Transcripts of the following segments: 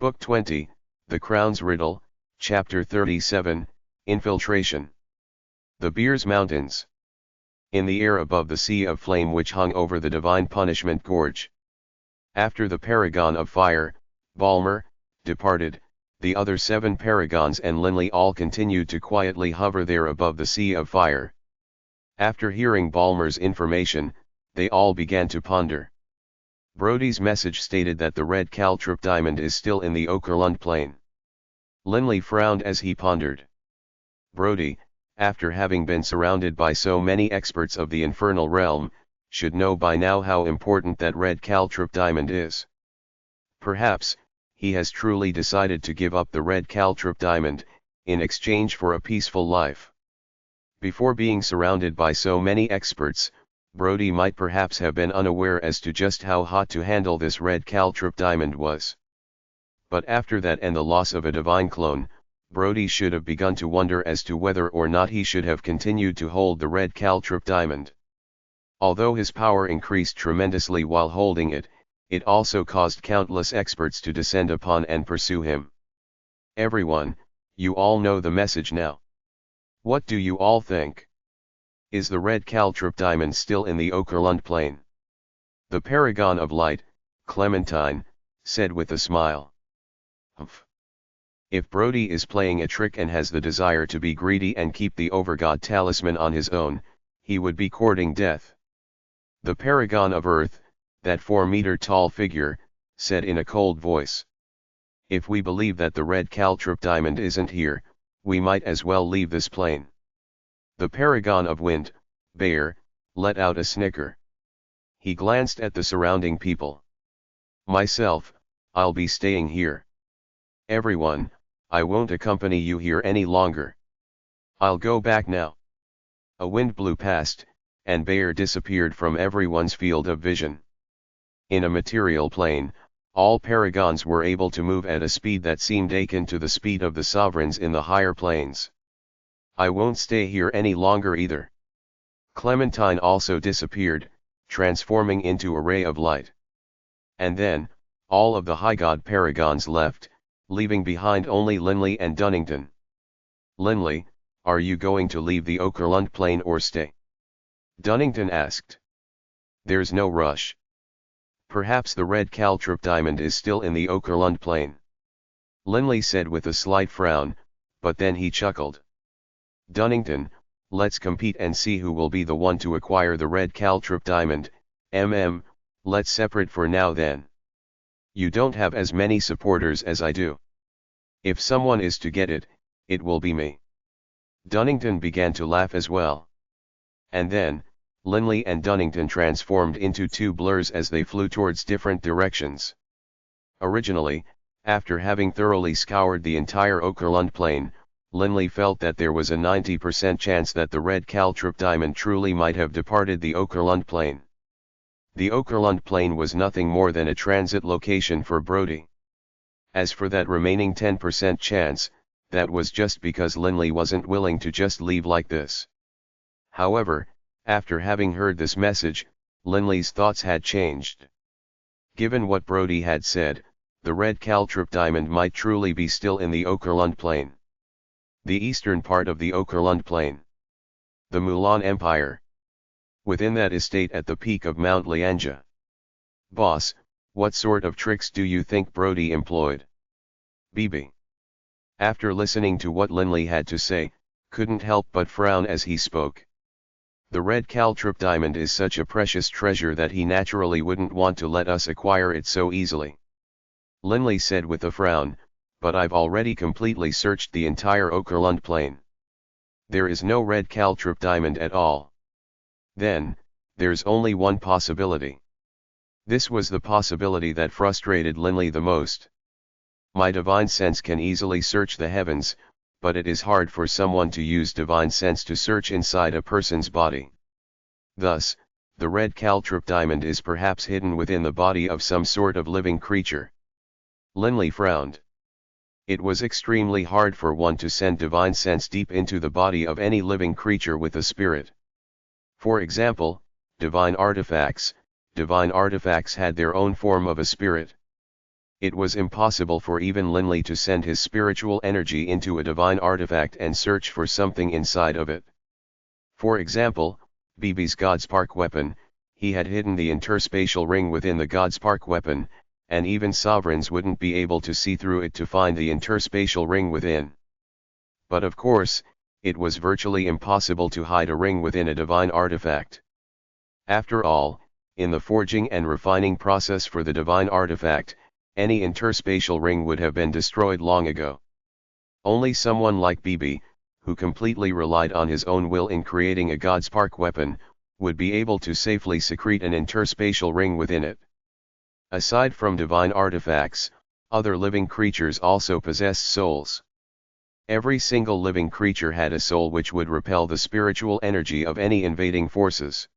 Book 20, The Crown's Riddle, Chapter 37, Infiltration. The Beers Mountains. In the air above the sea of flame which hung over the divine punishment gorge. After the paragon of fire, Balmer, departed, the other 7 paragons and Linley all continued to quietly hover there above the sea of fire. After hearing Balmer's information, they all began to ponder. Brody's message stated that the red caltrip diamond is still in the Okerlund plain. Linley frowned as he pondered. Brody, after having been surrounded by so many experts of the Infernal Realm, should know by now how important that red caltrip diamond is. Perhaps, he has truly decided to give up the red caltrip diamond, in exchange for a peaceful life. Before being surrounded by so many experts, Brody might perhaps have been unaware as to just how hot to handle this red caltrip diamond was. But after that and the loss of a divine clone, Brody should have begun to wonder as to whether or not he should have continued to hold the red caltrip diamond. Although his power increased tremendously while holding it, it also caused countless experts to descend upon and pursue him. Everyone, you all know the message now. What do you all think? Is the red caltrip diamond still in the Okerlund plain? The paragon of light, Clementine, said with a smile. Humph. If Brody is playing a trick and has the desire to be greedy and keep the Overgod talisman on his own, he would be courting death. The paragon of earth, that 4-meter-tall figure, said in a cold voice. If we believe that the red caltrip diamond isn't here, we might as well leave this plane. The paragon of wind, Bear, let out a snicker. He glanced at the surrounding people. Myself, I'll be staying here. Everyone, I won't accompany you here any longer. I'll go back now. A wind blew past, and Bear disappeared from everyone's field of vision. In a material plane, all paragons were able to move at a speed that seemed akin to the speed of the sovereigns in the higher planes. I won't stay here any longer either. Clementine also disappeared, transforming into a ray of light. And then, all of the high god paragons left, leaving behind only Linley and Dunnington. Linley, are you going to leave the Okerlund plain or stay? Dunnington asked. There's no rush. Perhaps the red caltrip diamond is still in the Okerlund plain. Linley said with a slight frown, but then he chuckled. Dunnington, let's compete and see who will be the one to acquire the red caltrip diamond. Let's separate for now then. You don't have as many supporters as I do. If someone is to get it, it will be me. Dunnington began to laugh as well. And then, Linley and Dunnington transformed into 2 blurs as they flew towards different directions. Originally, after having thoroughly scoured the entire Okerlund plain, Linley felt that there was a 90% chance that the red caltrip diamond truly might have departed the Okerlund plain. The Okerlund plain was nothing more than a transit location for Brody. As for that remaining 10% chance, that was just because Linley wasn't willing to just leave like this. However, after having heard this message, Linley's thoughts had changed. Given what Brody had said, the red caltrip diamond might truly be still in the Okerlund plain. The eastern part of the Okerlund plain. The Mulan Empire. Within that estate at the peak of Mount Lianja. Boss, what sort of tricks do you think Brody employed? BB. After listening to what Linley had to say, couldn't help but frown as he spoke. The red caltrip diamond is such a precious treasure that he naturally wouldn't want to let us acquire it so easily. Linley said with a frown, but I've already completely searched the entire Okerlund plain. There is no red caltrip diamond at all. Then, there's only one possibility. This was the possibility that frustrated Linley the most. My divine sense can easily search the heavens, but it is hard for someone to use divine sense to search inside a person's body. Thus, the red caltrip diamond is perhaps hidden within the body of some sort of living creature. Linley frowned. It was extremely hard for one to send divine sense deep into the body of any living creature with a spirit. For example, divine artifacts had their own form of a spirit. It was impossible for even Linley to send his spiritual energy into a divine artifact and search for something inside of it. For example, Bibi's Godspark weapon, he had hidden the interspatial ring within the Godspark weapon, and even sovereigns wouldn't be able to see through it to find the interspatial ring within. But of course, it was virtually impossible to hide a ring within a divine artifact. After all, in the forging and refining process for the divine artifact, any interspatial ring would have been destroyed long ago. Only someone like Bibi, who completely relied on his own will in creating a Godspark weapon, would be able to safely secrete an interspatial ring within it. Aside from divine artifacts, other living creatures also possessed souls. Every single living creature had a soul which would repel the spiritual energy of any invading forces.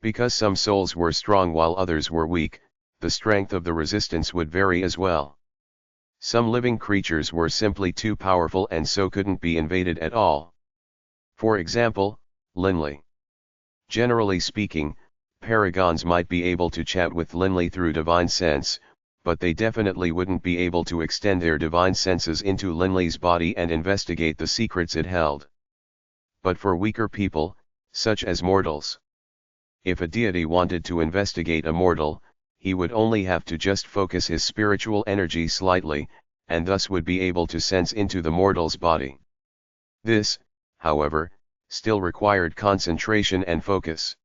Because some souls were strong while others were weak, the strength of the resistance would vary as well. Some living creatures were simply too powerful and so couldn't be invaded at all. For example, Linley. Generally speaking, paragons might be able to chat with Linley through divine sense, but they definitely wouldn't be able to extend their divine senses into Linley's body and investigate the secrets it held. But for weaker people, such as mortals, if a deity wanted to investigate a mortal, he would only have to just focus his spiritual energy slightly, and thus would be able to sense into the mortal's body. This, however, still required concentration and focus.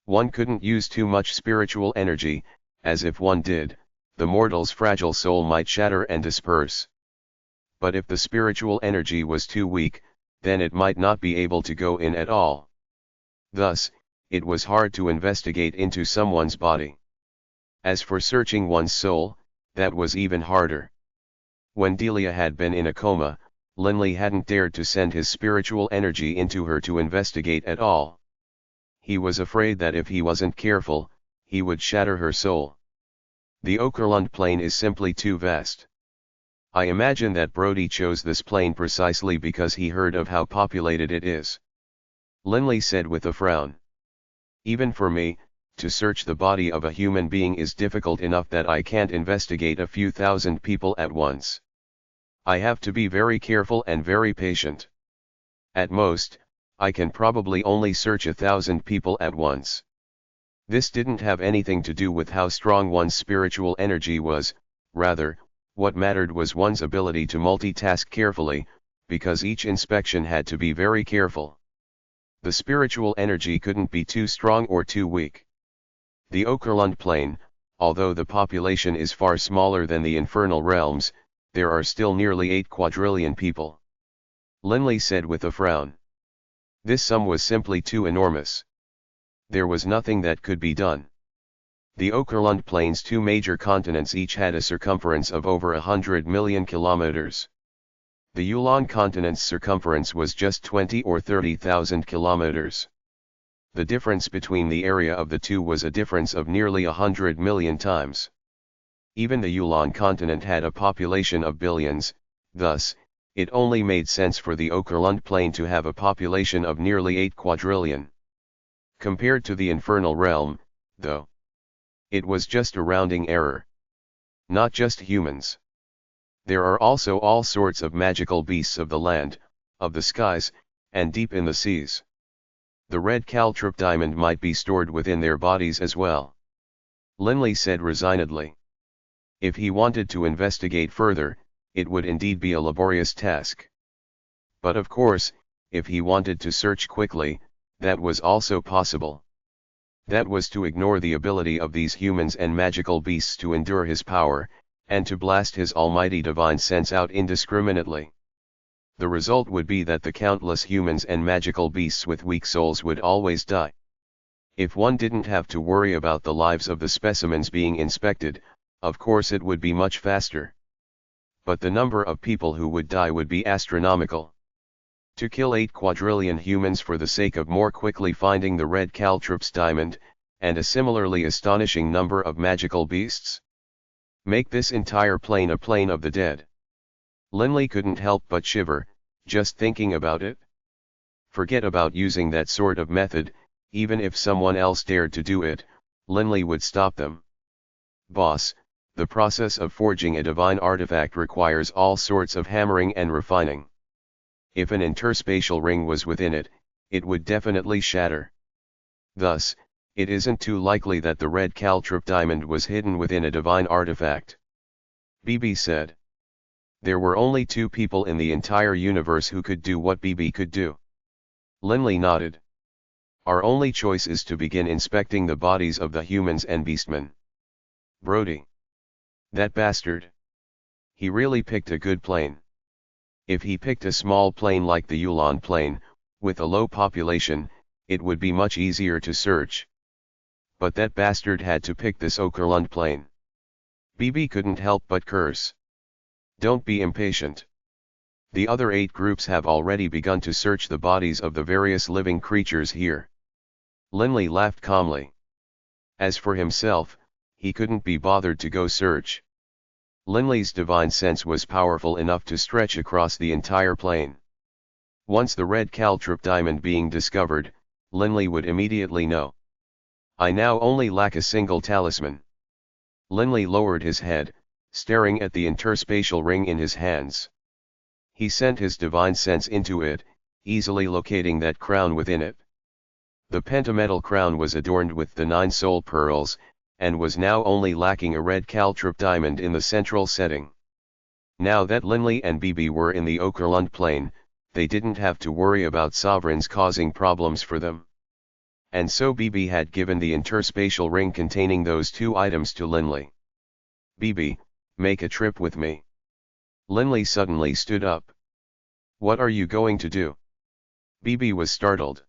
One couldn't use too much spiritual energy, as if one did, the mortal's fragile soul might shatter and disperse. But if the spiritual energy was too weak, then it might not be able to go in at all. Thus, it was hard to investigate into someone's body. As for searching one's soul, that was even harder. When Delia had been in a coma, Linley hadn't dared to send his spiritual energy into her to investigate at all. He was afraid that if he wasn't careful, he would shatter her soul. The Okerlund plane is simply too vast. I imagine that Brody chose this plane precisely because he heard of how populated it is. Linley said with a frown. Even for me, to search the body of a human being is difficult enough that I can't investigate a few thousand people at once. I have to be very careful and very patient. At most, I can probably only search 1,000 people at once. This didn't have anything to do with how strong one's spiritual energy was, rather, what mattered was one's ability to multitask carefully, because each inspection had to be very careful. The spiritual energy couldn't be too strong or too weak. The Okerlund plane, although the population is far smaller than the Infernal Realms, there are still nearly 8 quadrillion people. Linley said with a frown. This sum was simply too enormous. There was nothing that could be done. The Okerlund plane's 2 major continents each had a circumference of over 100 million kilometers. The Yulon continent's circumference was just 20 or 30,000 kilometers. The difference between the area of the two was a difference of nearly 100 million times. Even the Yulon continent had a population of billions, thus, it only made sense for the Okerlund plane to have a population of nearly 8 quadrillion. Compared to the Infernal Realm, though, it was just a rounding error. Not just humans. There are also all sorts of magical beasts of the land, of the skies, and deep in the seas. The red caltrop diamond might be stored within their bodies as well. Linley said resignedly. If he wanted to investigate further, it would indeed be a laborious task. But of course, if he wanted to search quickly, that was also possible. That was to ignore the ability of these humans and magical beasts to endure his power, and to blast his almighty divine sense out indiscriminately. The result would be that the countless humans and magical beasts with weak souls would always die. If one didn't have to worry about the lives of the specimens being inspected, of course it would be much faster. But the number of people who would die would be astronomical. To kill 8 quadrillion humans for the sake of more quickly finding the red caltrops diamond, and a similarly astonishing number of magical beasts? Make this entire plane a plane of the dead. Linley couldn't help but shiver, just thinking about it. Forget about using that sort of method, even if someone else dared to do it, Linley would stop them. Boss, The process of forging a divine artifact requires all sorts of hammering and refining. If an interspatial ring was within it, it would definitely shatter. Thus, it isn't too likely that the red caltrip diamond was hidden within a divine artifact. BB said. There were only 2 people in the entire universe who could do what BB could do. Linley nodded. Our only choice is to begin inspecting the bodies of the humans and beastmen. Brody. That bastard. He really picked a good plane. If he picked a small plane like the Yulon plane, with a low population, it would be much easier to search. But that bastard had to pick this Okerlund plane. BB couldn't help but curse. Don't be impatient. The other 8 groups have already begun to search the bodies of the various living creatures here. Linley laughed calmly. As for himself, he couldn't be bothered to go search. Linley's divine sense was powerful enough to stretch across the entire plane. Once the red caltrip diamond being discovered, Linley would immediately know. I now only lack a single talisman. Linley lowered his head, staring at the interspatial ring in his hands. He sent his divine sense into it, easily locating that crown within it. The Pentametal Crown was adorned with the 9 soul pearls, and was now only lacking a red caltrip diamond in the central setting. Now that Linley and BB were in the Okerlund plane, they didn't have to worry about sovereigns causing problems for them. And so BB had given the interspatial ring containing those 2 items to Linley. BB, make a trip with me. Linley suddenly stood up. What are you going to do? BB was startled.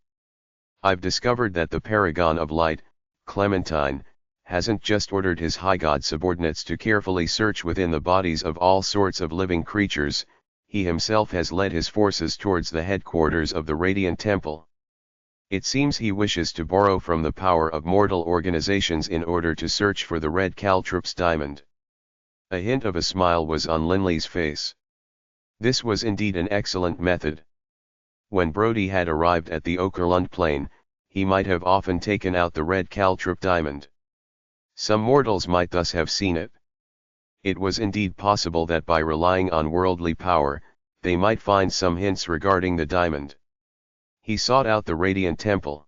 I've discovered that the Paragon of Light, Clementine, hasn't just ordered his high god subordinates to carefully search within the bodies of all sorts of living creatures, he himself has led his forces towards the headquarters of the Radiant Temple. It seems he wishes to borrow from the power of mortal organizations in order to search for the red caltrip's diamond. A hint of a smile was on Linley's face. This was indeed an excellent method. When Brody had arrived at the Okerlund plane, he might have often taken out the red caltrip diamond. Some mortals might thus have seen it. It was indeed possible that by relying on worldly power, they might find some hints regarding the diamond. He sought out the Radiant Temple.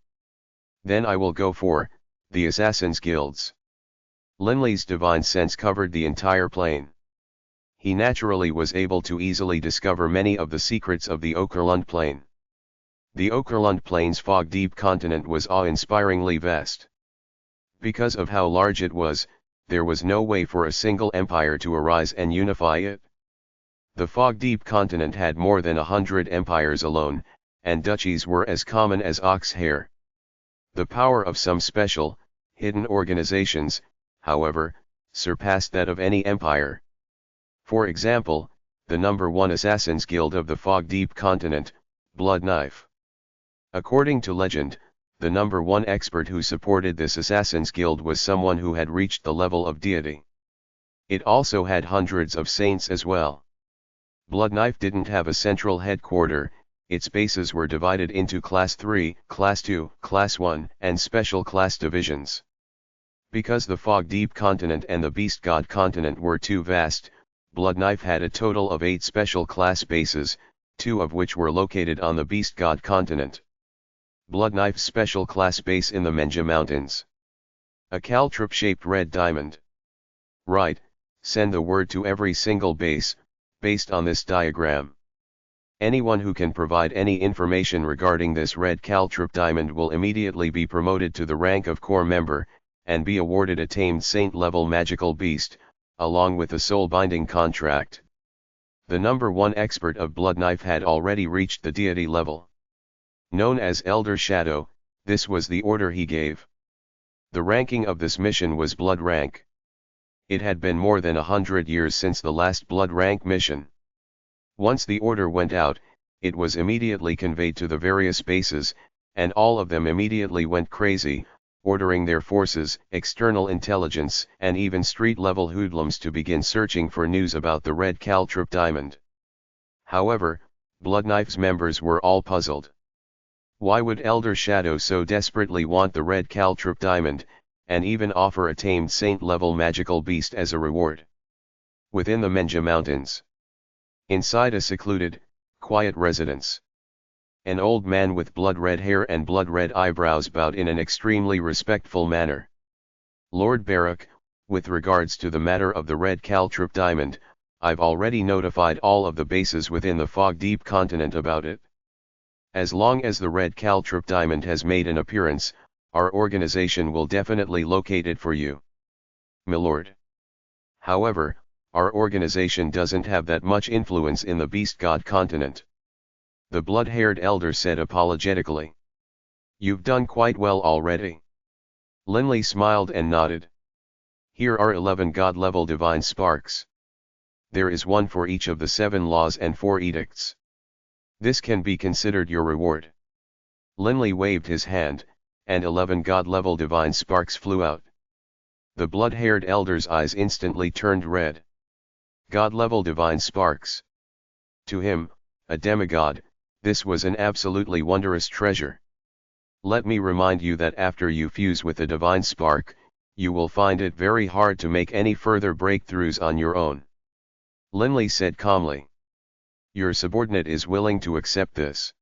Then I will go for the Assassins' Guilds. Linley's divine sense covered the entire plane. He naturally was able to easily discover many of the secrets of the Okerlund plane. The Okerlund plane's fog-deep continent was awe-inspiringly vast. Because of how large it was, there was no way for a single empire to arise and unify it. The fog-deep continent had more than 100 empires alone, and duchies were as common as ox hair. The power of some special, hidden organizations, however, surpassed that of any empire. For example, the number 1 Assassin's Guild of the fog-deep continent, Blood Knife. According to legend, the number 1 expert who supported this Assassin's Guild was someone who had reached the level of deity. It also had hundreds of saints as well. Blood Knife didn't have a central headquarter, its bases were divided into Class 3, Class 2, Class 1, and Special Class divisions. Because the Fog-Deep continent and the Beast God continent were too vast, Blood Knife had a total of 8 Special Class bases, 2 of which were located on the Beast God continent. Blood Knife's Special Class base in the Menja Mountains. A caltrip-shaped red diamond. Right, send the word to every single base, based on this diagram. Anyone who can provide any information regarding this red caltrip diamond will immediately be promoted to the rank of core member, and be awarded a tamed saint-level magical beast, along with a soul-binding contract. The number 1 expert of Blood Knife had already reached the deity level. Known as Elder Shadow, this was the order he gave. The ranking of this mission was Blood Rank. It had been more than 100 years since the last Blood Rank mission. Once the order went out, it was immediately conveyed to the various bases, and all of them immediately went crazy, ordering their forces, external intelligence, and even street-level hoodlums to begin searching for news about the red caltrip diamond. However, Blood Knife's members were all puzzled. Why would Elder Shadow so desperately want the red caltrip diamond, and even offer a tamed saint-level magical beast as a reward. Within the Menja Mountains. Inside a secluded, quiet residence. An old man with blood-red hair and blood-red eyebrows bowed in an extremely respectful manner. Lord Barak, with regards to the matter of the red caltrip diamond, I've already notified all of the bases within the Fog Deep continent about it. As long as the red caltrip diamond has made an appearance, our organization will definitely locate it for you. Milord. However, our organization doesn't have that much influence in the Beast God continent. The blood-haired elder said apologetically. You've done quite well already. Linley smiled and nodded. Here are 11 God-level divine sparks. There is one for each of the 7 laws and 4 edicts. This can be considered your reward. Linley waved his hand, and 11 God-level divine sparks flew out. The blood-haired elder's eyes instantly turned red. God-level divine sparks. To him, a demigod, this was an absolutely wondrous treasure. Let me remind you that after you fuse with a divine spark, you will find it very hard to make any further breakthroughs on your own. Linley said calmly. Your subordinate is willing to accept this.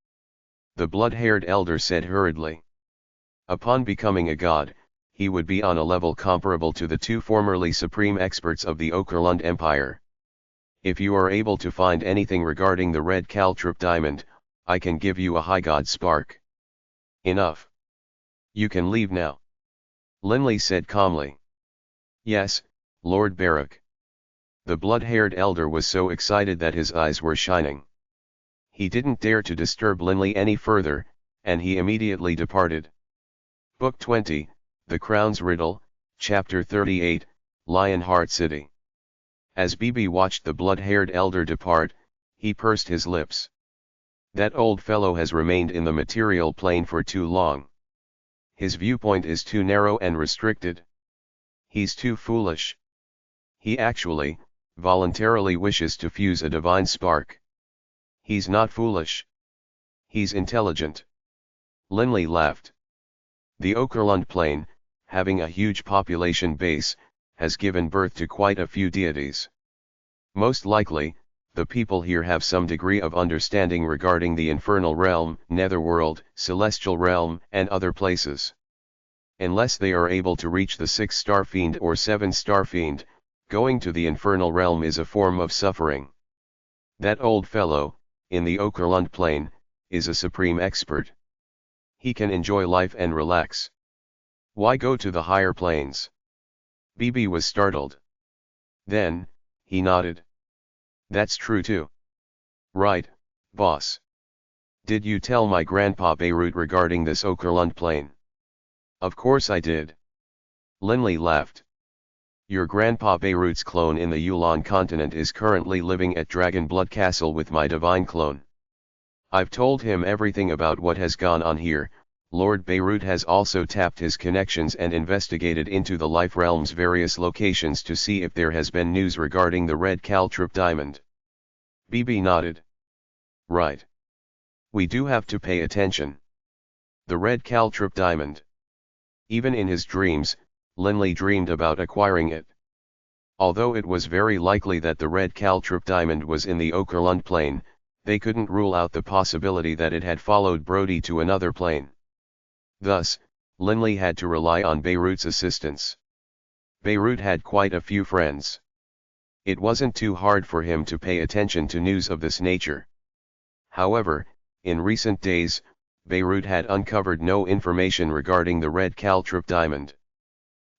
The blood-haired elder said hurriedly. Upon becoming a god, he would be on a level comparable to the 2 formerly supreme experts of the Okerlund Empire. If you are able to find anything regarding the red caltrip diamond, I can give you a high god spark. Enough. You can leave now. Linley said calmly. Yes, Lord Barak. The blood-haired elder was so excited that his eyes were shining. He didn't dare to disturb Linley any further, and he immediately departed. Book 20, The Crown's Riddle, Chapter 38, Lionheart City. As Bibi watched the blood-haired elder depart, he pursed his lips. That old fellow has remained in the material plane for too long. His viewpoint is too narrow and restricted. He's too foolish. He actually, voluntarily wishes to fuse a divine spark. He's not foolish. He's intelligent. Linley laughed. The Okerlund Plain, having a huge population base, has given birth to quite a few deities. Most likely, the people here have some degree of understanding regarding the Infernal Realm, Netherworld, Celestial Realm, and other places. Unless they are able to reach the 6-star fiend or 7-star fiend, going to the Infernal Realm is a form of suffering. That old fellow, in the Okerlund Plain, is a supreme expert. He can enjoy life and relax. Why go to the higher planes? Bibi was startled. Then, he nodded. That's true too. Right, boss. Did you tell my grandpa Beirut regarding this Okerlund Plain? Of course I did. Linley laughed. Your grandpa Beirut's clone in the Yulan continent is currently living at Dragonblood Castle with my divine clone. I've told him everything about what has gone on here. Lord Beirut has also tapped his connections and investigated into the Life Realm's various locations to see if there has been news regarding the red caltrip diamond. Bibi nodded. Right. We do have to pay attention. The red caltrip diamond. Even in his dreams, Linley dreamed about acquiring it. Although it was very likely that the red caltrip diamond was in the Okerlund Plain, they couldn't rule out the possibility that it had followed Brody to another plane. Thus, Linley had to rely on Beirut's assistance. Beirut had quite a few friends. It wasn't too hard for him to pay attention to news of this nature. However, in recent days, Beirut had uncovered no information regarding the red caltrip diamond.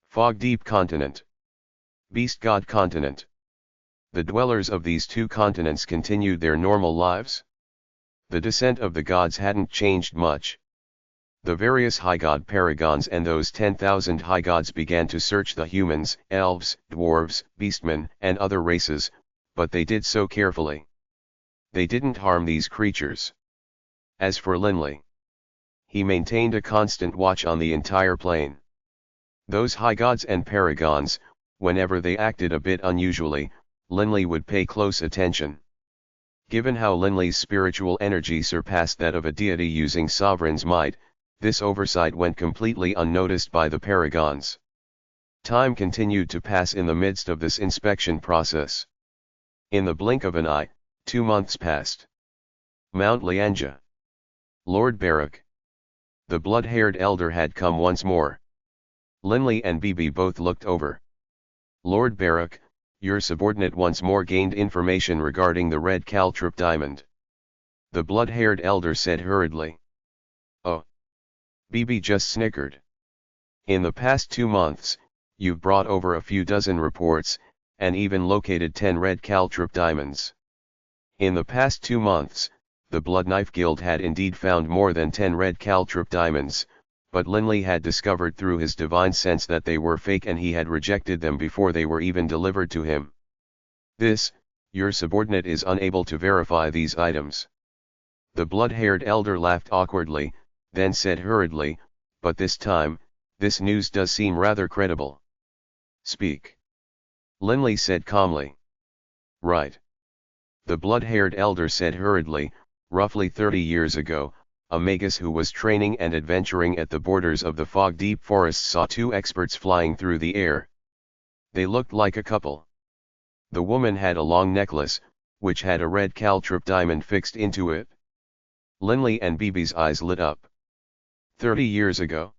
Fog Deep Continent. Beast God Continent. The dwellers of these 2 continents continued their normal lives. The descent of the gods hadn't changed much. The various high god paragons and those 10,000 high gods began to search the humans, elves, dwarves, beastmen, and other races, but they did so carefully. They didn't harm these creatures. As for Linley, he maintained a constant watch on the entire plane. Those high gods and paragons, whenever they acted a bit unusually, Linley would pay close attention. Given how Linley's spiritual energy surpassed that of a deity using sovereign's might, this oversight went completely unnoticed by the paragons. Time continued to pass in the midst of this inspection process. In the blink of an eye, 2 months passed. Mount Lianja. Lord Barak. The blood-haired elder had come once more. Linley and Bibi both looked over. Lord Barak, your subordinate once more gained information regarding the red caltrip diamond. The blood-haired elder said hurriedly. Oh. Bibi just snickered. In the past 2 months, you've brought over a few dozen reports, and even located 10 red caltrip diamonds. In the past 2 months, the Blood Knife Guild had indeed found more than 10 red caltrip diamonds, but Linley had discovered through his divine sense that they were fake and he had rejected them before they were even delivered to him. Your subordinate is unable to verify these items. The blood-haired elder laughed awkwardly, then said hurriedly, but this time, this news does seem rather credible. Speak. Linley said calmly. Right. The blood-haired elder said hurriedly, roughly 30 years ago, a magus who was training and adventuring at the borders of the fog-deep forest saw 2 experts flying through the air. They looked like a couple. The woman had a long necklace, which had a red caltrip diamond fixed into it. Linley and Bibi's eyes lit up. 30 years ago?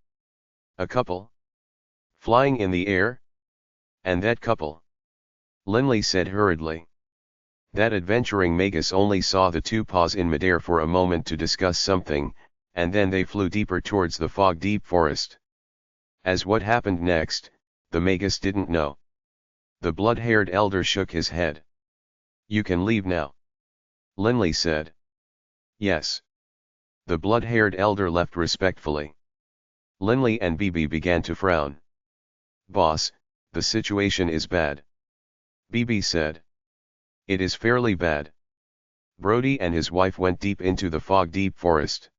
A couple? Flying in the air? And that couple? Linley said hurriedly. That adventuring magus only saw the 2 pause in midair for a moment to discuss something, and then they flew deeper towards the fog-deep forest. As what happened next, the magus didn't know. The blood-haired elder shook his head. You can leave now. Linley said. Yes. The blood-haired elder left respectfully. Linley and Bibi began to frown. Boss, the situation is bad. Bibi said. It is fairly bad. Brody and his wife went deep into the fog-deep forest.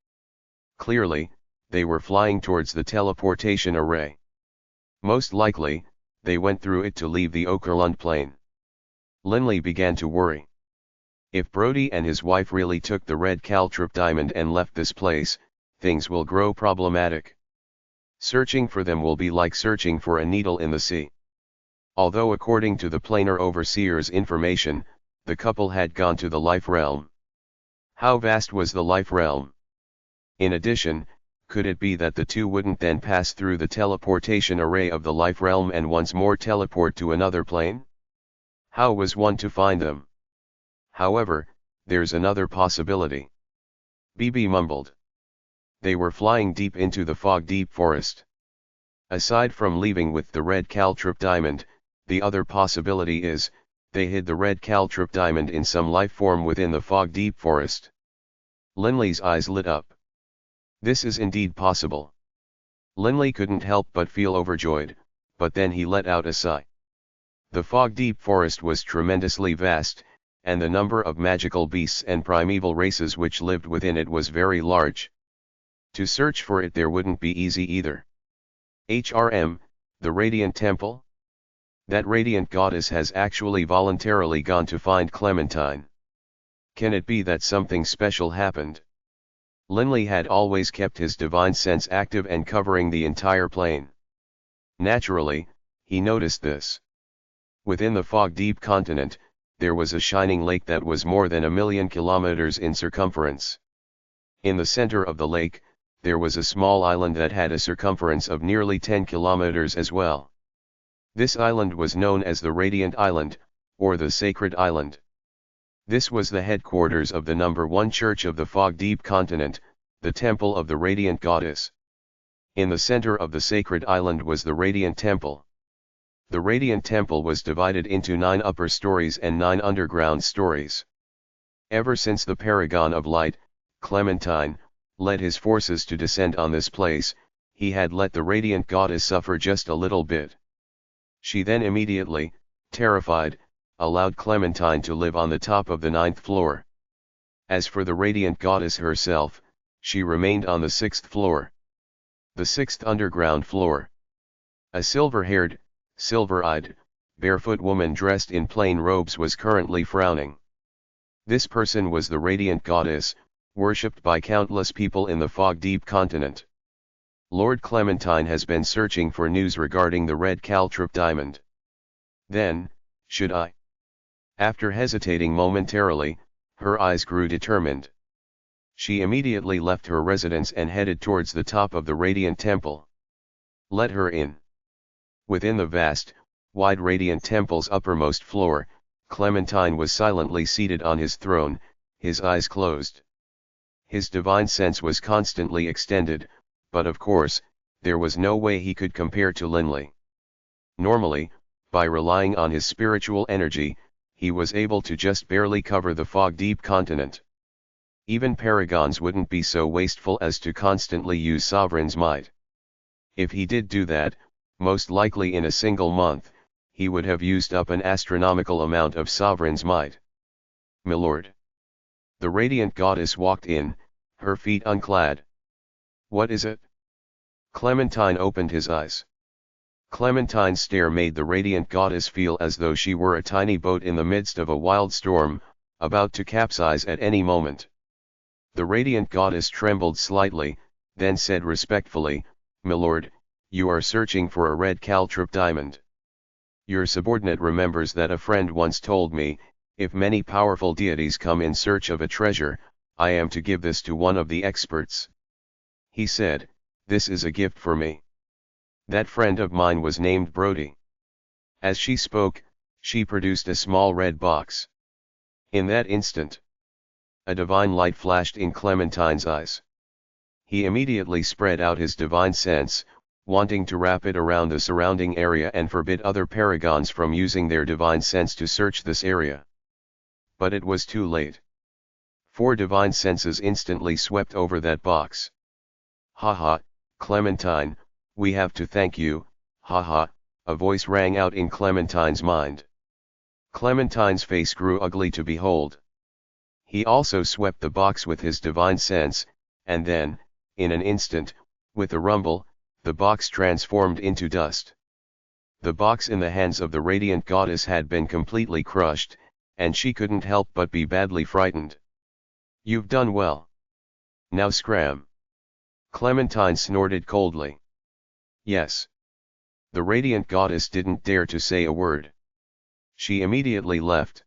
Clearly, they were flying towards the teleportation array. Most likely, they went through it to leave the Okerlund plain. Linley began to worry. If Brody and his wife really took the red caltrip diamond and left this place, things will grow problematic. Searching for them will be like searching for a needle in the sea. Although according to the planar overseer's information, the couple had gone to the life realm. How vast was the life realm? In addition, could it be that the 2 wouldn't then pass through the teleportation array of the life realm and once more teleport to another plane? How was one to find them? However, there's another possibility. Bibi mumbled. They were flying deep into the fog-deep forest. Aside from leaving with the red caltrip diamond, the other possibility is, they hid the red caltrip diamond in some life form within the fog-deep forest. Linley's eyes lit up. This is indeed possible. Linley couldn't help but feel overjoyed, but then he let out a sigh. The fog-deep forest was tremendously vast, and the number of magical beasts and primeval races which lived within it was very large. To search for it there wouldn't be easy either. The Radiant Temple? That radiant goddess has actually voluntarily gone to find Clementine. Can it be that something special happened? Linley had always kept his divine sense active and covering the entire plane. Naturally, he noticed this. Within the fog-deep continent, there was a shining lake that was more than 1,000,000 kilometers in circumference. In the center of the lake, there was a small island that had a circumference of nearly 10 kilometers as well. This island was known as the Radiant Island, or the Sacred Island. This was the headquarters of the number 1 church of the fog-deep continent, the Temple of the Radiant Goddess. In the center of the Sacred Island was the Radiant Temple. The Radiant Temple was divided into 9 upper stories and 9 underground stories. Ever since the Paragon of Light, Clementine, led his forces to descend on this place, he had let the Radiant Goddess suffer just a little bit. She then immediately, terrified, allowed Clementine to live on the top of the 9th floor. As for the Radiant Goddess herself, she remained on the 6th floor. The 6th underground floor. A silver-haired, silver-eyed, barefoot woman dressed in plain robes was currently frowning. This person was the Radiant Goddess, worshipped by countless people in the fog-deep continent. Lord Clementine has been searching for news regarding the red caltrop diamond. Then, should I? After hesitating momentarily, her eyes grew determined. She immediately left her residence and headed towards the top of the Radiant Temple. Let her in. Within the vast, wide Radiant Temple's uppermost floor, Clementine was silently seated on his throne, his eyes closed. His divine sense was constantly extended, but of course, there was no way he could compare to Linley. Normally, by relying on his spiritual energy, he was able to just barely cover the fog-deep continent. Even paragons wouldn't be so wasteful as to constantly use Sovereign's might. If he did do that, most likely in a single month, he would have used up an astronomical amount of Sovereign's might. "Milord." The radiant goddess walked in, her feet unclad. "What is it?" Clementine opened his eyes. Clementine's stare made the radiant goddess feel as though she were a tiny boat in the midst of a wild storm, about to capsize at any moment. The radiant goddess trembled slightly, then said respectfully, "Milord, you are searching for a red caltrop diamond. Your subordinate remembers that a friend once told me, if many powerful deities come in search of a treasure, I am to give this to one of the experts. He said, this is a gift for me. That friend of mine was named Brody." As she spoke, she produced a small red box. In that instant, a divine light flashed in Clementine's eyes. He immediately spread out his divine sense, wanting to wrap it around the surrounding area and forbid other paragons from using their divine sense to search this area. But it was too late. 4 divine senses instantly swept over that box. "Ha, Clementine, we have to thank you, ha," a voice rang out in Clementine's mind. Clementine's face grew ugly to behold. He also swept the box with his divine sense, and then, in an instant, with a rumble, the box transformed into dust. The box in the hands of the radiant goddess had been completely crushed, and she couldn't help but be badly frightened. "You've done well. Now scram." Clementine snorted coldly. "Yes." The radiant goddess didn't dare to say a word. She immediately left.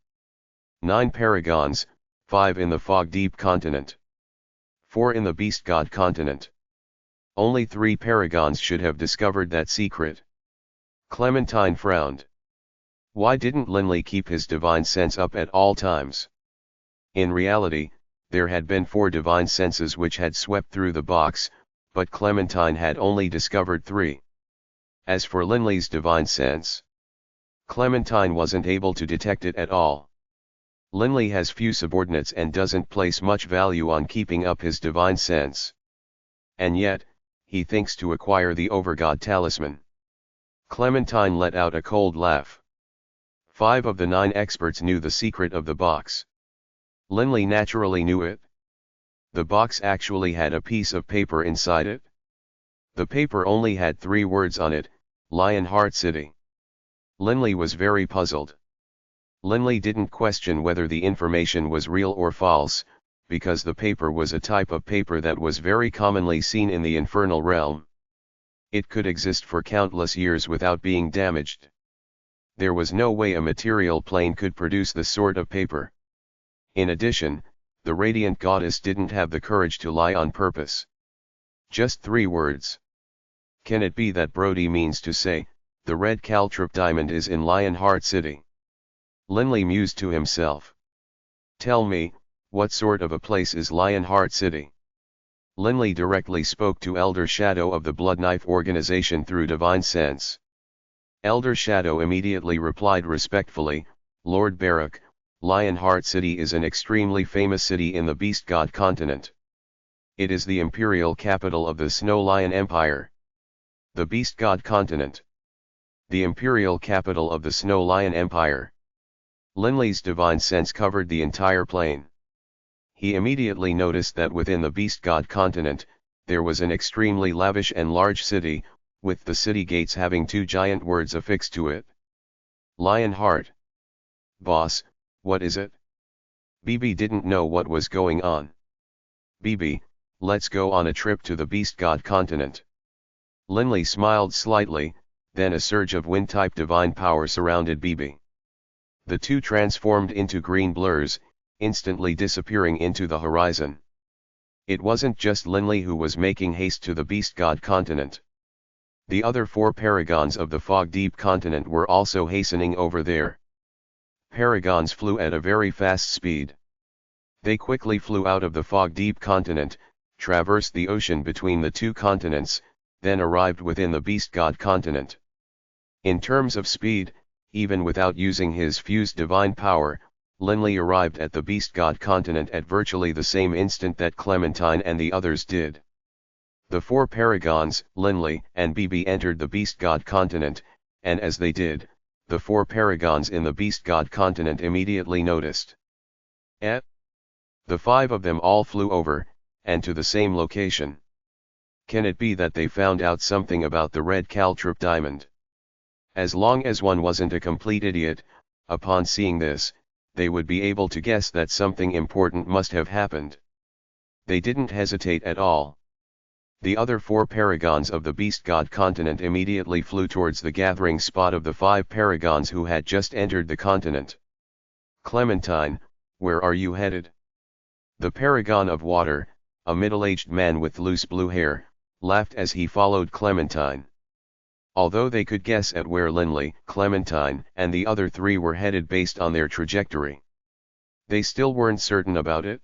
9 paragons, 5 in the fog-deep continent. 4 in the beast god continent. Only 3 paragons should have discovered that secret. Clementine frowned. Why didn't Linley keep his divine sense up at all times? In reality, there had been 4 divine senses which had swept through the box, but Clementine had only discovered 3. As for Linley's divine sense, Clementine wasn't able to detect it at all. Linley has few subordinates and doesn't place much value on keeping up his divine sense. And yet, he thinks to acquire the Overgod talisman. Clementine let out a cold laugh. 5 of the 9 experts knew the secret of the box. Linley naturally knew it. The box actually had a piece of paper inside it. The paper only had 3 words on it, Lionheart City. Linley was very puzzled. Linley didn't question whether the information was real or false, because the paper was a type of paper that was very commonly seen in the Infernal Realm. It could exist for countless years without being damaged. There was no way a material plane could produce this sort of paper. In addition, the radiant goddess didn't have the courage to lie on purpose. Just 3 words. Can it be that Brody means to say, the red caltrop diamond is in Lionheart City? Linley mused to himself. Tell me, what sort of a place is Lionheart City? Linley directly spoke to Elder Shadow of the Blood Knife organization through divine sense. Elder Shadow immediately replied respectfully, Lord Barak, Lionheart City is an extremely famous city in the Beast God continent. It is the imperial capital of the Snow Lion Empire. The Beast God continent. The imperial capital of the Snow Lion Empire. Linley's divine sense covered the entire plain. He immediately noticed that within the Beast God continent, there was an extremely lavish and large city, with the city gates having 2 giant words affixed to it. Lionheart. Boss, what is it? BB didn't know what was going on. BB, let's go on a trip to the Beast God continent. Linley smiled slightly, then a surge of wind-type divine power surrounded BB. The two transformed into green blurs, instantly disappearing into the horizon. It wasn't just Linley who was making haste to the Beast God continent. The other four paragons of the Fog Deep continent were also hastening over there. Paragons flew at a very fast speed. They quickly flew out of the Fog Deep continent, traversed the ocean between the two continents, then arrived within the Beast God continent. In terms of speed, even without using his fused divine power, Linley arrived at the Beast God continent at virtually the same instant that Clementine and the others did. The four paragons, Linley and BB, entered the Beast God continent, and as they did, the four paragons in the Beast God continent immediately noticed. The five of them all flew over, and to the same location. Can it be that they found out something about the red caltrip diamond? As long as one wasn't a complete idiot, upon seeing this, they would be able to guess that something important must have happened. They didn't hesitate at all. The other four paragons of the Beast God continent immediately flew towards the gathering spot of the five paragons who had just entered the continent. Clementine, where are you headed? The paragon of water, a middle-aged man with loose blue hair, laughed as he followed Clementine. Although they could guess at where Linley, Clementine, and the other three were headed based on their trajectory, they still weren't certain about it.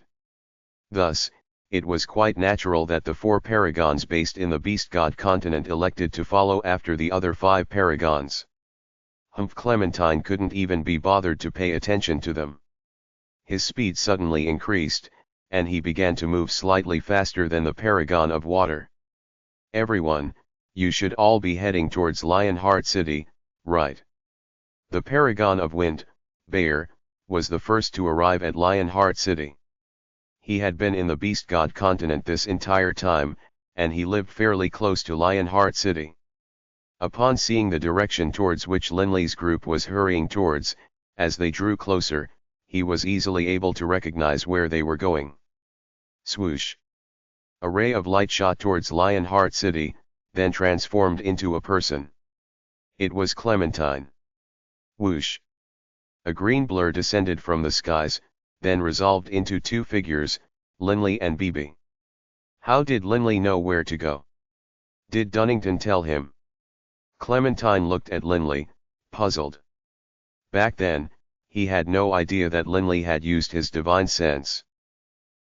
Thus, it was quite natural that the four paragons based in the Beast God continent elected to follow after the other five paragons. Clementine couldn't even be bothered to pay attention to them. His speed suddenly increased, and he began to move slightly faster than the paragon of water. Everyone, you should all be heading towards Lionheart City, right? The paragon of wind, Bayer, was the first to arrive at Lionheart City. He had been in the Beast God continent this entire time, and he lived fairly close to Lionheart City. Upon seeing the direction towards which Linley's group was hurrying towards, as they drew closer, he was easily able to recognize where they were going. Swoosh! A ray of light shot towards Lionheart City, then transformed into a person. It was Clementine. Whoosh! A green blur descended from the skies, then resolved into two figures, Linley and BB. How did Linley know where to go? Did Dunnington tell him? Clementine looked at Linley, puzzled. Back then, he had no idea that Linley had used his divine sense.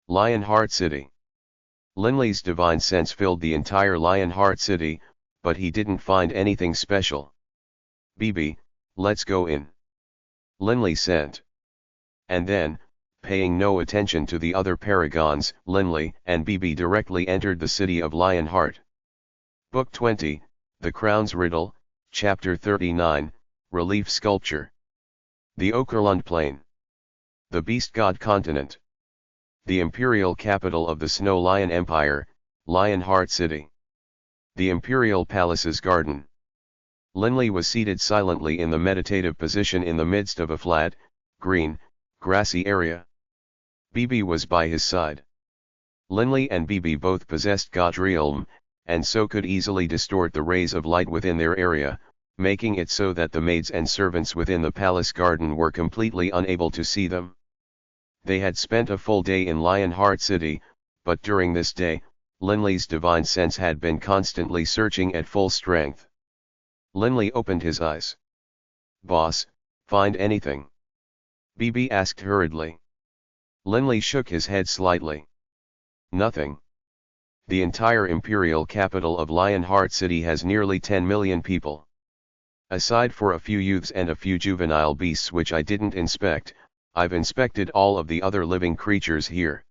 Lionheart City. Linley's divine sense filled the entire Lionheart City, but he didn't find anything special. BB, let's go in. Linley sent. And then, paying no attention to the other paragons, Linley and BB directly entered the city of Lionheart. Book 20, The Crown's Riddle, Chapter 39, Relief Sculpture. The Okerlund Plain. The Beast God Continent. The imperial capital of the Snow Lion Empire, Lionheart City. The Imperial Palace's garden. Linley was seated silently in the meditative position in the midst of a flat, green, grassy area. BB was by his side. Linley and BB both possessed God's realm, and so could easily distort the rays of light within their area, making it so that the maids and servants within the palace garden were completely unable to see them. They had spent a full day in Lionheart City, but during this day, Linley's divine sense had been constantly searching at full strength. Linley opened his eyes. "Boss, find anything?" BB asked hurriedly. Linley shook his head slightly. "Nothing. The entire imperial capital of Lionheart City has nearly 10 million people. Aside for a few youths and a few juvenile beasts which I didn't inspect, I've inspected all of the other living creatures here.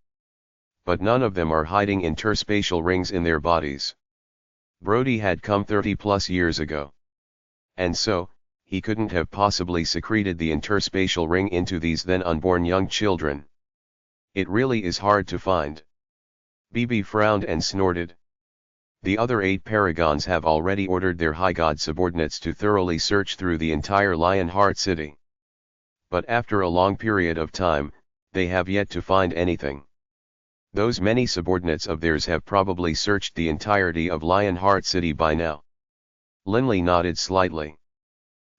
But none of them are hiding interspatial rings in their bodies. Brody had come 30+ years ago. And so, he couldn't have possibly secreted the interspatial ring into these then unborn young children. It really is hard to find." BB frowned and snorted. "The other 8 paragons have already ordered their high god subordinates to thoroughly search through the entire Lionheart City. But after a long period of time, they have yet to find anything. Those many subordinates of theirs have probably searched the entirety of Lionheart City by now. Linley nodded slightly.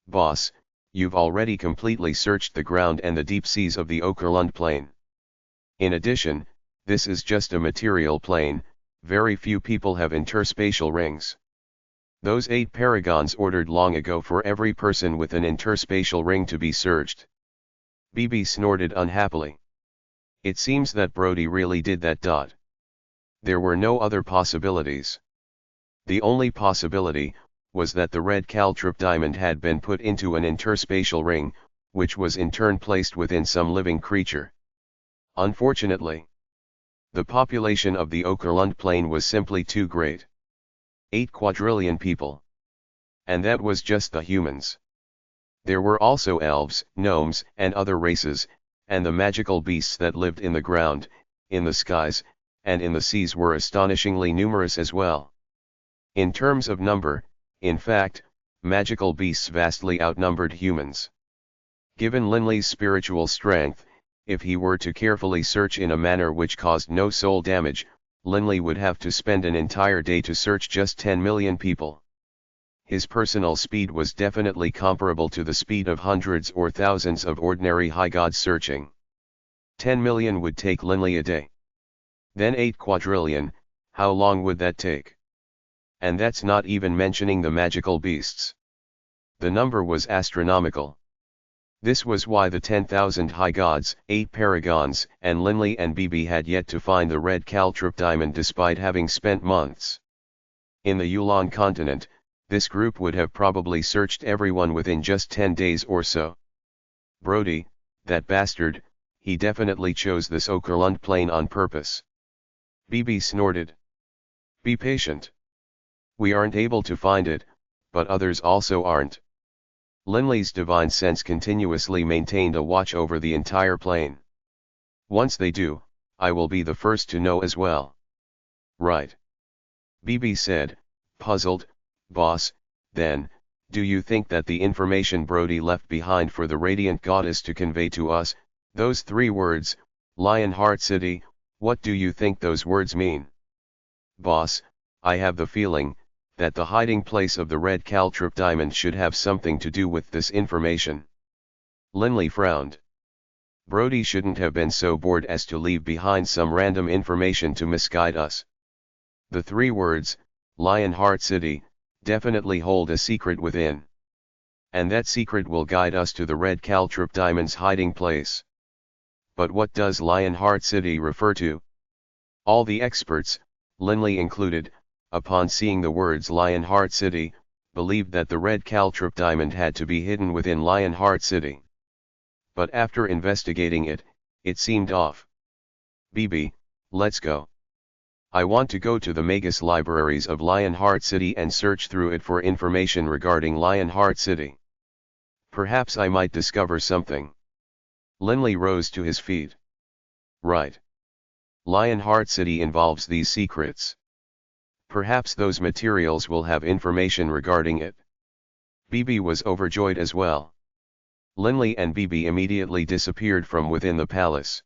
Boss, you've already completely searched the ground and the deep seas of the Okerlund plane. In addition, this is just a material plane, very few people have interspatial rings. Those 8 paragons ordered long ago for every person with an interspatial ring to be searched. BB snorted unhappily. It seems that Brody really did that. There were no other possibilities. The only possibility was that the red caltrip diamond had been put into an interspatial ring, which was in turn placed within some living creature. Unfortunately, the population of the Okerlund plane was simply too great. 8 quadrillion people. And that was just the humans. There were also elves, gnomes, and other races, and the magical beasts that lived in the ground, in the skies, and in the seas were astonishingly numerous as well. In terms of number, in fact, magical beasts vastly outnumbered humans. Given Linley's spiritual strength, if he were to carefully search in a manner which caused no soul damage, Linley would have to spend an entire day to search just 10 million people. His personal speed was definitely comparable to the speed of hundreds or thousands of ordinary high gods searching. 10 million would take Linley a day. Then 8 quadrillion, how long would that take? And that's not even mentioning the magical beasts. The number was astronomical. This was why the 10,000 high gods, 8 paragons, and Linley and BB had yet to find the red caltrip diamond despite having spent months. In the Yulon continent, this group would have probably searched everyone within just 10 days or so. Brody, that bastard, he definitely chose this Okerlund plane on purpose. BB snorted. Be patient. We aren't able to find it, but others also aren't. Linley's divine sense continuously maintained a watch over the entire plane. Once they do, I will be the first to know as well. Right. BB said, puzzled. Boss, then, do you think that the information Brody left behind for the Radiant Goddess to convey to us, those 3 words, Lionheart City, what do you think those words mean? Boss, I have the feeling that the hiding place of the red caltrip diamond should have something to do with this information. Linley frowned. Brody shouldn't have been so bored as to leave behind some random information to misguide us. The 3 words, Lionheart City, definitely hold a secret within. And that secret will guide us to the red caltrip diamond's hiding place. But what does Lionheart City refer to? All the experts, Linley included, upon seeing the words Lionheart City, believed that the red caltrip diamond had to be hidden within Lionheart City. But after investigating it, it seemed off. BB, let's go. I want to go to the Magus libraries of Lionheart City and search through it for information regarding Lionheart City. Perhaps I might discover something. Linley rose to his feet. Right. Lionheart City involves these secrets. Perhaps those materials will have information regarding it. BB was overjoyed as well. Linley and BB immediately disappeared from within the palace.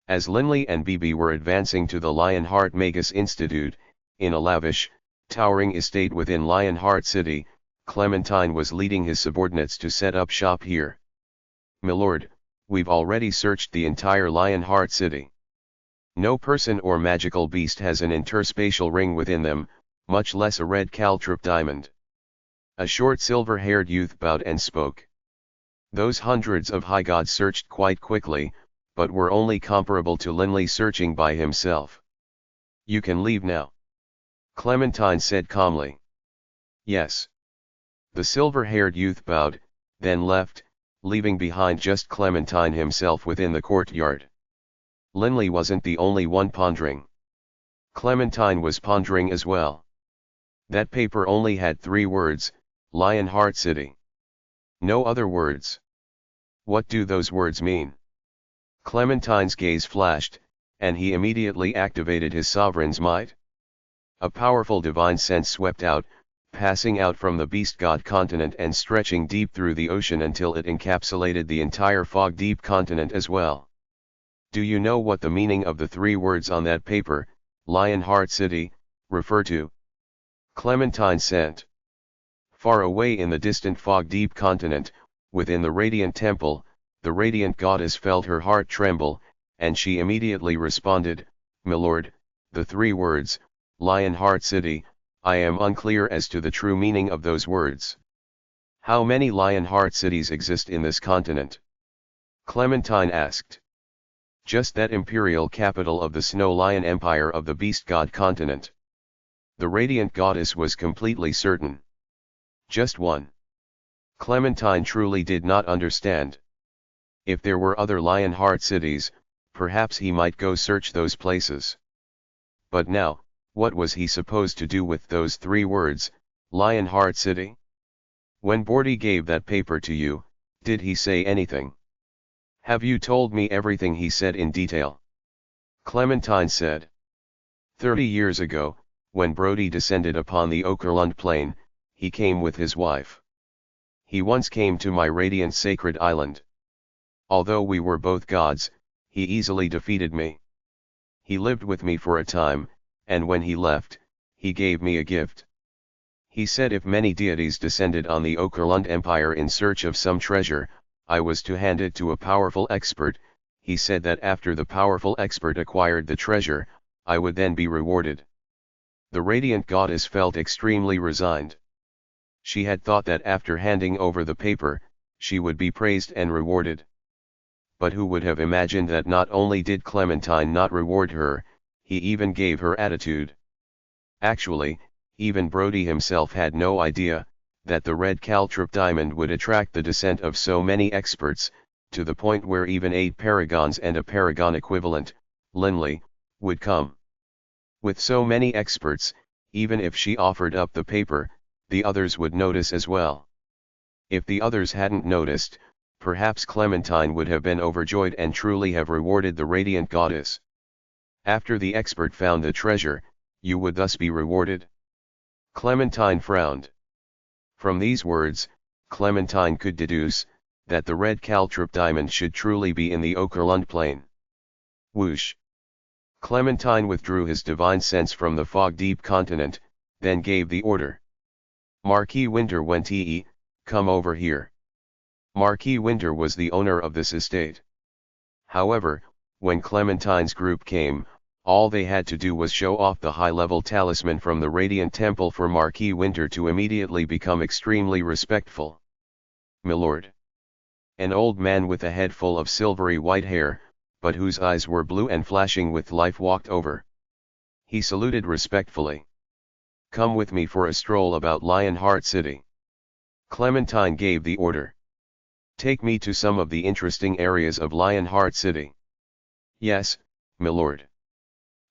As Linley and BB were advancing to the Lionheart Magus Institute, in a lavish, towering estate within Lionheart City, Clementine was leading his subordinates to set up shop here. Milord, we've already searched the entire Lionheart City. No person or magical beast has an interspatial ring within them, much less a red caltrip diamond. A short silver-haired youth bowed and spoke. Those hundreds of high gods searched quite quickly, but were only comparable to Linley searching by himself. You can leave now. Clementine said calmly. Yes. The silver-haired youth bowed, then left, leaving behind just Clementine himself within the courtyard. Linley wasn't the only one pondering. Clementine was pondering as well. That paper only had 3 words, Lionheart City. No other words. What do those words mean? Clementine's gaze flashed, and he immediately activated his sovereign's might. A powerful divine sense swept out, passing out from the beast god continent and stretching deep through the ocean until it encapsulated the entire fog deep continent as well. Do you know what the meaning of the 3 words on that paper, Lionheart City, refer to? Clementine sent. Far away in the distant fog-deep continent, within the radiant temple, the radiant goddess felt her heart tremble, and she immediately responded, "Milord, the three words, Lionheart City, I am unclear as to the true meaning of those words. How many Lionheart cities exist in this continent?" Clementine asked. "Just that imperial capital of the Snow Lion Empire of the Beast God continent." The radiant goddess was completely certain. Just one. Clementine truly did not understand. If there were other Lionheart cities, perhaps he might go search those places. But now, what was he supposed to do with those three words, Lionheart City? When Bordy gave that paper to you, did he say anything? Have you told me everything he said in detail? Clementine said. 30 years ago, when Brody descended upon the Okerlund plain, he came with his wife. He once came to my radiant sacred island. Although we were both gods, he easily defeated me. He lived with me for a time, and when he left, he gave me a gift. He said if many deities descended on the Okerlund Empire in search of some treasure, I was to hand it to a powerful expert. He said that after the powerful expert acquired the treasure, I would then be rewarded. The radiant goddess felt extremely resigned. She had thought that after handing over the paper, she would be praised and rewarded. But who would have imagined that not only did Clementine not reward her, he even gave her attitude. Actually, even Brody himself had no idea that the red caltrip diamond would attract the descent of so many experts, to the point where even 8 paragons and a paragon equivalent, Linley, would come. With so many experts, even if she offered up the paper, the others would notice as well. If the others hadn't noticed, perhaps Clementine would have been overjoyed and truly have rewarded the radiant goddess. After the expert found the treasure, you would thus be rewarded? Clementine frowned. From these words, Clementine could deduce that the red caltrip diamond should truly be in the Okerlund plain. Whoosh! Clementine withdrew his divine sense from the fog-deep continent, then gave the order. Marquis Winter Wente, come over here. Marquis Winter was the owner of this estate. However, when Clementine's group came, all they had to do was show off the high-level talisman from the Radiant Temple for Marquis Winter to immediately become extremely respectful. Milord. An old man with a head full of silvery white hair, but whose eyes were blue and flashing with life walked over. He saluted respectfully. Come with me for a stroll about Lionheart City. Clementine gave the order. Take me to some of the interesting areas of Lionheart City. Yes, milord.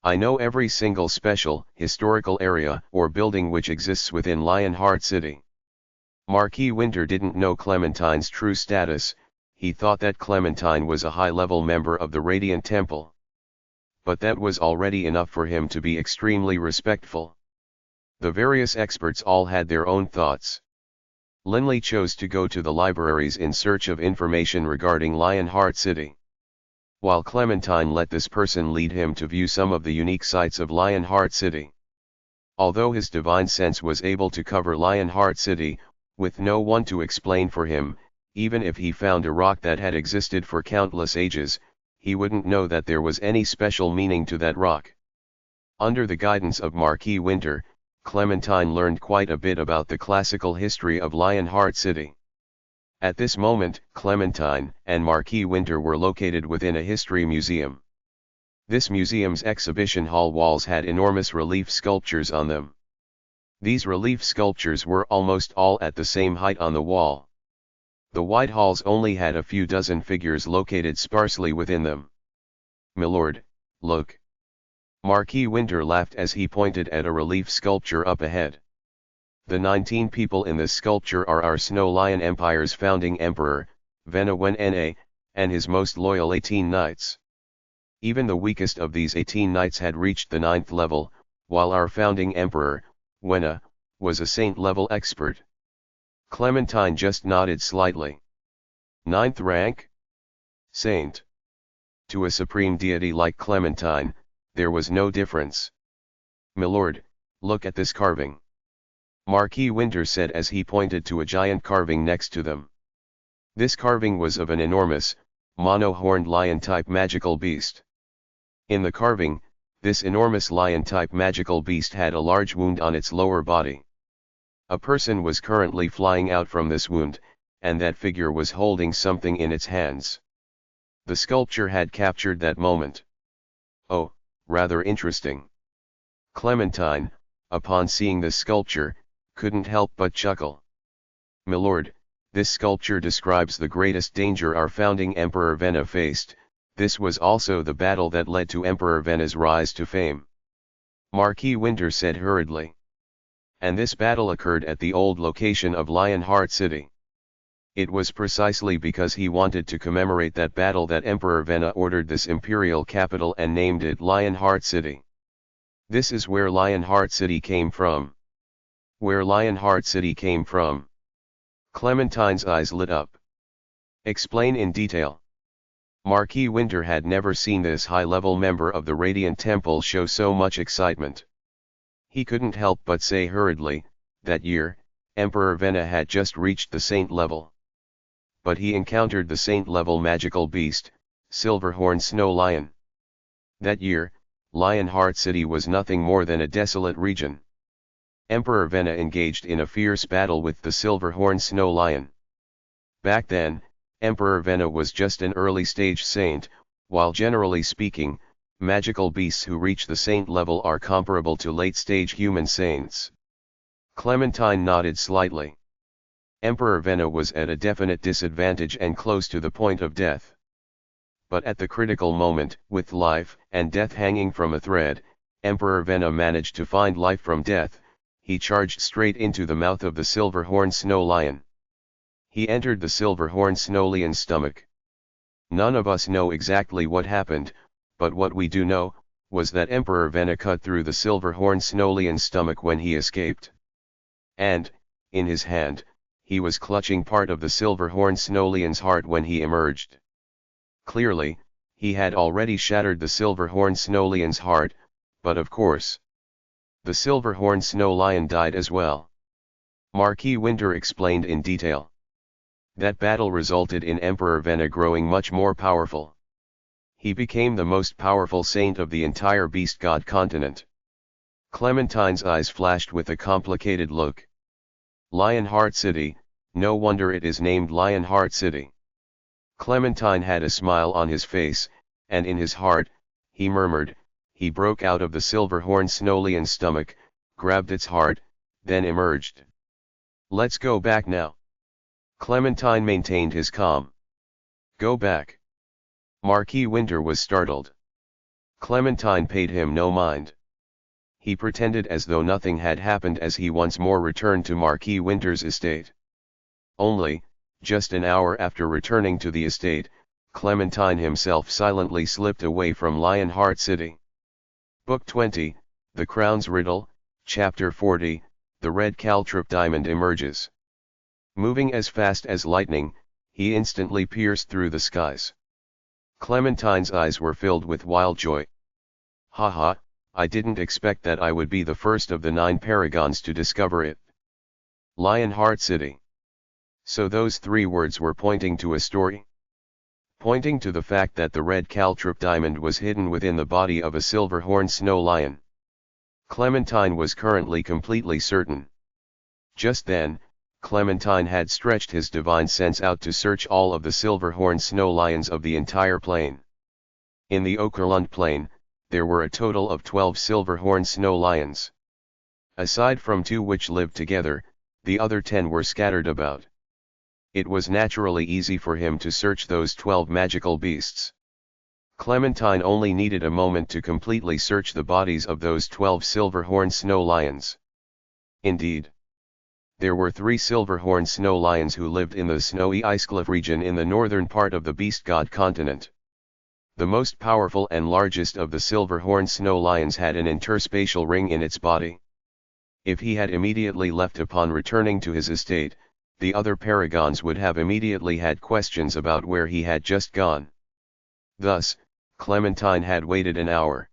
I know every single special, historical area or building which exists within Lionheart City. Marquis Winter didn't know Clementine's true status. He thought that Clementine was a high-level member of the Radiant Temple. But that was already enough for him to be extremely respectful. The various experts all had their own thoughts. Linley chose to go to the libraries in search of information regarding Lionheart City, while Clementine let this person lead him to view some of the unique sights of Lionheart City. Although his divine sense was able to cover Lionheart City, with no one to explain for him, even if he found a rock that had existed for countless ages, he wouldn't know that there was any special meaning to that rock. Under the guidance of Marquis Winter, Clementine learned quite a bit about the classical history of Lionheart City. At this moment, Clementine and Marquis Winter were located within a history museum. This museum's exhibition hall walls had enormous relief sculptures on them. These relief sculptures were almost all at the same height on the wall. The wide halls only had a few dozen figures located sparsely within them. Milord, look. Marquis Winter laughed as he pointed at a relief sculpture up ahead. The 19 people in this sculpture are our Snow Lion Empire's founding emperor, Vena, and his most loyal 18 knights. Even the weakest of these 18 knights had reached the 9th level, while our founding emperor, Wena, was a saint-level expert. Clementine just nodded slightly. 9th rank? Saint. To a supreme deity like Clementine, there was no difference. Milord, look at this carving. Marquis Winter said as he pointed to a giant carving next to them. This carving was of an enormous, mono-horned lion-type magical beast. In the carving, this enormous lion-type magical beast had a large wound on its lower body. A person was currently flying out from this wound, and that figure was holding something in its hands. The sculpture had captured that moment. Oh, rather interesting. Clementine, upon seeing this sculpture, couldn't help but chuckle. "Milord, this sculpture describes the greatest danger our founding Emperor Venna faced. This was also the battle that led to Emperor Venna's rise to fame," Marquis Winter said hurriedly. "And this battle occurred at the old location of Lionheart City. It was precisely because he wanted to commemorate that battle that Emperor Venna ordered this imperial capital and named it Lionheart City. This is where Lionheart City came from." "Where Lionheart City came from?" Clementine's eyes lit up. "Explain in detail." Marquis Winter had never seen this high-level member of the Radiant Temple show so much excitement. He couldn't help but say hurriedly, that year, Emperor Venna had just reached the saint level. But he encountered the saint-level magical beast, Silverhorn Snow Lion. That year, Lionheart City was nothing more than a desolate region. Emperor Venna engaged in a fierce battle with the Silverhorn Snow Lion. Back then, Emperor Venna was just an early-stage saint, while generally speaking, magical beasts who reach the saint level are comparable to late-stage human saints. Clementine nodded slightly. Emperor Venna was at a definite disadvantage and close to the point of death. But at the critical moment, with life and death hanging from a thread, Emperor Venna managed to find life from death. He charged straight into the mouth of the Silverhorn Snow Lion. He entered the Silverhorn Snow Lion's stomach. None of us know exactly what happened, but what we do know, was that Emperor Venna cut through the Silverhorn Snow Lion's stomach when he escaped. And, in his hand, he was clutching part of the Silverhorn Snow Lion's heart when he emerged. Clearly, he had already shattered the Silverhorn Snow Lion's heart, but of course, the Silverhorn Snow Lion died as well. Marquis Winter explained in detail. That battle resulted in Emperor Venna growing much more powerful. He became the most powerful saint of the entire Beast God continent. Clementine's eyes flashed with a complicated look. Lionheart City, no wonder it is named Lionheart City. Clementine had a smile on his face, and in his heart, he murmured. He broke out of the Silverhorn Snow Lion's stomach, grabbed its heart, then emerged. "Let's go back now." Clementine maintained his calm. "Go back?" Marquis Winter was startled. Clementine paid him no mind. He pretended as though nothing had happened as he once more returned to Marquis Winter's estate. Only, just an hour after returning to the estate, Clementine himself silently slipped away from Lionheart City. Book 20, The Crown's Riddle, Chapter 40, The Red Caltrip Diamond emerges. Moving as fast as lightning, he instantly pierced through the skies. Clementine's eyes were filled with wild joy. "Ha ha, I didn't expect that I would be the first of the 9 paragons to discover it. Lionheart City." So those 3 words were pointing to a story? Pointing to the fact that the red caltrip diamond was hidden within the body of a Silverhorn Snow Lion. Clementine was currently completely certain. Just then, Clementine had stretched his divine sense out to search all of the Silverhorn Snow Lions of the entire plain. In the Okerlund plain, there were a total of 12 Silverhorn Snow Lions. Aside from 2 which lived together, the other 10 were scattered about. It was naturally easy for him to search those 12 magical beasts. Clementine only needed a moment to completely search the bodies of those 12 Silverhorn Snow Lions. Indeed, there were 3 Silverhorn Snow Lions who lived in the snowy Icecliff region in the northern part of the Beast God continent. The most powerful and largest of the Silverhorn Snow Lions had an interspatial ring in its body. If he had immediately left upon returning to his estate, the other paragons would have immediately had questions about where he had just gone. Thus, Clementine had waited an hour.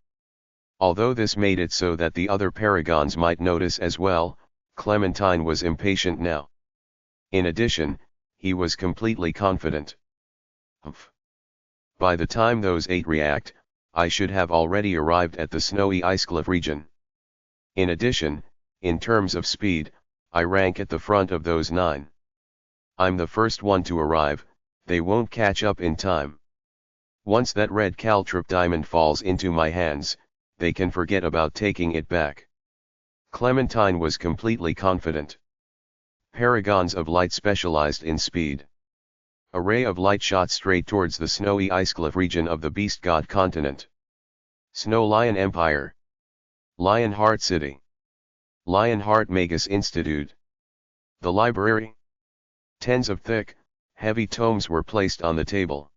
Although this made it so that the other paragons might notice as well, Clementine was impatient now. In addition, he was completely confident. Humph. By the time those 8 react, I should have already arrived at the snowy icecliff region. In addition, in terms of speed, I rank at the front of those 9. I'm the first one to arrive, they won't catch up in time. Once that red caltrip diamond falls into my hands, they can forget about taking it back. Clementine was completely confident. Paragons of light specialized in speed. A ray of light shot straight towards the snowy icecliff region of the Beast God continent. Snow Lion Empire. Lionheart City. Lionheart Magus Institute. The library. Tens of thick, heavy tomes were placed on the table.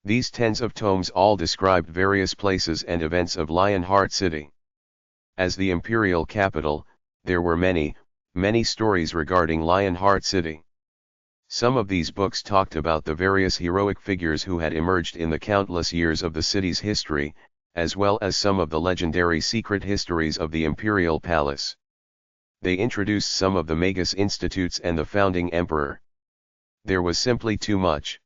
These tens of tomes all described various places and events of Lionheart City. As the imperial capital, there were many stories regarding Lionheart City. Some of these books talked about the various heroic figures who had emerged in the countless years of the city's history, as well as some of the legendary secret histories of the imperial palace. They introduced some of the Magus Institutes and the founding emperor. There was simply too much.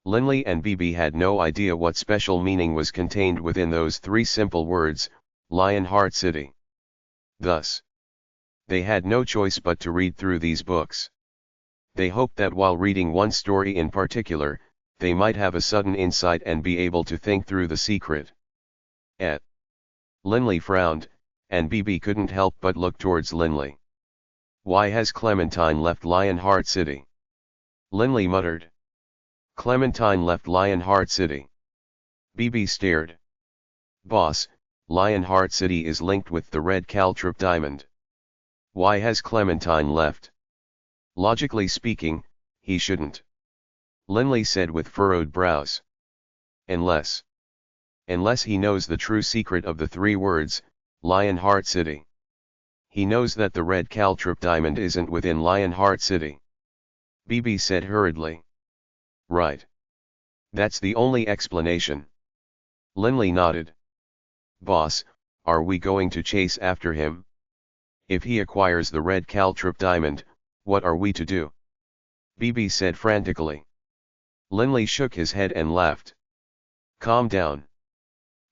Linley and BB had no idea what special meaning was contained within those 3 simple words, Lionheart City. Thus, they had no choice but to read through these books. They hoped that while reading one story in particular, they might have a sudden insight and be able to think through the secret. Linley frowned, and BB couldn't help but look towards Linley. Why has Clementine left Lionheart City? Linley muttered. Clementine left Lionheart City. BB stared. Boss, Lionheart City is linked with the red caltrip diamond. Why has Clementine left? Logically speaking, he shouldn't. Linley said with furrowed brows. Unless he knows the true secret of the 3 words, Lionheart City. He knows that the red caltrip diamond isn't within Lionheart City. BB said hurriedly. Right. That's the only explanation. Linley nodded. Boss, are we going to chase after him? If he acquires the red caltrip diamond, what are we to do? BB said frantically. Linley shook his head and laughed. Calm down.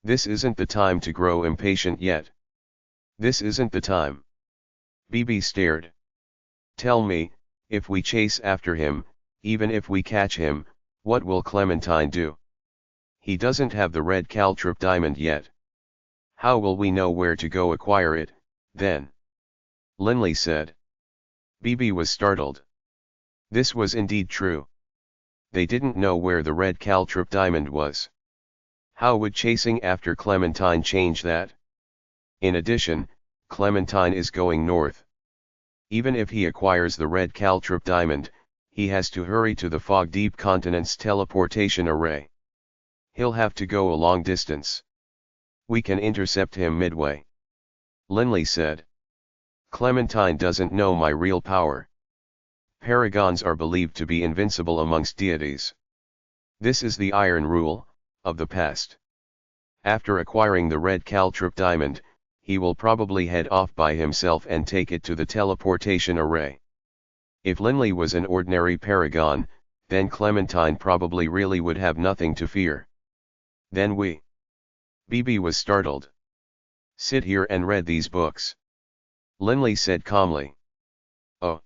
This isn't the time to grow impatient yet. This isn't the time. BB stared. Tell me, if we chase after him, even if we catch him, what will Clementine do? He doesn't have the red caltrip diamond yet. How will we know where to go acquire it, then? Linley said. BB was startled. This was indeed true. They didn't know where the red caltrip diamond was. How would chasing after Clementine change that? In addition, Clementine is going north. Even if he acquires the red caltrip diamond, he has to hurry to the Fog Deep Continent's teleportation array. He'll have to go a long distance. We can intercept him midway. Linley said. Clementine doesn't know my real power. Paragons are believed to be invincible amongst deities. This is the iron rule of the past. After acquiring the red caltrip diamond, he will probably head off by himself and take it to the teleportation array. If Linley was an ordinary paragon, then Clementine probably really would have nothing to fear. Then we. BB was startled. Sit here and read these books. Linley said calmly. Oh.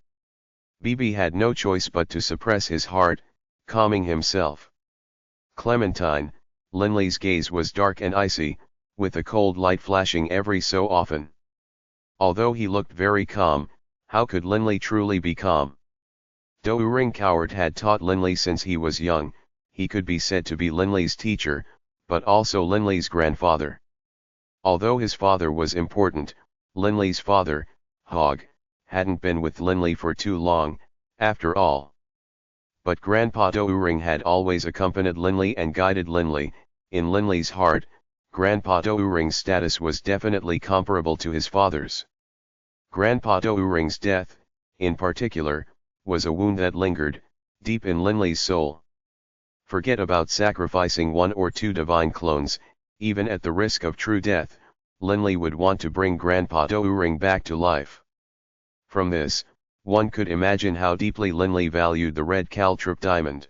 BB had no choice but to suppress his heart, calming himself. Clementine, Linley's gaze was dark and icy, with a cold light flashing every so often. Although he looked very calm, how could Linley truly be calm? Doering Coward had taught Linley since he was young. He could be said to be Linley's teacher, but also Linley's grandfather. Although his father was important, Linley's father, Hogg, hadn't been with Linley for too long, after all. But Grandpa Doering had always accompanied Linley and guided Linley. In Linley's heart, Grandpa Doering's status was definitely comparable to his father's. Grandpa Doering's death, in particular, was a wound that lingered, deep in Linley's soul. Forget about sacrificing 1 or 2 divine clones, even at the risk of true death, Linley would want to bring Grandpa Doering back to life. From this, one could imagine how deeply Linley valued the red caltrop diamond.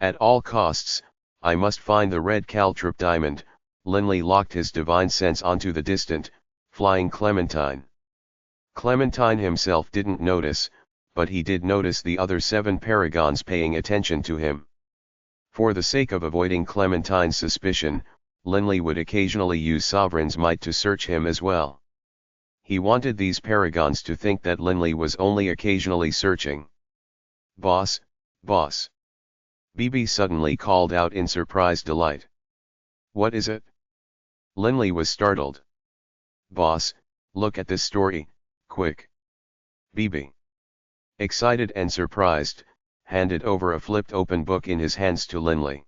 At all costs, I must find the red caltrop diamond. Linley locked his divine sense onto the distant, flying Clementine. Clementine himself didn't notice, but he did notice the other 7 paragons paying attention to him. For the sake of avoiding Clementine's suspicion, Linley would occasionally use Sovereign's might to search him as well. He wanted these paragons to think that Linley was only occasionally searching. "Boss, boss!" Bibi suddenly called out in surprised delight. "What is it?" Linley was startled. "Boss, look at this story, quick!" Bibi, excited and surprised, handed over a flipped open book in his hands to Linley.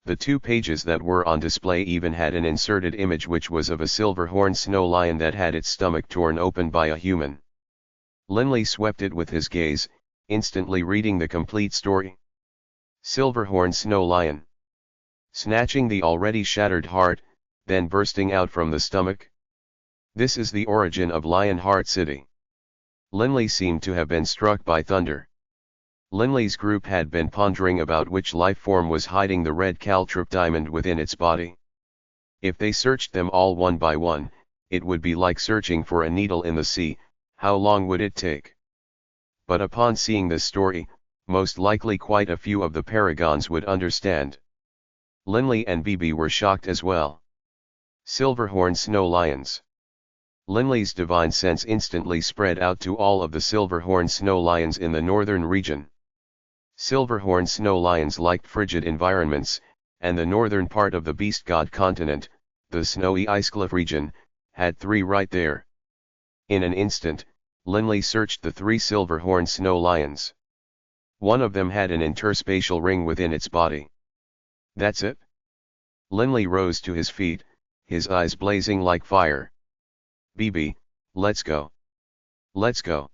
The 2 pages that were on display even had an inserted image which was of a silver-horned snow lion that had its stomach torn open by a human. Linley swept it with his gaze, instantly reading the complete story. Silver-horned snow lion. Snatching the already shattered heart, then bursting out from the stomach. This is the origin of Lionheart City. Linley seemed to have been struck by thunder. Linley's group had been pondering about which life form was hiding the red caltrop diamond within its body. If they searched them all one by one, it would be like searching for a needle in the sea. How long would it take? But upon seeing this story, most likely quite a few of the paragons would understand. Linley and Bibi were shocked as well. Silverhorn snow lions. Linley's divine sense instantly spread out to all of the silverhorn snow lions in the northern region. Silverhorn snow lions liked frigid environments, and the northern part of the beast god continent, the snowy icecliff region, had 3 right there. In an instant, Linley searched the 3 silverhorn snow lions. One of them had an interspatial ring within its body. That's it? Linley rose to his feet, his eyes blazing like fire. Bibi, let's go. Let's go.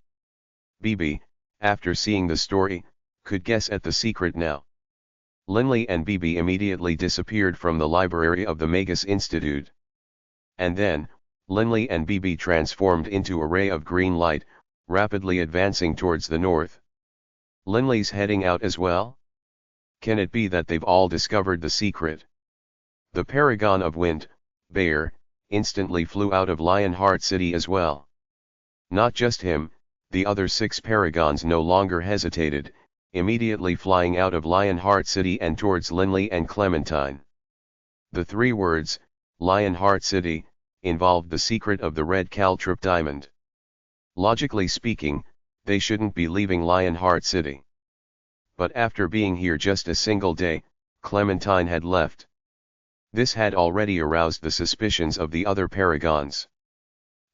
Bibi, after seeing the story, could guess at the secret now. Linley and Bibi immediately disappeared from the library of the Magus Institute. And then, Linley and Bibi transformed into a ray of green light, rapidly advancing towards the north. Linley's heading out as well? Can it be that they've all discovered the secret? The Paragon of Wind, Bear, instantly flew out of Lionheart City as well. Not just him, the other 6 paragons no longer hesitated, immediately flying out of Lionheart City and towards Linley and Clementine. The 3 words, Lionheart City, involved the secret of the red caltrop diamond. Logically speaking, they shouldn't be leaving Lionheart City. But after being here just a single day, Clementine had left. This had already aroused the suspicions of the other paragons.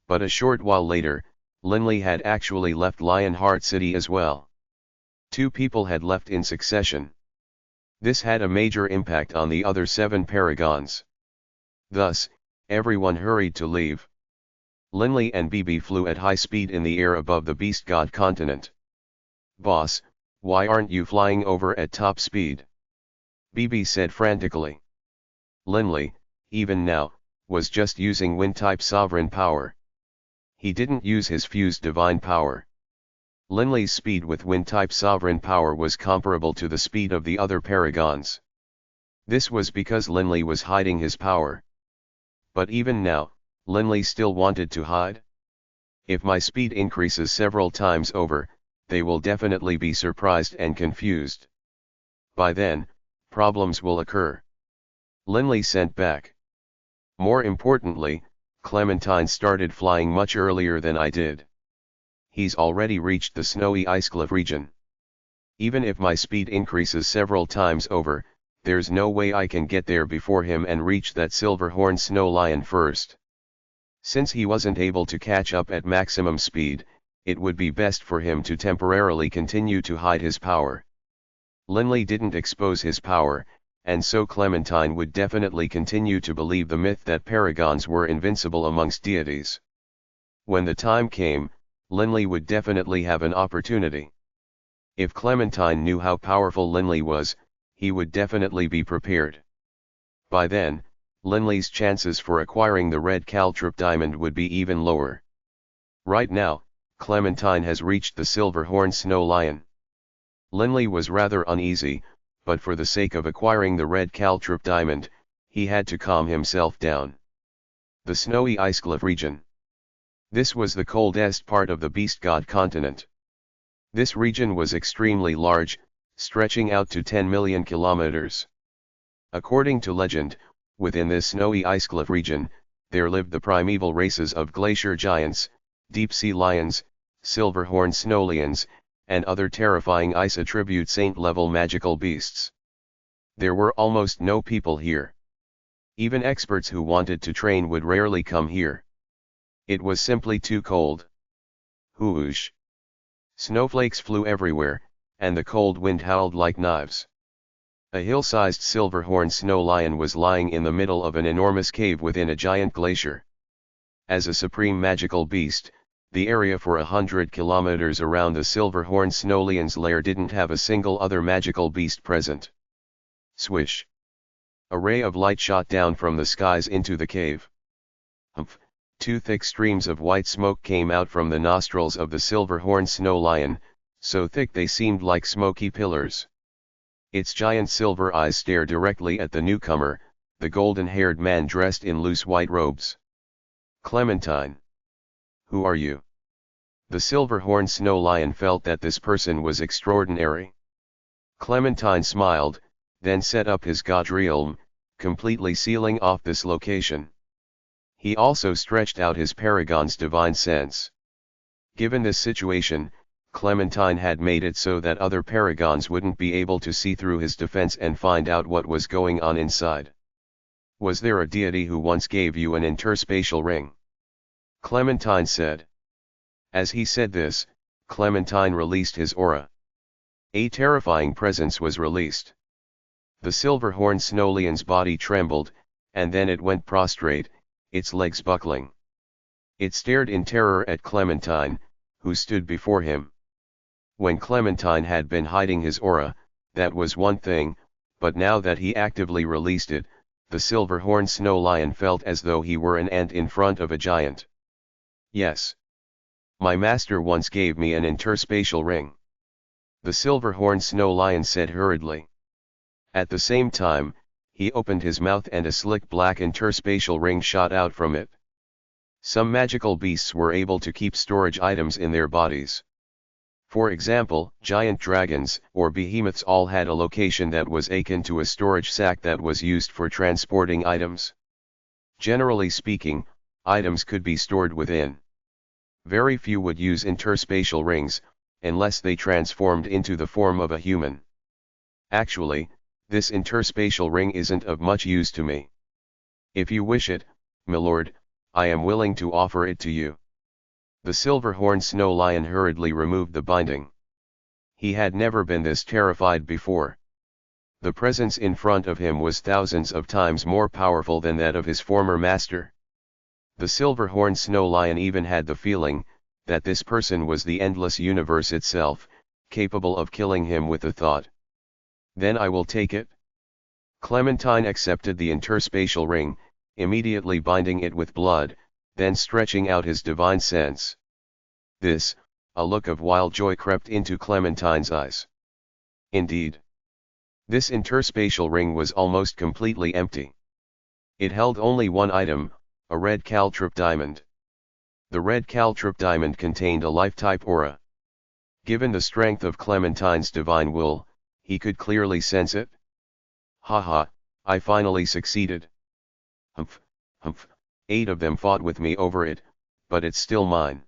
But a short while later, Linley had actually left Lionheart City as well. 2 people had left in succession. This had a major impact on the other 7 paragons. Thus, everyone hurried to leave. Linley and Bibi flew at high speed in the air above the beast god continent. "Boss, why aren't you flying over at top speed?" Bibi said frantically. Linley, even now, was just using wind-type sovereign power. He didn't use his fused divine power. Linley's speed with wind-type sovereign power was comparable to the speed of the other paragons. This was because Linley was hiding his power. But even now, Linley still wanted to hide. If my speed increases several times over, they will definitely be surprised and confused. By then, problems will occur. Linley sent back. More importantly, Clementine started flying much earlier than I did. He's already reached the snowy icecliff region. Even if my speed increases several times over, there's no way I can get there before him and reach that silver-horned snow lion first. Since he wasn't able to catch up at maximum speed, it would be best for him to temporarily continue to hide his power. Linley didn't expose his power, and so Clementine would definitely continue to believe the myth that paragons were invincible amongst deities. When the time came, Linley would definitely have an opportunity. If Clementine knew how powerful Linley was, he would definitely be prepared. By then, Linley's chances for acquiring the red caltrop diamond would be even lower. Right now, Clementine has reached the silver-horned snow lion. Linley was rather uneasy, but for the sake of acquiring the red caltrip diamond, he had to calm himself down. The snowy icecliff region. This was the coldest part of the beast god continent. This region was extremely large, stretching out to 10 million kilometers. According to legend, within this snowy icecliff region, there lived the primeval races of glacier giants, deep-sea lions, silver-horned snowlions, and other terrifying ice attribute saint-level magical beasts. There were almost no people here. Even experts who wanted to train would rarely come here. It was simply too cold. Whoosh! Snowflakes flew everywhere, and the cold wind howled like knives. A hill-sized silver-horned snow lion was lying in the middle of an enormous cave within a giant glacier. As a supreme magical beast, the area for 100 kilometers around the silver-horned snow lion's lair didn't have a single other magical beast present. Swish! A ray of light shot down from the skies into the cave. Humph! Two thick streams of white smoke came out from the nostrils of the silver-horned snow lion, so thick they seemed like smoky pillars. Its giant silver eyes stared directly at the newcomer, the golden-haired man dressed in loose white robes. Clementine. Who are you? The silver-horned snow lion felt that this person was extraordinary. Clementine smiled, then set up his god realm, completely sealing off this location. He also stretched out his paragon's divine sense. Given this situation, Clementine had made it so that other paragons wouldn't be able to see through his defense and find out what was going on inside. Was there a deity who once gave you an interspatial ring? Clementine said. As he said this, Clementine released his aura. A terrifying presence was released. The silver-horned snow lion's body trembled, and then it went prostrate, its legs buckling. It stared in terror at Clementine, who stood before him. When Clementine had been hiding his aura, that was one thing, but now that he actively released it, the silver-horned snow lion felt as though he were an ant in front of a giant. Yes. My master once gave me an interspatial ring. The silver-horned snow lion said hurriedly. At the same time, he opened his mouth and a slick black interspatial ring shot out from it. Some magical beasts were able to keep storage items in their bodies. For example, giant dragons or behemoths all had a location that was akin to a storage sack that was used for transporting items. Generally speaking, items could be stored within. Very few would use interspatial rings, unless they transformed into the form of a human. Actually, this interspatial ring isn't of much use to me. If you wish it, my lord, I am willing to offer it to you. The silver-horned snow lion hurriedly removed the binding. He had never been this terrified before. The presence in front of him was thousands of times more powerful than that of his former master. The silver-horned snow lion even had the feeling that this person was the endless universe itself, capable of killing him with a thought. Then I will take it. Clementine accepted the interspatial ring, immediately binding it with blood, then stretching out his divine sense. A look of wild joy crept into Clementine's eyes. Indeed. This interspatial ring was almost completely empty. It held only one item, a red caltrip diamond. The red caltrip diamond contained a life-type aura. Given the strength of Clementine's divine will, he could clearly sense it. Haha, I finally succeeded. Humph, humph, 8 of them fought with me over it, but it's still mine.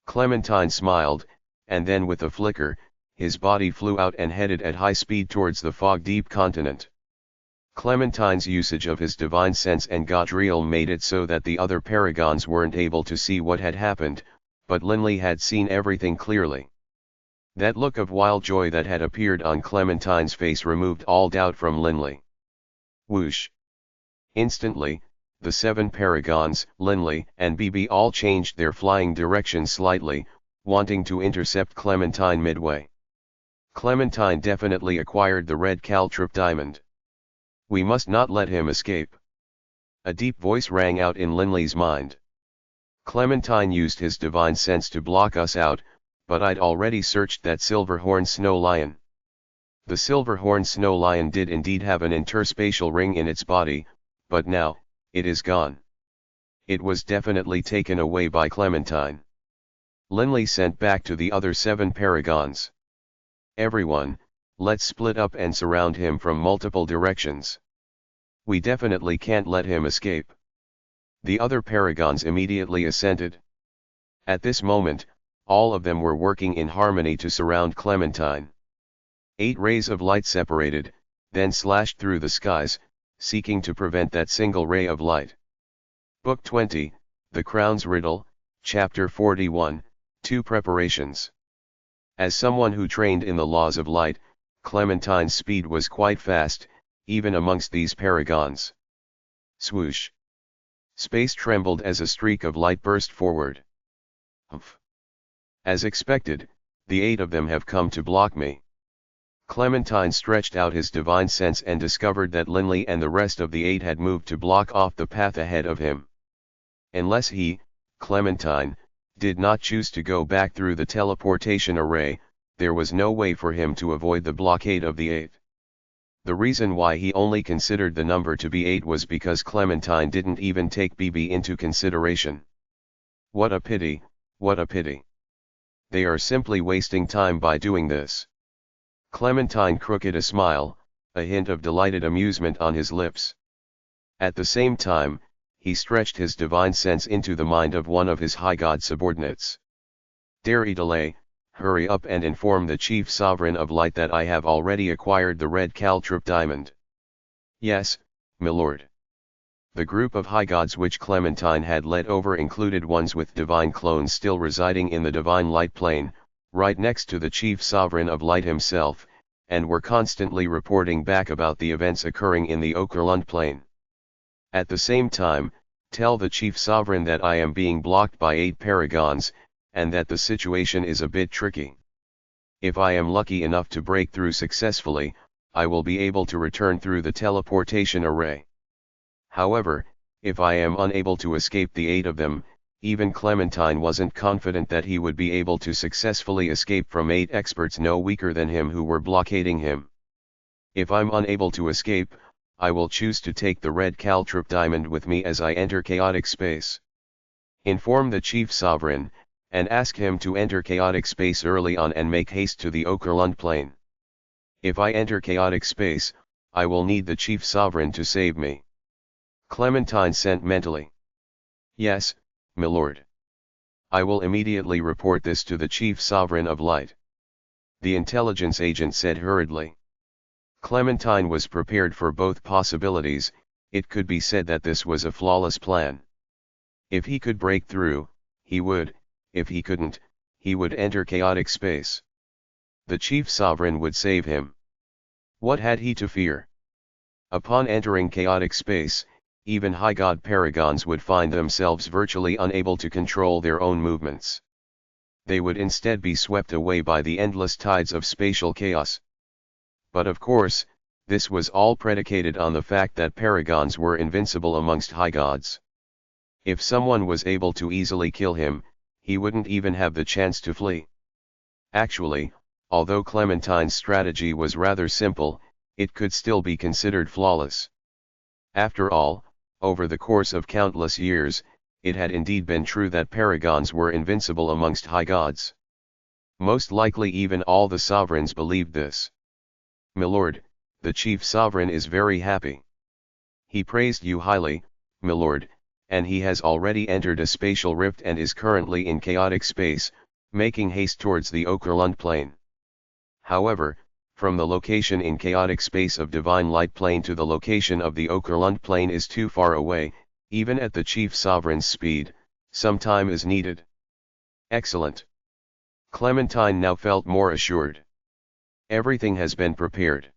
Clementine smiled, and then with a flicker, his body flew out and headed at high speed towards the fog-deep continent. Clementine's usage of his divine sense and god realm made it so that the other paragons weren't able to see what had happened, but Linley had seen everything clearly. That look of wild joy that had appeared on Clementine's face removed all doubt from Linley. Whoosh! Instantly, the 7 paragons, Linley and BB all changed their flying direction slightly, wanting to intercept Clementine midway. Clementine definitely acquired the red caltrip diamond. We must not let him escape. A deep voice rang out in Linley's mind. Clementine used his divine sense to block us out, but I'd already searched that Silverhorn Snow Lion. The Silverhorn Snow Lion did indeed have an interspatial ring in its body, but now, it is gone. It was definitely taken away by Clementine. Linley sent back to the other 7 paragons. Everyone, let's split up and surround him from multiple directions. We definitely can't let him escape. The other paragons immediately assented. At this moment, all of them were working in harmony to surround Clementine. 8 rays of light separated, then slashed through the skies, seeking to prevent that single ray of light. Book 20, The Crown's Riddle, Chapter 41, 2 Preparations. As someone who trained in the laws of light, Clementine's speed was quite fast, even amongst these paragons. Swoosh! Space trembled as a streak of light burst forward. Humph! As expected, the 8 of them have come to block me. Clementine stretched out his divine sense and discovered that Linley and the rest of the 8 had moved to block off the path ahead of him. Unless he, Clementine, did not choose to go back through the teleportation array, there was no way for him to avoid the blockade of the 8. The reason why he only considered the number to be 8 was because Clementine didn't even take BB into consideration. What a pity, what a pity. They are simply wasting time by doing this. Clementine crooked a smile, a hint of delighted amusement on his lips. At the same time, he stretched his divine sense into the mind of one of his high god subordinates. Dare delay, hurry up and inform the chief sovereign of light that I have already acquired the red caltrip diamond. Yes, milord. The group of high gods which Clementine had led over included ones with divine clones still residing in the divine light plane, right next to the chief sovereign of light himself, and were constantly reporting back about the events occurring in the Okerlund plane. At the same time, tell the chief sovereign that I am being blocked by 8 paragons, and that the situation is a bit tricky. If I am lucky enough to break through successfully, I will be able to return through the teleportation array. However, if I am unable to escape the 8 of them, even Clementine wasn't confident that he would be able to successfully escape from 8 experts no weaker than him who were blockading him. If I'm unable to escape, I will choose to take the red caltrip diamond with me as I enter chaotic space. Inform the chief sovereign, and ask him to enter chaotic space early on and make haste to the Okerlund plane. If I enter chaotic space, I will need the chief sovereign to save me. Clementine sent mentally. Yes, milord. I will immediately report this to the chief sovereign of light. The intelligence agent said hurriedly. Clementine was prepared for both possibilities. It could be said that this was a flawless plan. If he could break through, he would; if he couldn't, he would enter chaotic space. The chief sovereign would save him. What had he to fear? Upon entering chaotic space, even high god paragons would find themselves virtually unable to control their own movements. They would instead be swept away by the endless tides of spatial chaos. But of course, this was all predicated on the fact that paragons were invincible amongst high gods. If someone was able to easily kill him, he wouldn't even have the chance to flee. Actually, although Clementine's strategy was rather simple, it could still be considered flawless. After all, over the course of countless years, it had indeed been true that paragons were invincible amongst high gods. Most likely even all the sovereigns believed this. Milord, the chief sovereign is very happy. He praised you highly, milord, and he has already entered a spatial rift and is currently in chaotic space, making haste towards the Okerlund plane. However, from the location in chaotic space of divine light plane to the location of the Okerlund plane is too far away. Even at the chief sovereign's speed, some time is needed. Excellent. Clementine now felt more assured. Everything has been prepared.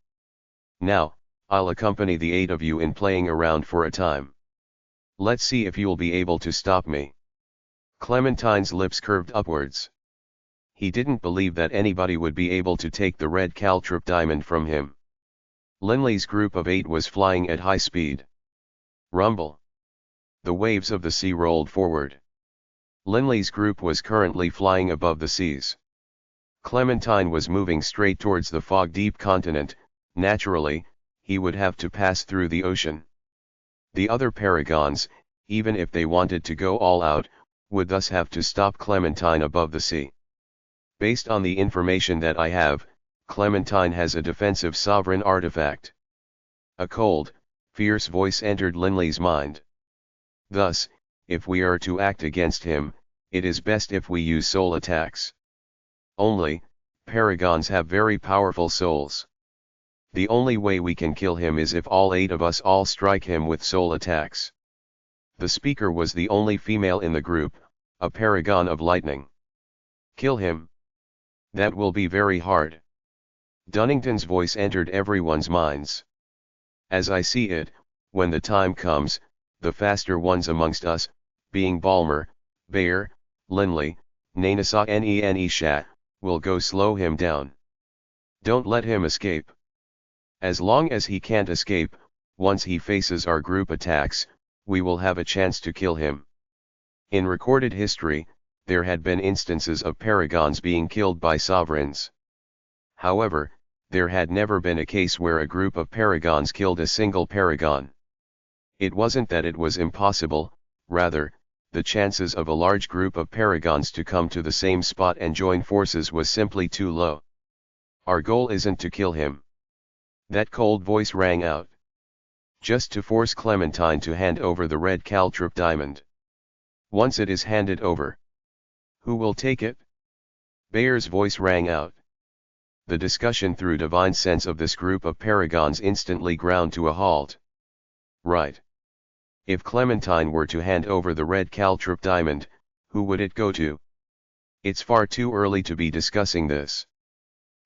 Now, I'll accompany the 8 of you in playing around for a time. Let's see if you'll be able to stop me. Clementine's lips curved upwards. He didn't believe that anybody would be able to take the red caltrip diamond from him. Linley's group of 8 was flying at high speed. Rumble. The waves of the sea rolled forward. Linley's group was currently flying above the seas. Clementine was moving straight towards the fog-deep continent. Naturally, he would have to pass through the ocean. The other paragons, even if they wanted to go all out, would thus have to stop Clementine above the sea. Based on the information that I have, Clementine has a defensive sovereign artifact. A cold, fierce voice entered Linley's mind. Thus, if we are to act against him, it is best if we use soul attacks. Only, paragons have very powerful souls. The only way we can kill him is if all 8 of us all strike him with soul attacks. The speaker was the only female in the group, a paragon of lightning. Kill him. That will be very hard. Dunnington's voice entered everyone's minds. As I see it, when the time comes, the faster ones amongst us, being Balmer, Bayer, Linley, Nanasa and Shat, will go slow him down. Don't let him escape. As long as he can't escape, once he faces our group attacks, we will have a chance to kill him. In recorded history, there had been instances of paragons being killed by sovereigns. However, there had never been a case where a group of paragons killed a single paragon. It wasn't that it was impossible, rather, the chances of a large group of paragons to come to the same spot and join forces was simply too low. Our goal isn't to kill him. That cold voice rang out. Just to force Clementine to hand over the red caltrip diamond. Once it is handed over, who will take it? Bayer's voice rang out. The discussion through divine sense of this group of paragons instantly ground to a halt. Right. If Clementine were to hand over the red caltrip diamond, who would it go to? It's far too early to be discussing this.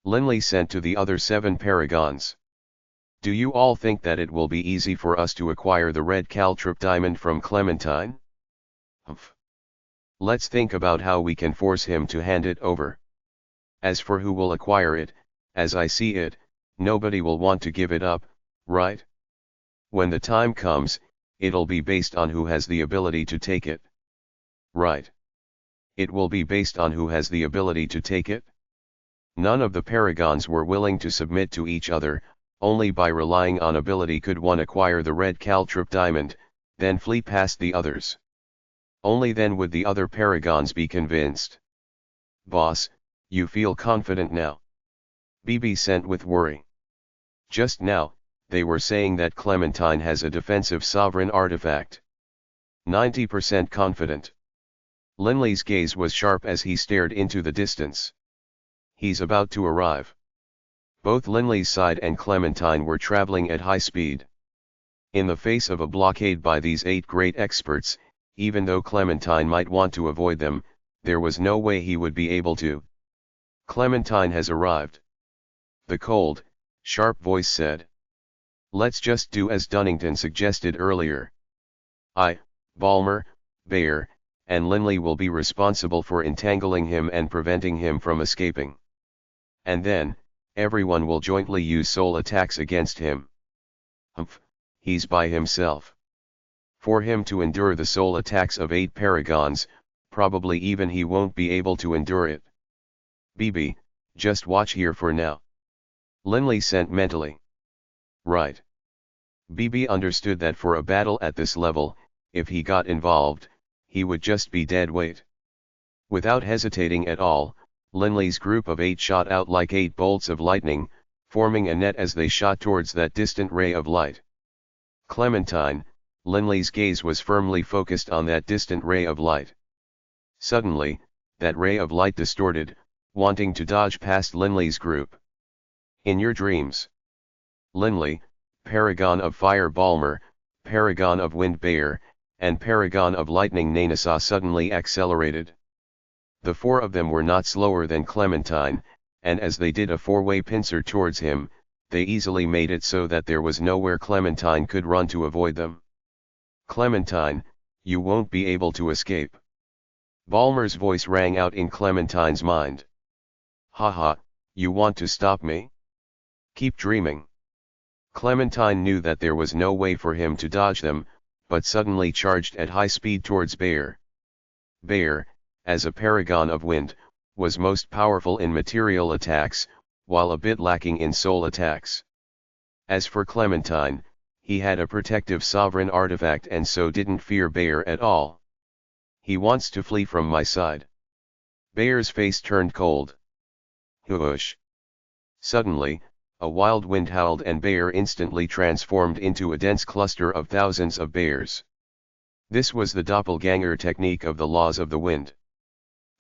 Linley sent to the other 7 paragons. Do you all think that it will be easy for us to acquire the red caltrip diamond from Clementine? Humph. Let's think about how we can force him to hand it over. As for who will acquire it, as I see it, nobody will want to give it up, right? When the time comes, it'll be based on who has the ability to take it. Right. It will be based on who has the ability to take it? None of the paragons were willing to submit to each other. Only by relying on ability could one acquire the red caltrip diamond, then flee past the others. Only then would the other paragons be convinced. Boss, you feel confident now? BB sent with worry. Just now, they were saying that Clementine has a defensive sovereign artifact. 90% confident. Linley's gaze was sharp as he stared into the distance. He's about to arrive. Both Linley's side and Clementine were traveling at high speed. In the face of a blockade by these 8 great experts, even though Clementine might want to avoid them, there was no way he would be able to. Clementine has arrived. The cold, sharp voice said. Let's just do as Dunnington suggested earlier. I, Balmer, Bayer, and Linley will be responsible for entangling him and preventing him from escaping. And then, everyone will jointly use soul attacks against him. Humph, he's by himself. For him to endure the soul attacks of 8 paragons, probably even he won't be able to endure it. BB, just watch here for now. Linley sent mentally. Right. BB understood that for a battle at this level, if he got involved, he would just be dead weight. Without hesitating at all, Linley's group of 8 shot out like 8 bolts of lightning, forming a net as they shot towards that distant ray of light. Clementine, Linley's gaze was firmly focused on that distant ray of light. Suddenly, that ray of light distorted, wanting to dodge past Linley's group. In your dreams. Linley, Paragon of Fire Balmer, Paragon of Wind Bayer, and Paragon of Lightning Nanasa suddenly accelerated. The 4 of them were not slower than Clementine, and as they did a 4-way pincer towards him, they easily made it so that there was nowhere Clementine could run to avoid them. Clementine, you won't be able to escape. Balmer's voice rang out in Clementine's mind. Haha, you want to stop me? Keep dreaming. Clementine knew that there was no way for him to dodge them, but suddenly charged at high speed towards Bayer. Bayer, as a paragon of wind, was most powerful in material attacks, while a bit lacking in soul attacks. As for Clementine, he had a protective sovereign artifact and so didn't fear Bayer at all. He wants to flee from my side. Bayer's face turned cold. Whoosh! Suddenly, a wild wind howled and Bayer instantly transformed into a dense cluster of thousands of Bayers. This was the doppelganger technique of the laws of the wind.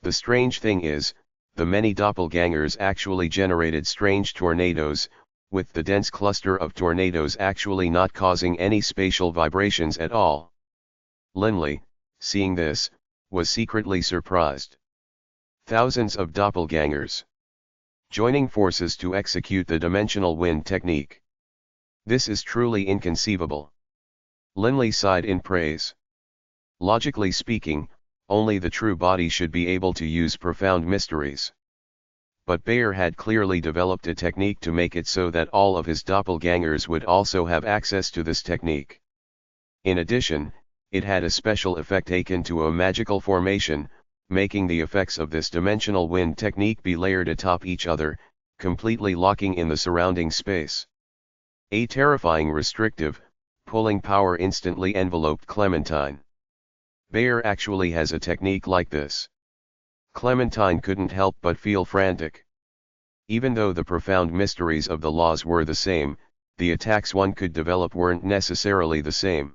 The strange thing is, the many doppelgangers actually generated strange tornadoes, with the dense cluster of tornadoes actually not causing any spatial vibrations at all. Linley, seeing this, was secretly surprised. Thousands of doppelgangers joining forces to execute the dimensional wind technique. This is truly inconceivable. Linley sighed in praise. Logically speaking, only the true body should be able to use profound mysteries. But Bayer had clearly developed a technique to make it so that all of his doppelgangers would also have access to this technique. In addition, it had a special effect akin to a magical formation, making the effects of this dimensional wind technique be layered atop each other, completely locking in the surrounding space. A terrifying restrictive, pulling power instantly enveloped Clementine. Bayer actually has a technique like this. Clementine couldn't help but feel frantic. Even though the profound mysteries of the laws were the same, the attacks one could develop weren't necessarily the same.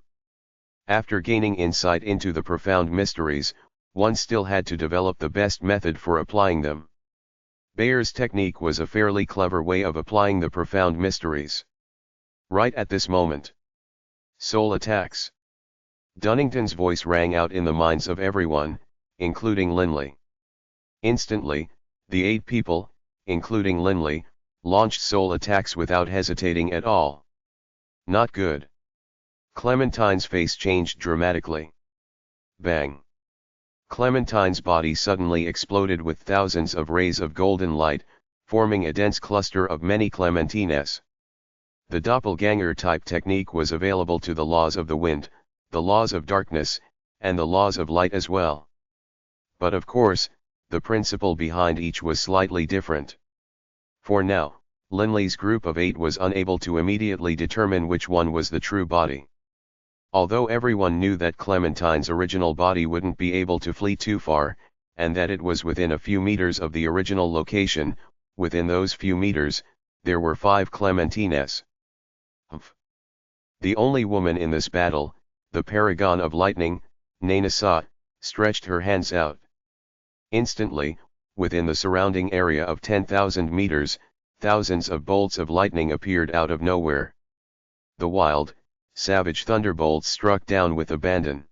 After gaining insight into the profound mysteries, one still had to develop the best method for applying them. Bayer's technique was a fairly clever way of applying the profound mysteries. Right at this moment. Soul attacks. Dunnington's voice rang out in the minds of everyone, including Linley. Instantly, the 8 people, including Linley, launched soul attacks without hesitating at all. Not good. Clementine's face changed dramatically. Bang! Clementine's body suddenly exploded with thousands of rays of golden light, forming a dense cluster of many clementines. The doppelganger type technique was available to the laws of the wind, the laws of darkness, and the laws of light as well. But of course, the principle behind each was slightly different. For now, Linley's group of 8 was unable to immediately determine which one was the true body. Although everyone knew that Clementine's original body wouldn't be able to flee too far, and that it was within a few meters of the original location, within those few meters, there were 5 Clementines. Humph. The only woman in this battle, the paragon of lightning, Nanasa, stretched her hands out. Instantly, within the surrounding area of 10,000 meters, thousands of bolts of lightning appeared out of nowhere. The wild, savage thunderbolts struck down with abandon.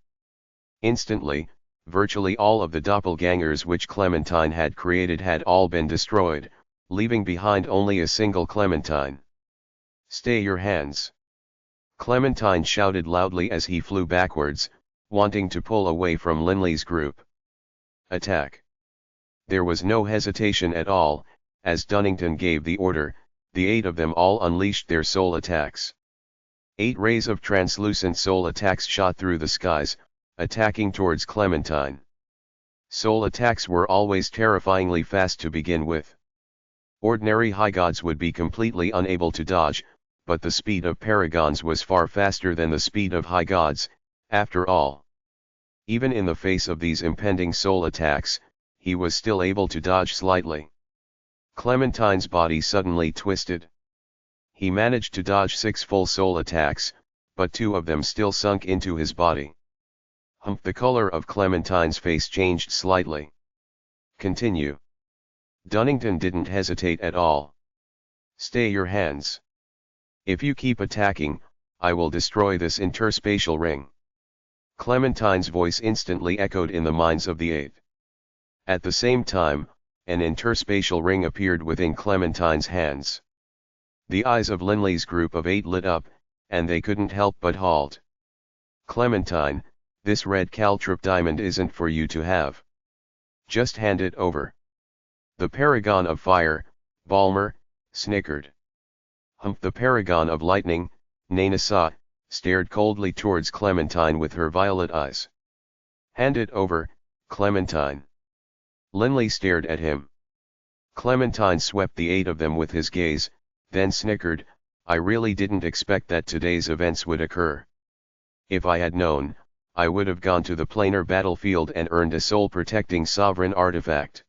Instantly, virtually all of the doppelgangers which Clementine had created had all been destroyed, leaving behind only a single Clementine. "Stay your hands!" Clementine shouted loudly as he flew backwards, wanting to pull away from Linley's group. Attack! There was no hesitation at all, as Dunnington gave the order, the 8 of them all unleashed their soul attacks. 8 rays of translucent soul attacks shot through the skies, attacking towards Clementine. Soul attacks were always terrifyingly fast to begin with. Ordinary high gods would be completely unable to dodge, but the speed of paragons was far faster than the speed of high gods, after all. Even in the face of these impending soul attacks, he was still able to dodge slightly. Clementine's body suddenly twisted. He managed to dodge 6 full soul attacks, but 2 of them still sunk into his body. The color of Clementine's face changed slightly. Continue. Dunnington didn't hesitate at all. "Stay your hands. If you keep attacking, I will destroy this interspatial ring." Clementine's voice instantly echoed in the minds of the 8. At the same time, an interspatial ring appeared within Clementine's hands. The eyes of Linley's group of 8 lit up, and they couldn't help but halt. "Clementine, this red caltrip diamond isn't for you to have. Just hand it over." The paragon of fire, Balmer, snickered. The paragon of lightning, Nanasa, stared coldly towards Clementine with her violet eyes. "Hand it over, Clementine. Linley stared at him. Clementine swept the 8 of them with his gaze, then snickered, "I really didn't expect that today's events would occur. If I had known, I would have gone to the planar battlefield and earned a soul-protecting sovereign artifact.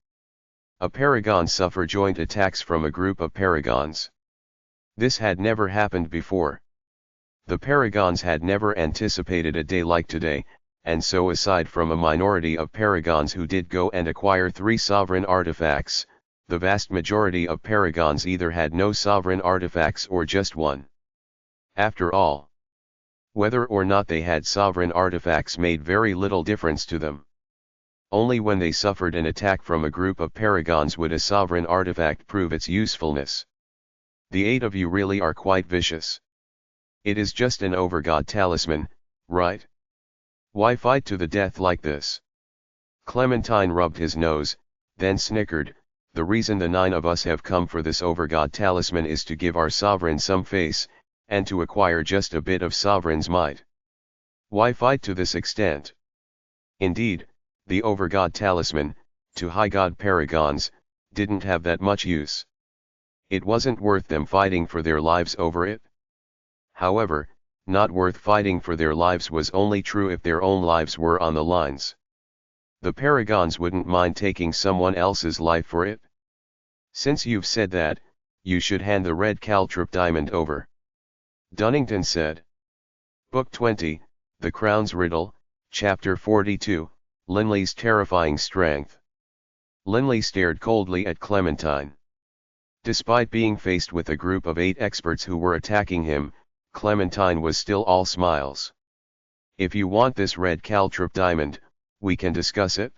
A paragon suffer joint attacks from a group of paragons. This had never happened before. The paragons had never anticipated a day like today, and so aside from a minority of paragons who did go and acquire 3 sovereign artifacts, the vast majority of paragons either had no sovereign artifacts or just one. After all, whether or not they had sovereign artifacts made very little difference to them. Only when they suffered an attack from a group of paragons would a sovereign artifact prove its usefulness. The 8 of you really are quite vicious. It is just an Overgod talisman, right? Why fight to the death like this?" Clementine rubbed his nose, then snickered, "The reason the 9 of us have come for this Overgod talisman is to give our sovereign some face, and to acquire just a bit of sovereign's might. Why fight to this extent? Indeed, the Overgod talisman, to high god paragons, didn't have that much use. It wasn't worth them fighting for their lives over it. However, not worth fighting for their lives was only true if their own lives were on the lines. The paragons wouldn't mind taking someone else's life for it. Since you've said that, you should hand the red caltrip diamond over," Dunnington said. Book 20, The Crown's Riddle, Chapter 42, Linley's Terrifying Strength. Linley stared coldly at Clementine. Despite being faced with a group of 8 experts who were attacking him, Clementine was still all smiles. "If you want this red caltrip diamond, we can discuss it,"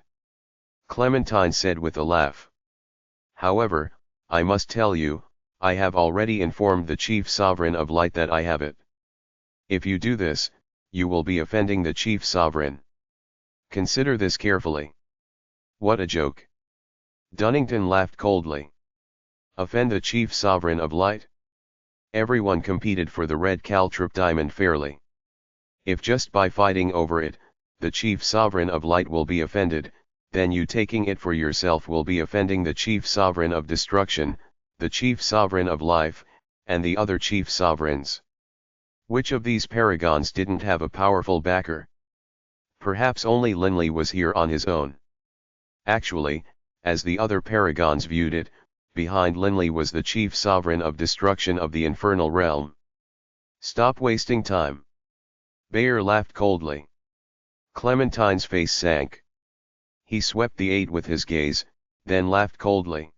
Clementine said with a laugh. "However, I must tell you, I have already informed the Chief Sovereign of Light that I have it. If you do this, you will be offending the Chief Sovereign. Consider this carefully." "What a joke." Dunnington laughed coldly. "Offend the Chief Sovereign of Light? Everyone competed for the red caltrip diamond fairly. If just by fighting over it, the Chief Sovereign of Light will be offended, then you taking it for yourself will be offending the Chief Sovereign of Destruction, the Chief Sovereign of Life, and the other Chief Sovereigns. Which of these paragons didn't have a powerful backer? Perhaps only Linley was here on his own. Actually, as the other paragons viewed it, behind Linley was the Chief Sovereign of Destruction of the Infernal Realm. "Stop wasting time." Bayer laughed coldly. Clementine's face sank. He swept the 8 with his gaze, then laughed coldly.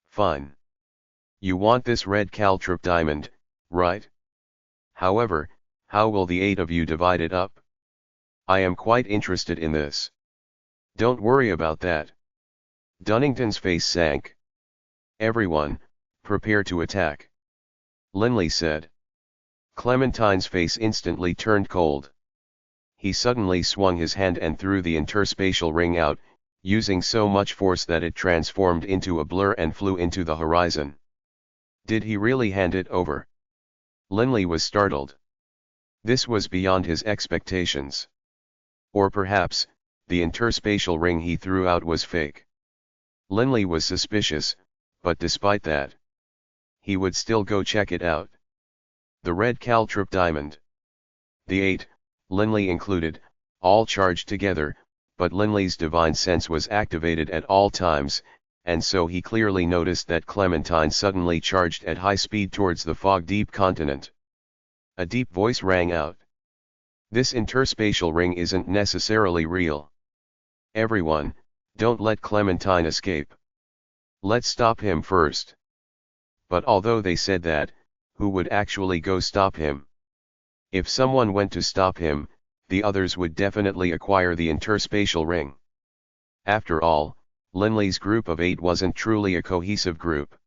"Fine. You want this red caltrip diamond, right? However, how will the 8 of you divide it up? I am quite interested in this." "Don't worry about that." Dunnington's face sank. "Everyone, prepare to attack," Linley said. Clementine's face instantly turned cold. He suddenly swung his hand and threw the interspatial ring out, using so much force that it transformed into a blur and flew into the horizon. Did he really hand it over? Linley was startled. This was beyond his expectations. Or perhaps, the interspatial ring he threw out was fake. Linley was suspicious, but despite that, he would still go check it out. The red caltrip diamond. The 8, Linley included, all charged together, but Linley's divine sense was activated at all times, and so he clearly noticed that Clementine suddenly charged at high speed towards the fog-deep continent. A deep voice rang out. "This interspatial ring isn't necessarily real. Everyone, don't let Clementine escape. Let's stop him first." But although they said that, who would actually go stop him? If someone went to stop him, the others would definitely acquire the interspatial ring. After all, Linley's group of 8 wasn't truly a cohesive group.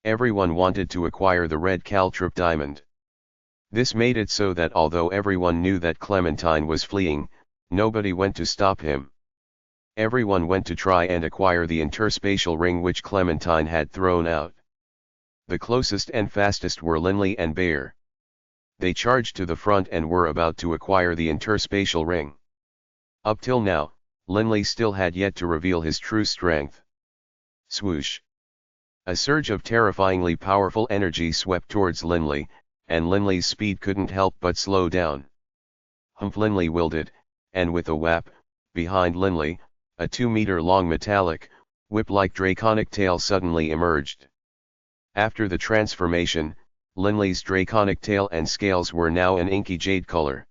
Everyone wanted to acquire the red caltrip diamond. This made it so that although everyone knew that Clementine was fleeing, nobody went to stop him. Everyone went to try and acquire the interspatial ring which Clementine had thrown out. The closest and fastest were Linley and Bayer. They charged to the front and were about to acquire the interspatial ring. Up till now, Linley still had yet to reveal his true strength. Swoosh! A surge of terrifyingly powerful energy swept towards Linley, and Linley's speed couldn't help but slow down. Humph! Linley wilted, and with a whap, behind Linley, a 2-meter-long metallic, whip-like draconic tail suddenly emerged. After the transformation, Linley's draconic tail and scales were now an inky jade color.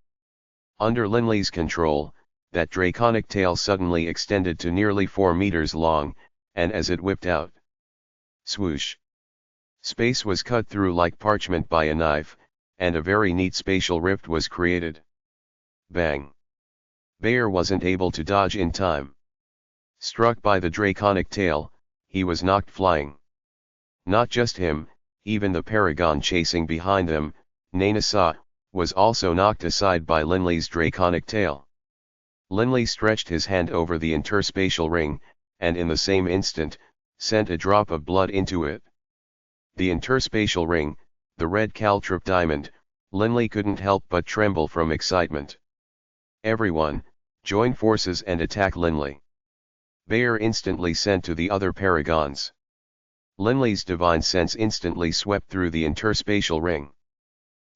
Under Linley's control, that draconic tail suddenly extended to nearly 4 meters long, and as it whipped out, swoosh! Space was cut through like parchment by a knife, and a very neat spatial rift was created. Bang! Bayer wasn't able to dodge in time. Struck by the draconic tail, he was knocked flying. Not just him, even the paragon chasing behind them, Nainasa, was also knocked aside by Linley's draconic tail. Linley stretched his hand over the interspatial ring, and in the same instant, sent a drop of blood into it. The interspatial ring, the red caltrop diamond, Linley couldn't help but tremble from excitement. Everyone, join forces and attack Linley. Bayer instantly sent to the other paragons. Linley's divine sense instantly swept through the interspatial ring.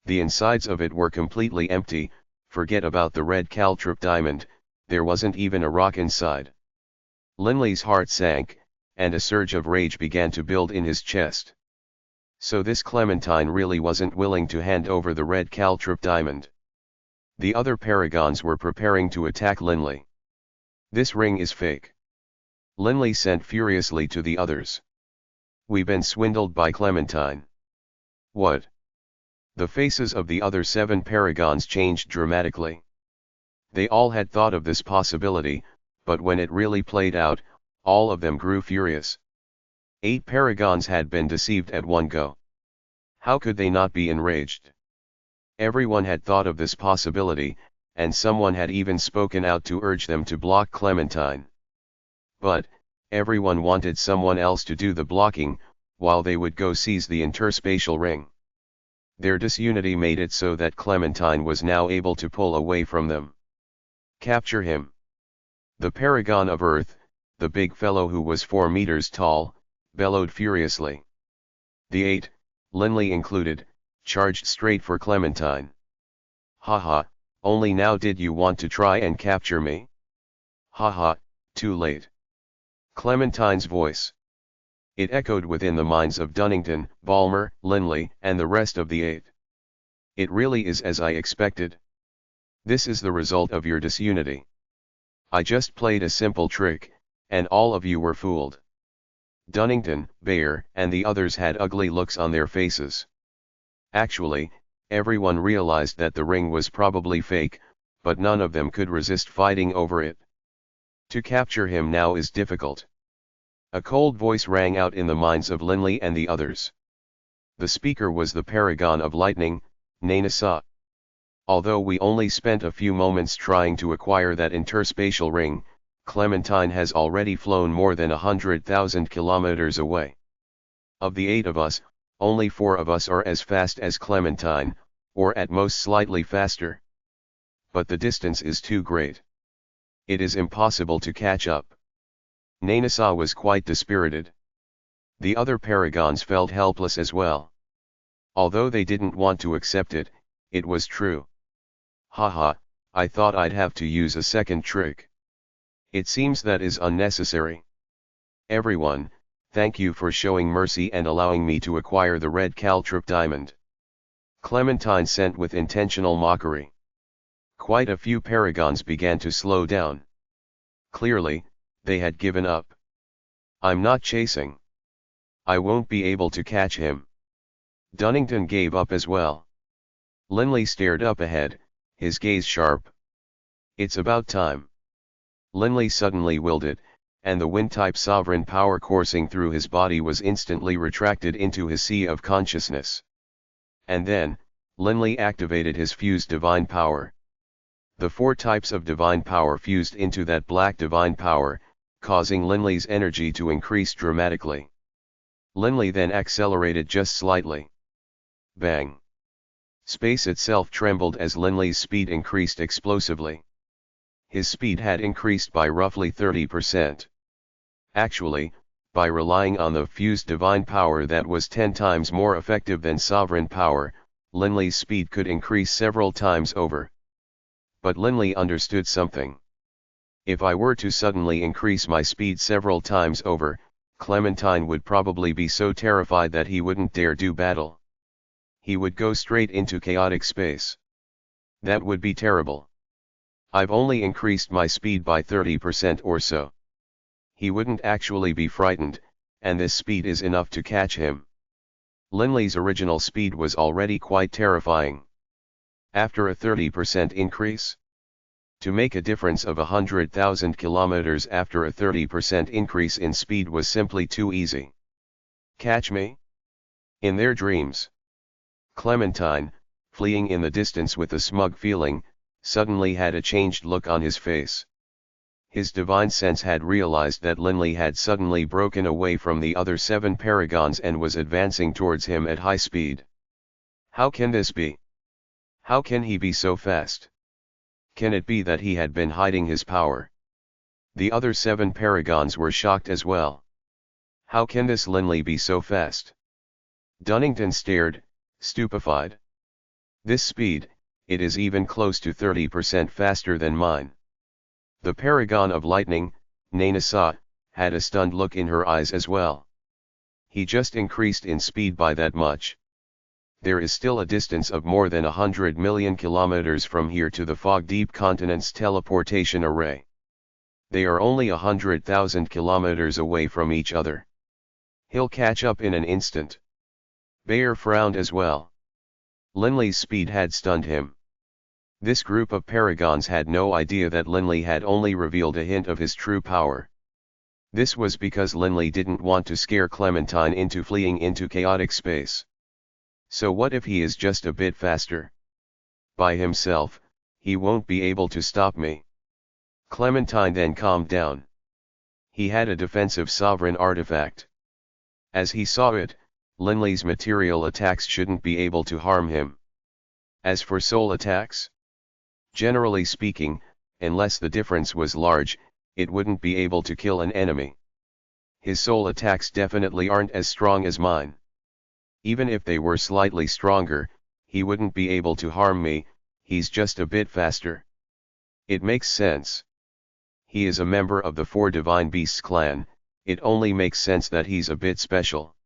The insides of it were completely empty, forget about the red caltrop diamond, there wasn't even a rock inside. Linley's heart sank, and a surge of rage began to build in his chest. So this Clementine really wasn't willing to hand over the red caltrop diamond. The other paragons were preparing to attack Linley. This ring is fake. Linley sent furiously to the others. We've been swindled by Clementine. What? The faces of the other 7 paragons changed dramatically. They all had thought of this possibility, but when it really played out, all of them grew furious. 8 paragons had been deceived at one go. How could they not be enraged? Everyone had thought of this possibility, and someone had even spoken out to urge them to block Clementine. But, everyone wanted someone else to do the blocking, while they would go seize the interspatial ring. Their disunity made it so that Clementine was now able to pull away from them. Capture him! The paragon of Earth, the big fellow who was 4 meters tall, bellowed furiously. The 8, Linley included, charged straight for Clementine. Haha, only now did you want to try and capture me? Haha, too late. Clementine's voice. It echoed within the minds of Dunnington, Balmer, Linley, and the rest of the 8. It really is as I expected. This is the result of your disunity. I just played a simple trick, and all of you were fooled. Dunnington, Bayer, and the others had ugly looks on their faces. Actually, everyone realized that the ring was probably fake, but none of them could resist fighting over it. To capture him now is difficult. A cold voice rang out in the minds of Linley and the others. The speaker was the paragon of lightning, Nainasa. Although we only spent a few moments trying to acquire that interspatial ring, Clementine has already flown more than 100,000 kilometers away. Of the 8 of us, only 4 of us are as fast as Clementine, or at most slightly faster. But the distance is too great. It is impossible to catch up. Nainasa was quite dispirited. The other paragons felt helpless as well. Although they didn't want to accept it, it was true. Haha, I thought I'd have to use a second trick. It seems that is unnecessary. Everyone, thank you for showing mercy and allowing me to acquire the red caltrop diamond. Clementine sent with intentional mockery. Quite a few paragons began to slow down. Clearly, they had given up. I'm not chasing. I won't be able to catch him. Dunnington gave up as well. Linley stared up ahead, his gaze sharp. It's about time. Linley suddenly willed it, and the wind-type sovereign power coursing through his body was instantly retracted into his sea of consciousness. And then, Linley activated his fused divine power. The 4 types of divine power fused into that black divine power, causing Linley's energy to increase dramatically. Linley then accelerated just slightly. Bang! Space itself trembled as Linley's speed increased explosively. his speed had increased by roughly 30%. Actually, by relying on the fused divine power that was 10 times more effective than sovereign power, Linley's speed could increase several times over. But Linley understood something. If I were to suddenly increase my speed several times over, Clementine would probably be so terrified that he wouldn't dare do battle. He would go straight into chaotic space. That would be terrible. I've only increased my speed by 30% or so. He wouldn't actually be frightened, and this speed is enough to catch him. Linley's original speed was already quite terrifying. After a 30% increase? To make a difference of 100,000 kilometers after a 30% increase in speed was simply too easy. Catch me? In their dreams. Clementine, fleeing in the distance with a smug feeling, suddenly had a changed look on his face. His divine sense had realized that Linley had suddenly broken away from the other 7 paragons and was advancing towards him at high speed. How can this be? How can he be so fast? Can it be that he had been hiding his power? The other 7 paragons were shocked as well. How can this Linley be so fast? Dunnington stared, stupefied. This speed, it is even close to 30% faster than mine. The paragon of lightning, Nanasa, had a stunned look in her eyes as well. He just increased in speed by that much. There is still a distance of more than 100 million kilometers from here to the fog-deep continent's teleportation array. They are only 100,000 kilometers away from each other. He'll catch up in an instant. Bayer frowned as well. Linley's speed had stunned him. This group of paragons had no idea that Linley had only revealed a hint of his true power. This was because Linley didn't want to scare Clementine into fleeing into chaotic space. So what if he is just a bit faster? By himself, he won't be able to stop me. Clementine then calmed down. He had a defensive sovereign artifact. As he saw it, Linley's material attacks shouldn't be able to harm him. As for soul attacks? Generally speaking, unless the difference was large, it wouldn't be able to kill an enemy. His soul attacks definitely aren't as strong as mine. Even if they were slightly stronger, he wouldn't be able to harm me, he's just a bit faster. It makes sense. He is a member of the 4 Divine Beasts clan, it only makes sense that he's a bit special.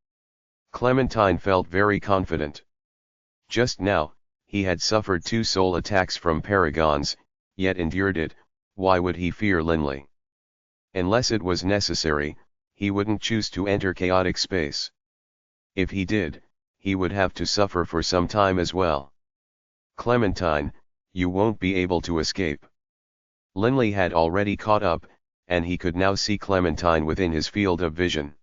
Clementine felt very confident. Just now, he had suffered 2 soul attacks from paragons, yet endured it. Why would he fear Linley? Unless it was necessary, he wouldn't choose to enter chaotic space. If he did, he would have to suffer for some time as well. Clementine, you won't be able to escape. Linley had already caught up, and he could now see Clementine within his field of vision.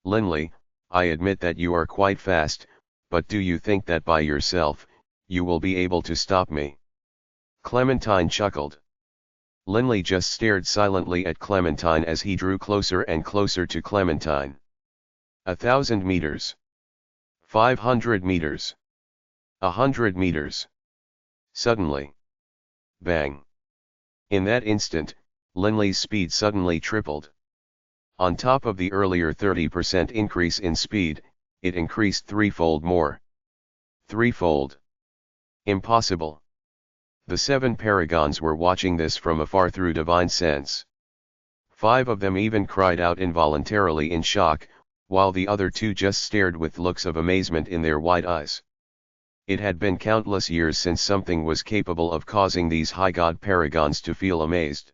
Linley, I admit that you are quite fast, but do you think that by yourself, you will be able to stop me? Clementine chuckled. Linley just stared silently at Clementine as he drew closer and closer to Clementine. 1,000 meters. 500 meters. 100 meters. Suddenly. Bang. In that instant, Linley's speed suddenly tripled. On top of the earlier 30% increase in speed, it increased threefold more. Threefold. Impossible. The 7 paragons were watching this from afar through divine sense. 5 of them even cried out involuntarily in shock, while the other 2 just stared with looks of amazement in their wide eyes. It had been countless years since something was capable of causing these high god paragons to feel amazed.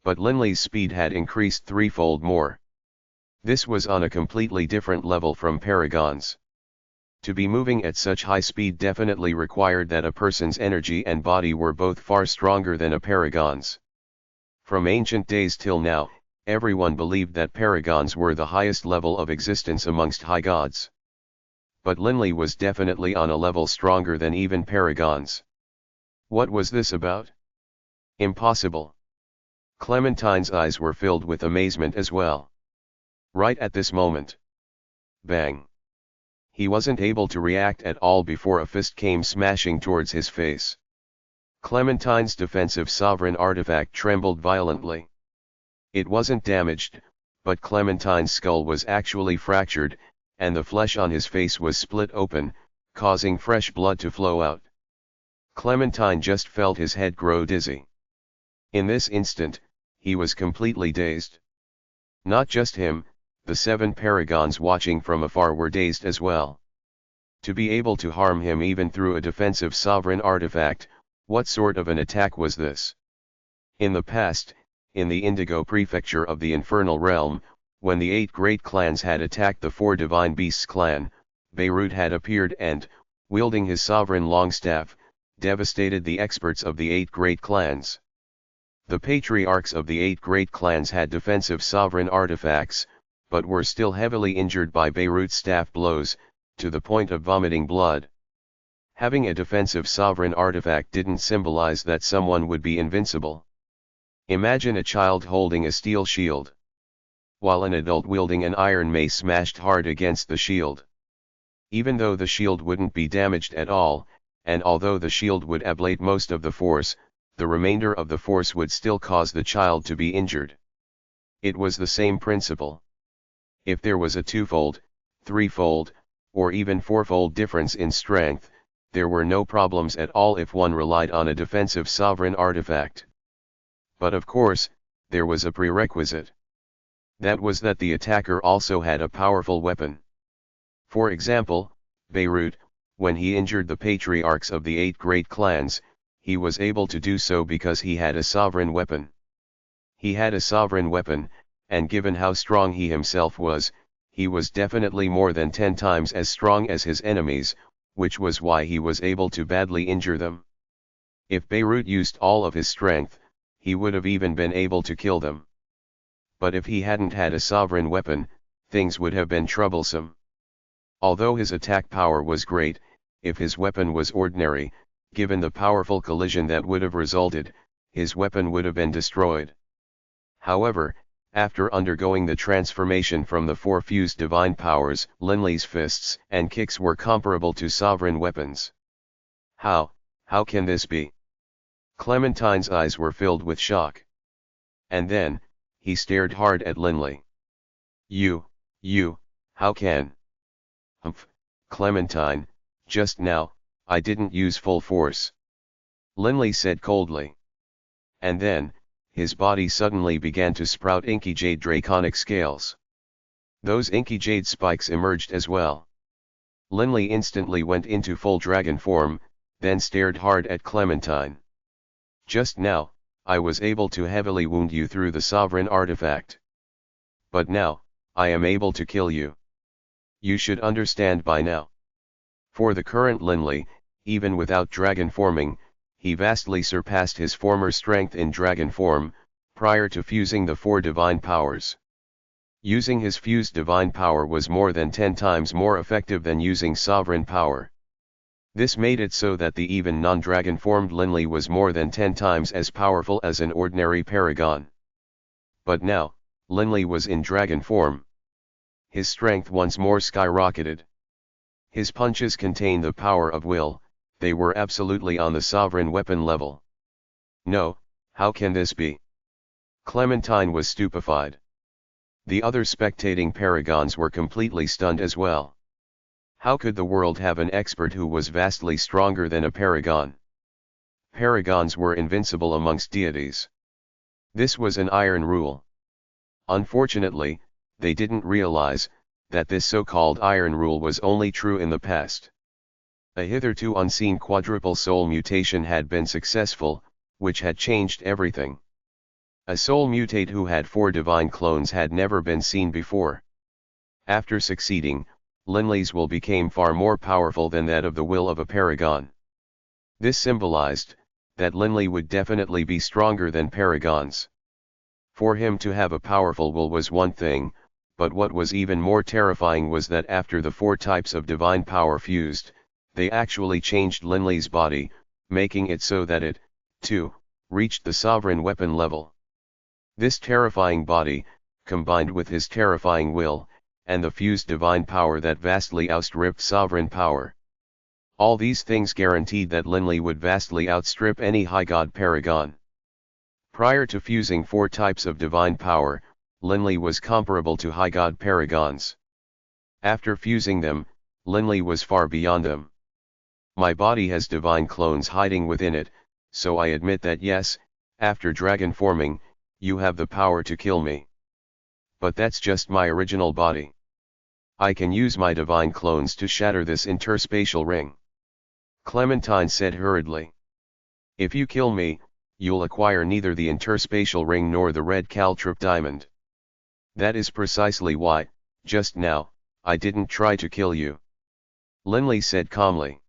But Linley's speed had increased threefold more. This was on a completely different level from paragons. To be moving at such high speed definitely required that a person's energy and body were both far stronger than a paragon's. From ancient days till now, everyone believed that paragons were the highest level of existence amongst high gods. But Linley was definitely on a level stronger than even paragons. What was this about? Impossible. Clementine's eyes were filled with amazement as well. Right at this moment. Bang. He wasn't able to react at all before a fist came smashing towards his face. Clementine's defensive sovereign artifact trembled violently. It wasn't damaged, but Clementine's skull was actually fractured, and the flesh on his face was split open, causing fresh blood to flow out. Clementine just felt his head grow dizzy. In this instant, he was completely dazed. Not just him, the 7 paragons watching from afar were dazed as well. To be able to harm him even through a defensive sovereign artifact, what sort of an attack was this? In the past, in the Indigo prefecture of the Infernal Realm, when the 8 great clans had attacked the 4 divine beasts clan, Beirut had appeared and, wielding his sovereign longstaff, devastated the experts of the 8 great clans. The patriarchs of the 8 great clans had defensive sovereign artifacts, but were still heavily injured by Beirut's staff blows, to the point of vomiting blood. Having a defensive sovereign artifact didn't symbolize that someone would be invincible. Imagine a child holding a steel shield, while an adult wielding an iron mace smashed hard against the shield. Even though the shield wouldn't be damaged at all, and although the shield would ablate most of the force, the remainder of the force would still cause the child to be injured. It was the same principle. If there was a 2-fold, 3-fold, or even 4-fold difference in strength, there were no problems at all if one relied on a defensive sovereign artifact. But of course, there was a prerequisite. That was that the attacker also had a powerful weapon. For example, Beirut, when he injured the patriarchs of the 8 great clans, he was able to do so because he had a sovereign weapon. He had a sovereign weapon, and given how strong he himself was, he was definitely more than 10 times as strong as his enemies, which was why he was able to badly injure them. If Beirut used all of his strength, he would have even been able to kill them. But if he hadn't had a sovereign weapon, things would have been troublesome. Although his attack power was great, if his weapon was ordinary, given the powerful collision that would have resulted, his weapon would have been destroyed. However, after undergoing the transformation from the 4 fused divine powers, Linley's fists and kicks were comparable to sovereign weapons. How can this be? Clementine's eyes were filled with shock. And then, he stared hard at Linley. You, how can? Humph, Clementine, just now, I didn't use full force. Linley said coldly. And then, his body suddenly began to sprout inky jade draconic scales. Those inky jade spikes emerged as well. Linley instantly went into full dragon form, then stared hard at Clementine. Just now, I was able to heavily wound you through the sovereign artifact. But now, I am able to kill you. You should understand by now. For the current Linley, even without dragon forming, he vastly surpassed his former strength in dragon form, prior to fusing the 4 divine powers. Using his fused divine power was more than 10 times more effective than using sovereign power. This made it so that the even non-dragon formed Linley was more than 10 times as powerful as an ordinary paragon. But now, Linley was in dragon form. His strength once more skyrocketed. His punches contained the power of will. They were absolutely on the sovereign weapon level. No, how can this be? Clementine was stupefied. The other spectating paragons were completely stunned as well. How could the world have an expert who was vastly stronger than a paragon? Paragons were invincible amongst deities. This was an iron rule. Unfortunately, they didn't realize that this so-called iron rule was only true in the past. A hitherto unseen quadruple soul mutation had been successful, which had changed everything. A soul mutate who had 4 divine clones had never been seen before. After succeeding, Linley's will became far more powerful than that of the will of a paragon. This symbolized that Linley would definitely be stronger than paragons. For him to have a powerful will was one thing, but what was even more terrifying was that after the 4 types of divine power fused, they actually changed Linley's body, making it so that it, too, reached the sovereign weapon level. This terrifying body, combined with his terrifying will, and the fused divine power that vastly outstripped sovereign power. All these things guaranteed that Linley would vastly outstrip any high god paragon. Prior to fusing 4 types of divine power, Linley was comparable to high god paragons. After fusing them, Linley was far beyond them. My body has divine clones hiding within it, so I admit that yes, after dragon forming, you have the power to kill me. But that's just my original body. I can use my divine clones to shatter this interspatial ring. Clementine said hurriedly. If you kill me, you'll acquire neither the interspatial ring nor the red caltrip diamond. That is precisely why, just now, I didn't try to kill you. Linley said calmly.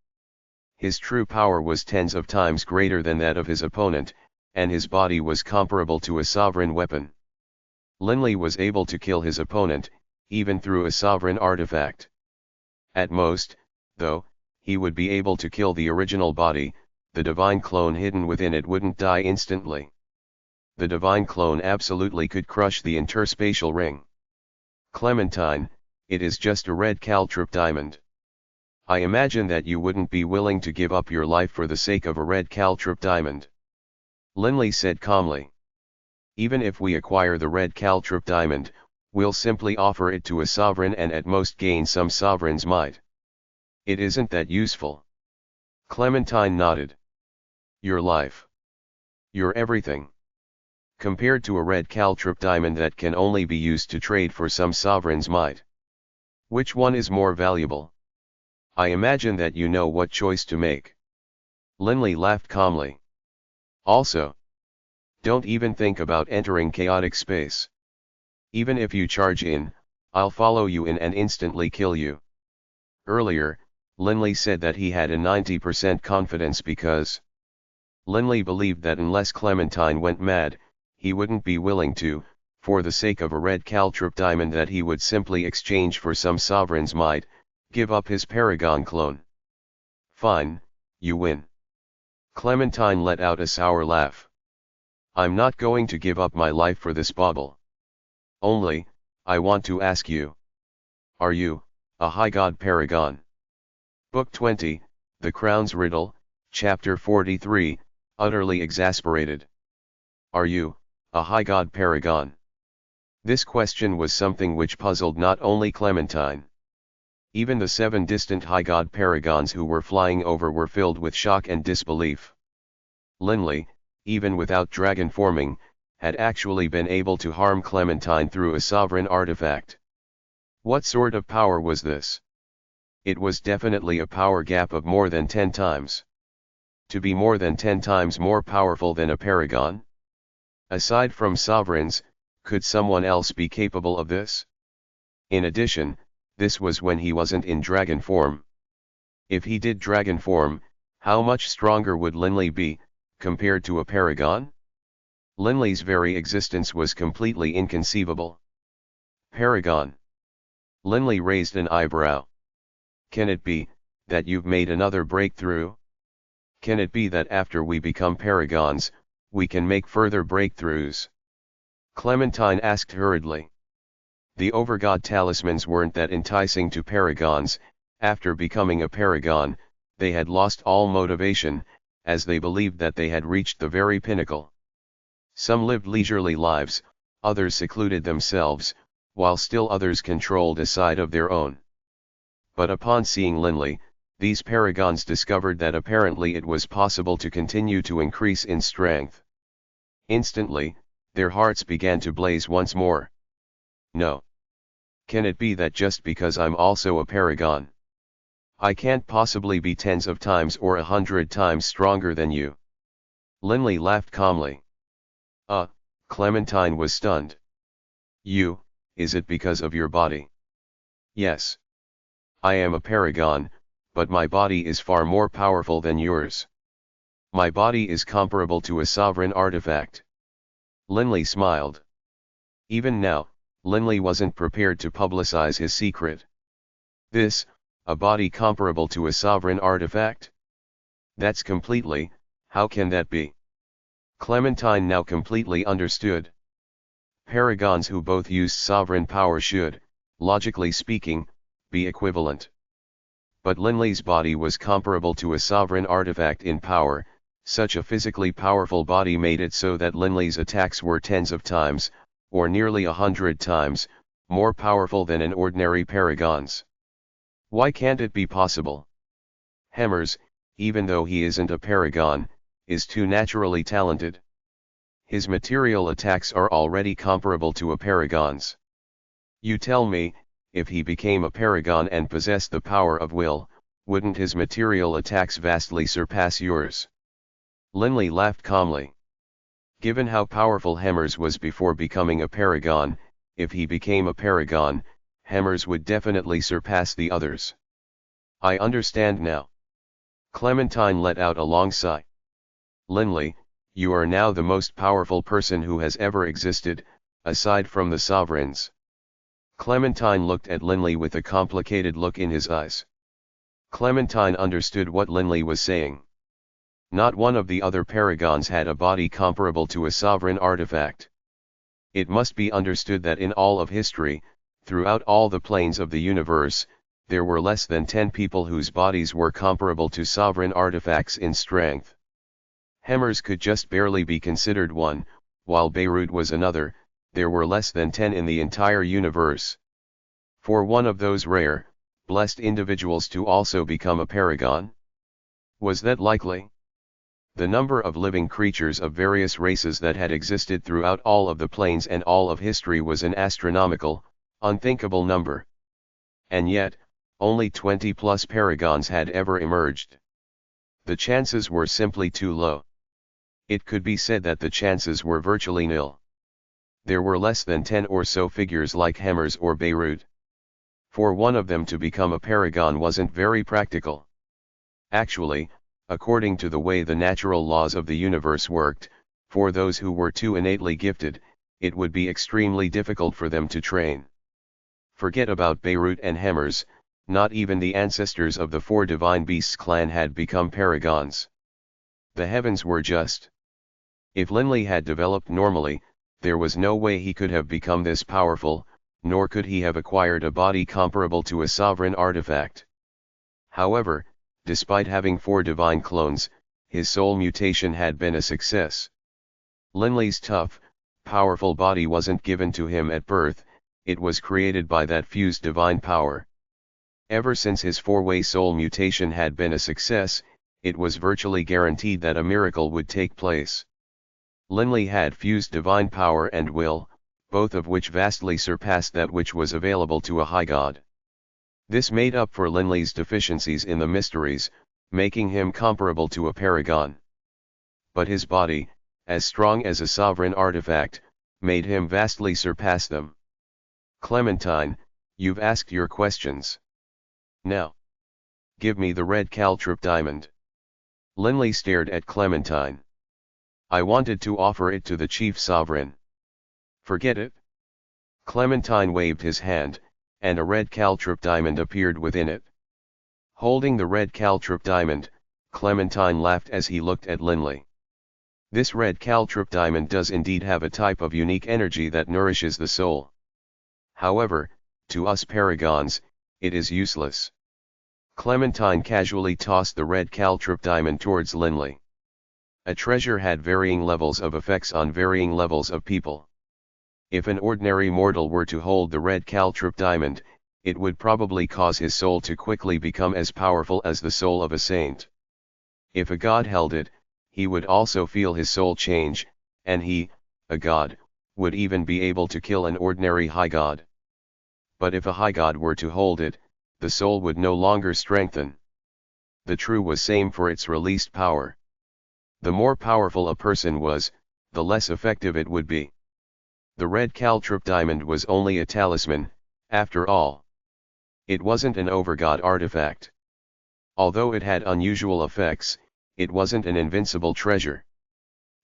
His true power was tens of times greater than that of his opponent, and his body was comparable to a sovereign weapon. Linley was able to kill his opponent, even through a sovereign artifact. At most, though, he would be able to kill the original body. The divine clone hidden within it wouldn't die instantly. The divine clone absolutely could crush the interspatial ring. Clementine, it is just a red caltrip diamond. I imagine that you wouldn't be willing to give up your life for the sake of a red caltrip diamond. Linley said calmly. Even if we acquire the red caltrip diamond, we'll simply offer it to a sovereign and at most gain some sovereign's might. It isn't that useful. Clementine nodded. Your life. Your everything. Compared to a red caltrip diamond that can only be used to trade for some sovereign's might. Which one is more valuable? I imagine that you know what choice to make. Linley laughed calmly. Also, don't even think about entering chaotic space. Even if you charge in, I'll follow you in and instantly kill you. Earlier, Linley said that he had a 90% confidence because Linley believed that unless Clementine went mad, he wouldn't be willing to, for the sake of a red caltrip diamond that he would simply exchange for some sovereign's might, give up his paragon clone. Fine, you win. Clementine let out a sour laugh. I'm not going to give up my life for this bauble. Only, I want to ask you. Are you, a high god paragon? Book 20, The Crown's Riddle, Chapter 43, Utterly Exasperated. Are you, a high god paragon? This question was something which puzzled not only Clementine. Even the 7 distant high god paragons who were flying over were filled with shock and disbelief. Linley, even without dragon forming, had actually been able to harm Clementine through a sovereign artifact. What sort of power was this? It was definitely a power gap of more than 10 times. To be more than 10 times more powerful than a paragon? Aside from sovereigns, could someone else be capable of this? In addition, this was when he wasn't in dragon form. If he did dragon form, how much stronger would Linley be, compared to a paragon? Linley's very existence was completely inconceivable. Paragon. Linley raised an eyebrow. Can it be, that you've made another breakthrough? Can it be that after we become paragons, we can make further breakthroughs? Clementine asked hurriedly. The Overgod talismans weren't that enticing to paragons. After becoming a paragon, they had lost all motivation, as they believed that they had reached the very pinnacle. Some lived leisurely lives, others secluded themselves, while still others controlled a side of their own. But upon seeing Linley, these paragons discovered that apparently it was possible to continue to increase in strength. Instantly, their hearts began to blaze once more. No. Can it be that just because I'm also a paragon, I can't possibly be tens of times or 100 times stronger than you? Linley laughed calmly. Clementine was stunned. You, is it because of your body? Yes. I am a paragon, but my body is far more powerful than yours. My body is comparable to a sovereign artifact. Linley smiled. Even now, Linley wasn't prepared to publicize his secret. This, a body comparable to a sovereign artifact? That's completely, how can that be? Clementine now completely understood. Paragons who both used sovereign power should, logically speaking, be equivalent. But Linley's body was comparable to a sovereign artifact in power. Such a physically powerful body made it so that Linley's attacks were tens of times, or nearly 100 times, more powerful than an ordinary paragon's. Why can't it be possible? Hemmers, even though he isn't a paragon, is too naturally talented. His material attacks are already comparable to a paragon's. You tell me, if he became a paragon and possessed the power of will, wouldn't his material attacks vastly surpass yours? Linley laughed calmly. Given how powerful Hemmers was before becoming a paragon, if he became a paragon, Hemmers would definitely surpass the others. I understand now. Clementine let out a long sigh. Linley, you are now the most powerful person who has ever existed, aside from the sovereigns. Clementine looked at Linley with a complicated look in his eyes. Clementine understood what Linley was saying. Not one of the other paragons had a body comparable to a sovereign artifact. It must be understood that in all of history, throughout all the planes of the universe, there were less than 10 people whose bodies were comparable to sovereign artifacts in strength. Hemmers could just barely be considered one, while Beirut was another. There were less than 10 in the entire universe. For one of those rare, blessed individuals to also become a paragon? Was that likely? The number of living creatures of various races that had existed throughout all of the planes and all of history was an astronomical, unthinkable number. And yet, only 20 plus paragons had ever emerged. The chances were simply too low. It could be said that the chances were virtually nil. There were less than 10 or so figures like Hemmers or Beirut. For one of them to become a paragon wasn't very practical. Actually, according to the way the natural laws of the universe worked, for those who were too innately gifted, it would be extremely difficult for them to train. Forget about Beirut and Hemmers, not even the ancestors of the 4 divine beasts clan had become paragons. The heavens were just. If Linley had developed normally, there was no way he could have become this powerful, nor could he have acquired a body comparable to a sovereign artifact. However, despite having 4 divine clones, his soul mutation had been a success. Linley's tough, powerful body wasn't given to him at birth, it was created by that fused divine power. Ever since his 4-way soul mutation had been a success, it was virtually guaranteed that a miracle would take place. Linley had fused divine power and will, both of which vastly surpassed that which was available to a high god. This made up for Linley's deficiencies in the mysteries, making him comparable to a paragon. But his body, as strong as a sovereign artifact, made him vastly surpass them. Clementine, you've asked your questions. Now, give me the red caltrip diamond. Linley stared at Clementine. I wanted to offer it to the chief sovereign. Forget it. Clementine waved his hand, and a red caltrip diamond appeared within it. Holding the red caltrip diamond, Clementine laughed as he looked at Linley. This red caltrip diamond does indeed have a type of unique energy that nourishes the soul. However, to us paragons, it is useless. Clementine casually tossed the red caltrip diamond towards Linley. A treasure had varying levels of effects on varying levels of people. If an ordinary mortal were to hold the red caltrip diamond, it would probably cause his soul to quickly become as powerful as the soul of a saint. If a god held it, he would also feel his soul change, and he, a god, would even be able to kill an ordinary high god. But if a high god were to hold it, the soul would no longer strengthen. The true was same for its released power. The more powerful a person was, the less effective it would be. The red caltrip diamond was only a talisman, after all. It wasn't an Overgod artifact. Although it had unusual effects, it wasn't an invincible treasure.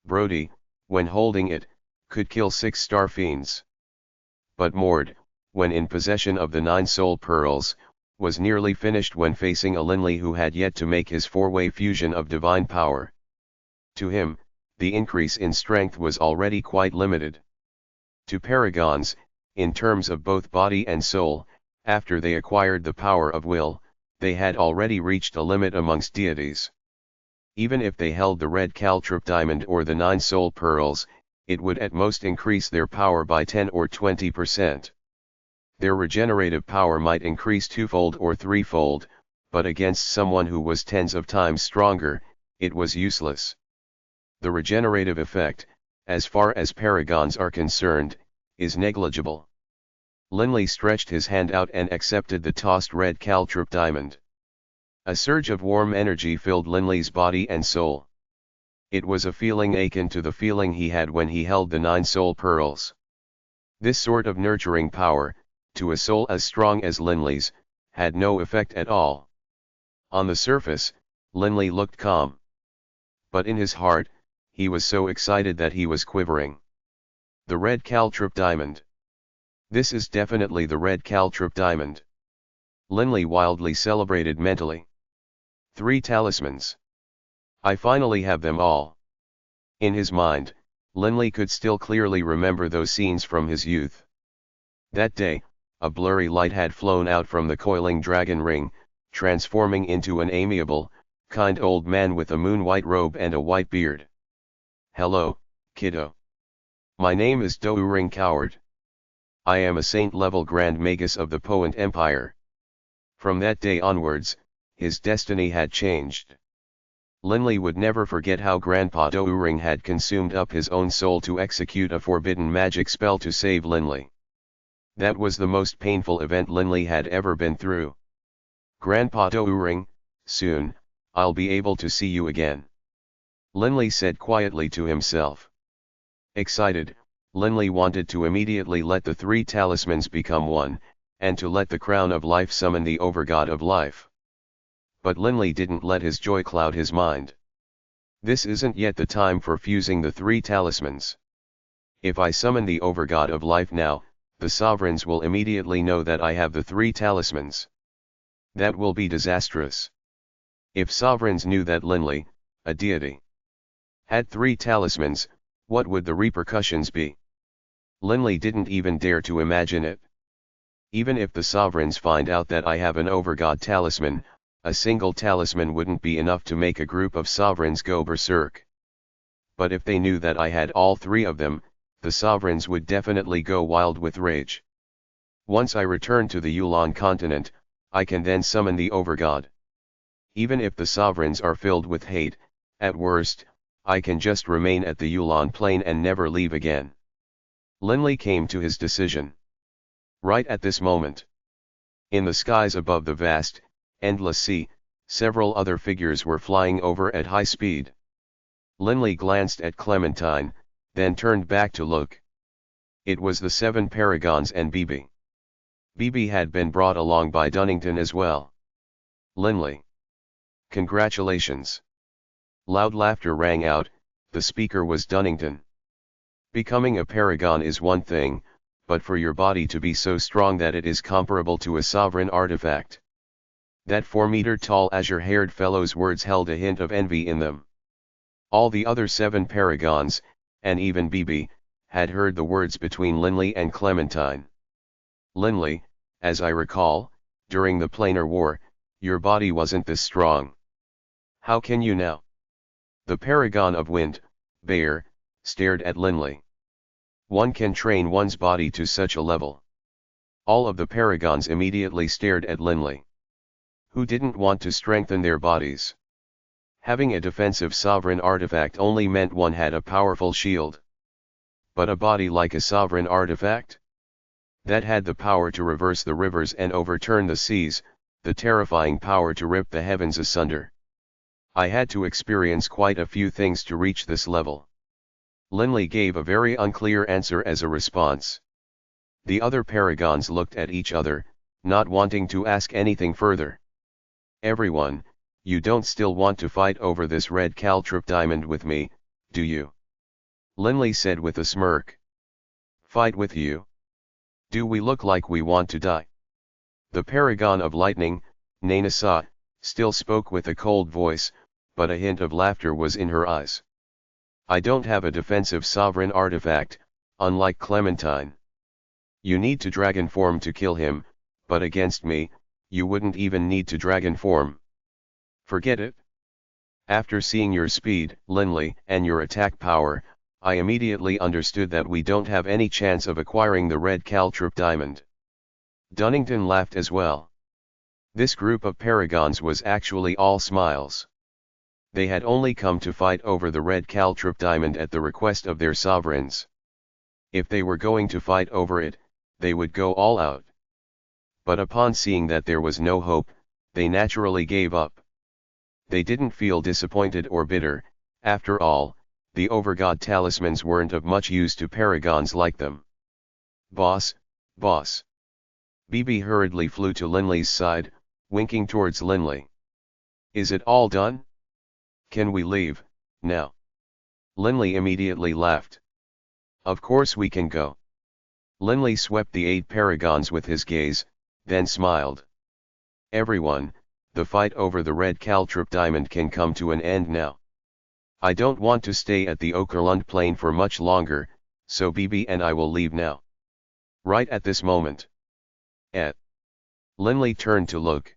Brody, when holding it, could kill 6 star fiends. But Mord, when in possession of the 9 soul pearls, was nearly finished when facing a Linley who had yet to make his 4-way fusion of divine power. To him, the increase in strength was already quite limited. To paragons, in terms of both body and soul, after they acquired the power of will, They had already reached a limit amongst deities. Even if they held the red caltrip diamond or the 9 soul pearls, it would at most increase their power by 10 or 20%. Their regenerative power might increase twofold or threefold, but against someone who was tens of times stronger, it was useless. The regenerative effect, as far as paragons are concerned, is negligible. Linley stretched his hand out and accepted the tossed red caltrip diamond. A surge of warm energy filled Linley's body and soul. It was a feeling akin to the feeling he had when he held the 9 soul pearls. This sort of nurturing power, to a soul as strong as Linley's, had no effect at all. On the surface, Linley looked calm. But in his heart, he was so excited that he was quivering. The red caltrip diamond. This is definitely the red caltrip diamond. Linley wildly celebrated mentally. 3 talismans. I finally have them all. In his mind, Linley could still clearly remember those scenes from his youth. That day, a blurry light had flown out from the coiling dragon ring, transforming into an amiable, kind old man with a moon-white robe and a white beard. Hello, kiddo. My name is Do-Ring Coward. I am a saint-level Grand Magus of the Poent Empire. From that day onwards, his destiny had changed. Linley would never forget how Grandpa Do-Ring had consumed up his own soul to execute a forbidden magic spell to save Linley. That was the most painful event Linley had ever been through. Grandpa Do-Ring, soon, I'll be able to see you again. Linley said quietly to himself. Excited, Linley wanted to immediately let the 3 talismans become one, and to let the crown of life summon the Overgod of life. But Linley didn't let his joy cloud his mind. This isn't yet the time for fusing the 3 talismans. If I summon the Overgod of life now, the sovereigns will immediately know that I have the 3 talismans. That will be disastrous. If sovereigns knew that Linley, a deity, had 3 talismans, what would the repercussions be? Linley didn't even dare to imagine it. Even if the sovereigns find out that I have an Overgod talisman, a single talisman wouldn't be enough to make a group of sovereigns go berserk. But if they knew that I had all 3 of them, the sovereigns would definitely go wild with rage. Once I return to the Yulan continent, I can then summon the Overgod. Even if the sovereigns are filled with hate, at worst, I can just remain at the Yulan plain and never leave again. Linley came to his decision. Right at this moment. In the skies above the vast, endless sea, several other figures were flying over at high speed. Linley glanced at Clementine, then turned back to look. It was the 7 paragons and Bibi. Bibi had been brought along by Dunnington as well. Linley. Congratulations. Loud laughter rang out, the speaker was Dunnington. Becoming a paragon is one thing, but for your body to be so strong that it is comparable to a sovereign artifact. That 4-meter-tall azure-haired fellow's words held a hint of envy in them. All the other 7 paragons, and even Bibi, had heard the words between Linley and Clementine. Linley, as I recall, during the Planar War, your body wasn't this strong. How can you now? The paragon of wind, Bayer, stared at Linley. One can train one's body to such a level. All of the paragons immediately stared at Linley. Who didn't want to strengthen their bodies? Having a defensive sovereign artifact only meant one had a powerful shield. But a body like a sovereign artifact? That had the power to reverse the rivers and overturn the seas, the terrifying power to rip the heavens asunder. I had to experience quite a few things to reach this level. Linley gave a very unclear answer as a response. The other paragons looked at each other, not wanting to ask anything further. Everyone, you don't still want to fight over this red caltrip diamond with me, do you? Linley said with a smirk. Fight with you? Do we look like we want to die? The paragon of lightning, Nanasa, still spoke with a cold voice, but a hint of laughter was in her eyes. I don't have a defensive sovereign artifact, unlike Clementine. You need to dragon form to kill him, but against me, you wouldn't even need to dragon form. Forget it. After seeing your speed, Linley, and your attack power, I immediately understood that we don't have any chance of acquiring the red caltrip diamond. Dunnington laughed as well. This group of paragons was actually all smiles. They had only come to fight over the red caltrip diamond at the request of their sovereigns. If they were going to fight over it, they would go all out. But upon seeing that there was no hope, they naturally gave up. They didn't feel disappointed or bitter. After all, the Overgod talismans weren't of much use to paragons like them. Boss, boss. BB hurriedly flew to Linley's side, winking towards Linley. Is it all done? Can we leave, now? Linley immediately laughed. Of course we can go. Linley swept the 8 paragons with his gaze, then smiled. Everyone, the fight over the red caltrip diamond can come to an end now. I don't want to stay at the Okerlund plain for much longer, so BB and I will leave now. Right at this moment. Linley turned to look.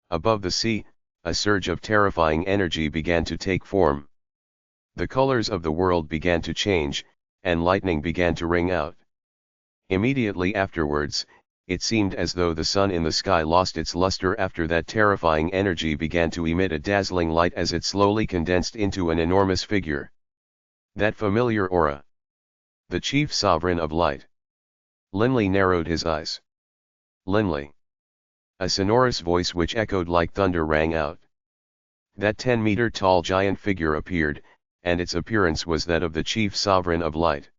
Above the sea, a surge of terrifying energy began to take form. The colors of the world began to change, and lightning began to ring out. Immediately afterwards, it seemed as though the sun in the sky lost its luster after that terrifying energy began to emit a dazzling light as it slowly condensed into an enormous figure. That familiar aura. The chief sovereign of light. Linley narrowed his eyes. Linley. A sonorous voice which echoed like thunder rang out. That 10-meter-tall giant figure appeared, and its appearance was that of the chief sovereign of light.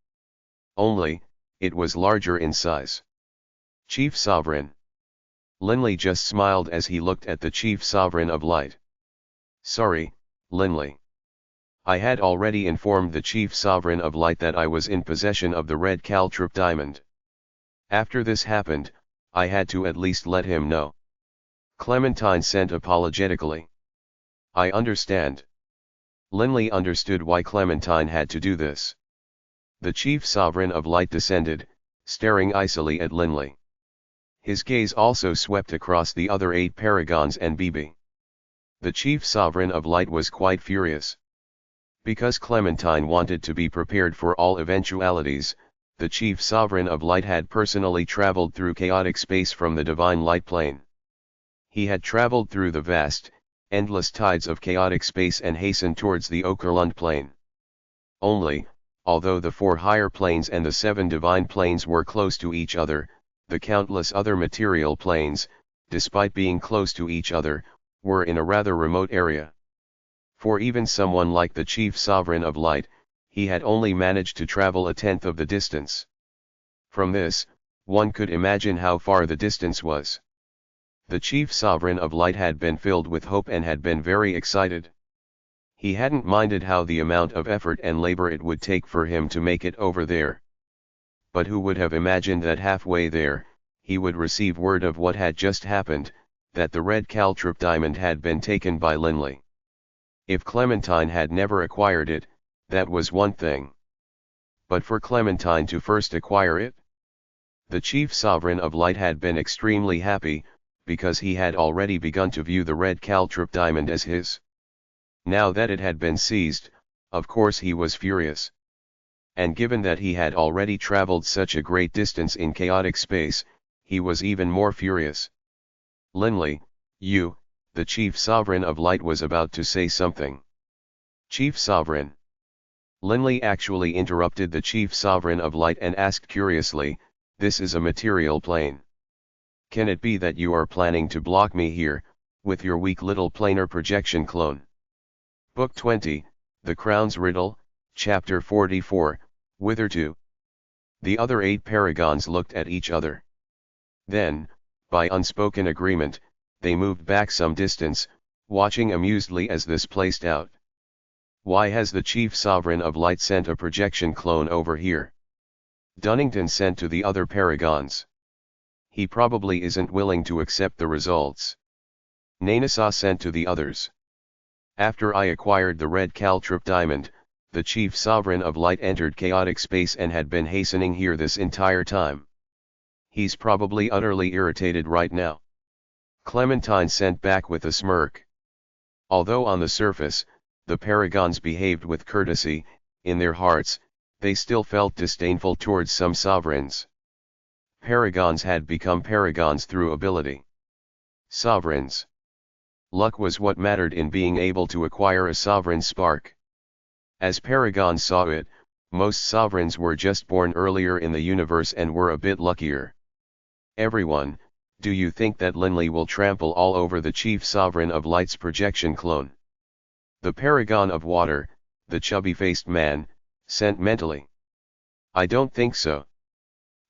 Only, it was larger in size. Chief Sovereign. Linley just smiled as he looked at the Chief Sovereign of Light. Sorry, Linley. I had already informed the Chief Sovereign of Light that I was in possession of the red caltrip diamond. After this happened, I had to at least let him know. Clementine said apologetically. I understand. Linley understood why Clementine had to do this. The Chief Sovereign of Light descended, staring icily at Linley. His gaze also swept across the other 8 paragons and BB. The Chief Sovereign of Light was quite furious. Because Clementine wanted to be prepared for all eventualities, the Chief Sovereign of Light had personally traveled through chaotic space from the Divine Light Plane. He had traveled through the vast, endless tides of chaotic space and hastened towards the Okerlund Plane. Only, although the 4 higher planes and the 7 divine planes were close to each other, the countless other material planes, despite being close to each other, were in a rather remote area. For even someone like the Chief Sovereign of Light, he had only managed to travel a tenth of the distance. From this, one could imagine how far the distance was. The Chief Sovereign of Light had been filled with hope and had been very excited. He hadn't minded how the amount of effort and labor it would take for him to make it over there. But who would have imagined that halfway there, he would receive word of what had just happened, that the red caltrip diamond had been taken by Linley. If Clementine had never acquired it, that was one thing. But for Clementine to first acquire it? The Chief Sovereign of Light had been extremely happy, because he had already begun to view the red caltrip diamond as his. Now that it had been seized, of course he was furious. And given that he had already traveled such a great distance in chaotic space, he was even more furious. Linley, you, the Chief Sovereign of Light was about to say something. Chief Sovereign. Linley actually interrupted the Chief Sovereign of Light and asked curiously, this is a material plane. Can it be that you are planning to block me here, with your weak little planar projection clone? Book 20, The Crown's Riddle, Chapter 44, Whither to? The other 8 paragons looked at each other. Then, by unspoken agreement, they moved back some distance, watching amusedly as this played out. Why has the Chief Sovereign of Light sent a projection clone over here? Dunnington sent to the other paragons. He probably isn't willing to accept the results. Nainasaw sent to the others. After I acquired the red caltrip diamond, the Chief Sovereign of Light entered chaotic space and had been hastening here this entire time. He's probably utterly irritated right now. Clementine sent back with a smirk. Although on the surface, the paragons behaved with courtesy, in their hearts, they still felt disdainful towards some sovereigns. Paragons had become paragons through ability. Sovereigns. Luck was what mattered in being able to acquire a sovereign spark. As paragons saw it, most sovereigns were just born earlier in the universe and were a bit luckier. Everyone, do you think that Linley will trample all over the chief sovereign of light's projection clone? The paragon of water, the chubby-faced man, sent mentally. I don't think so.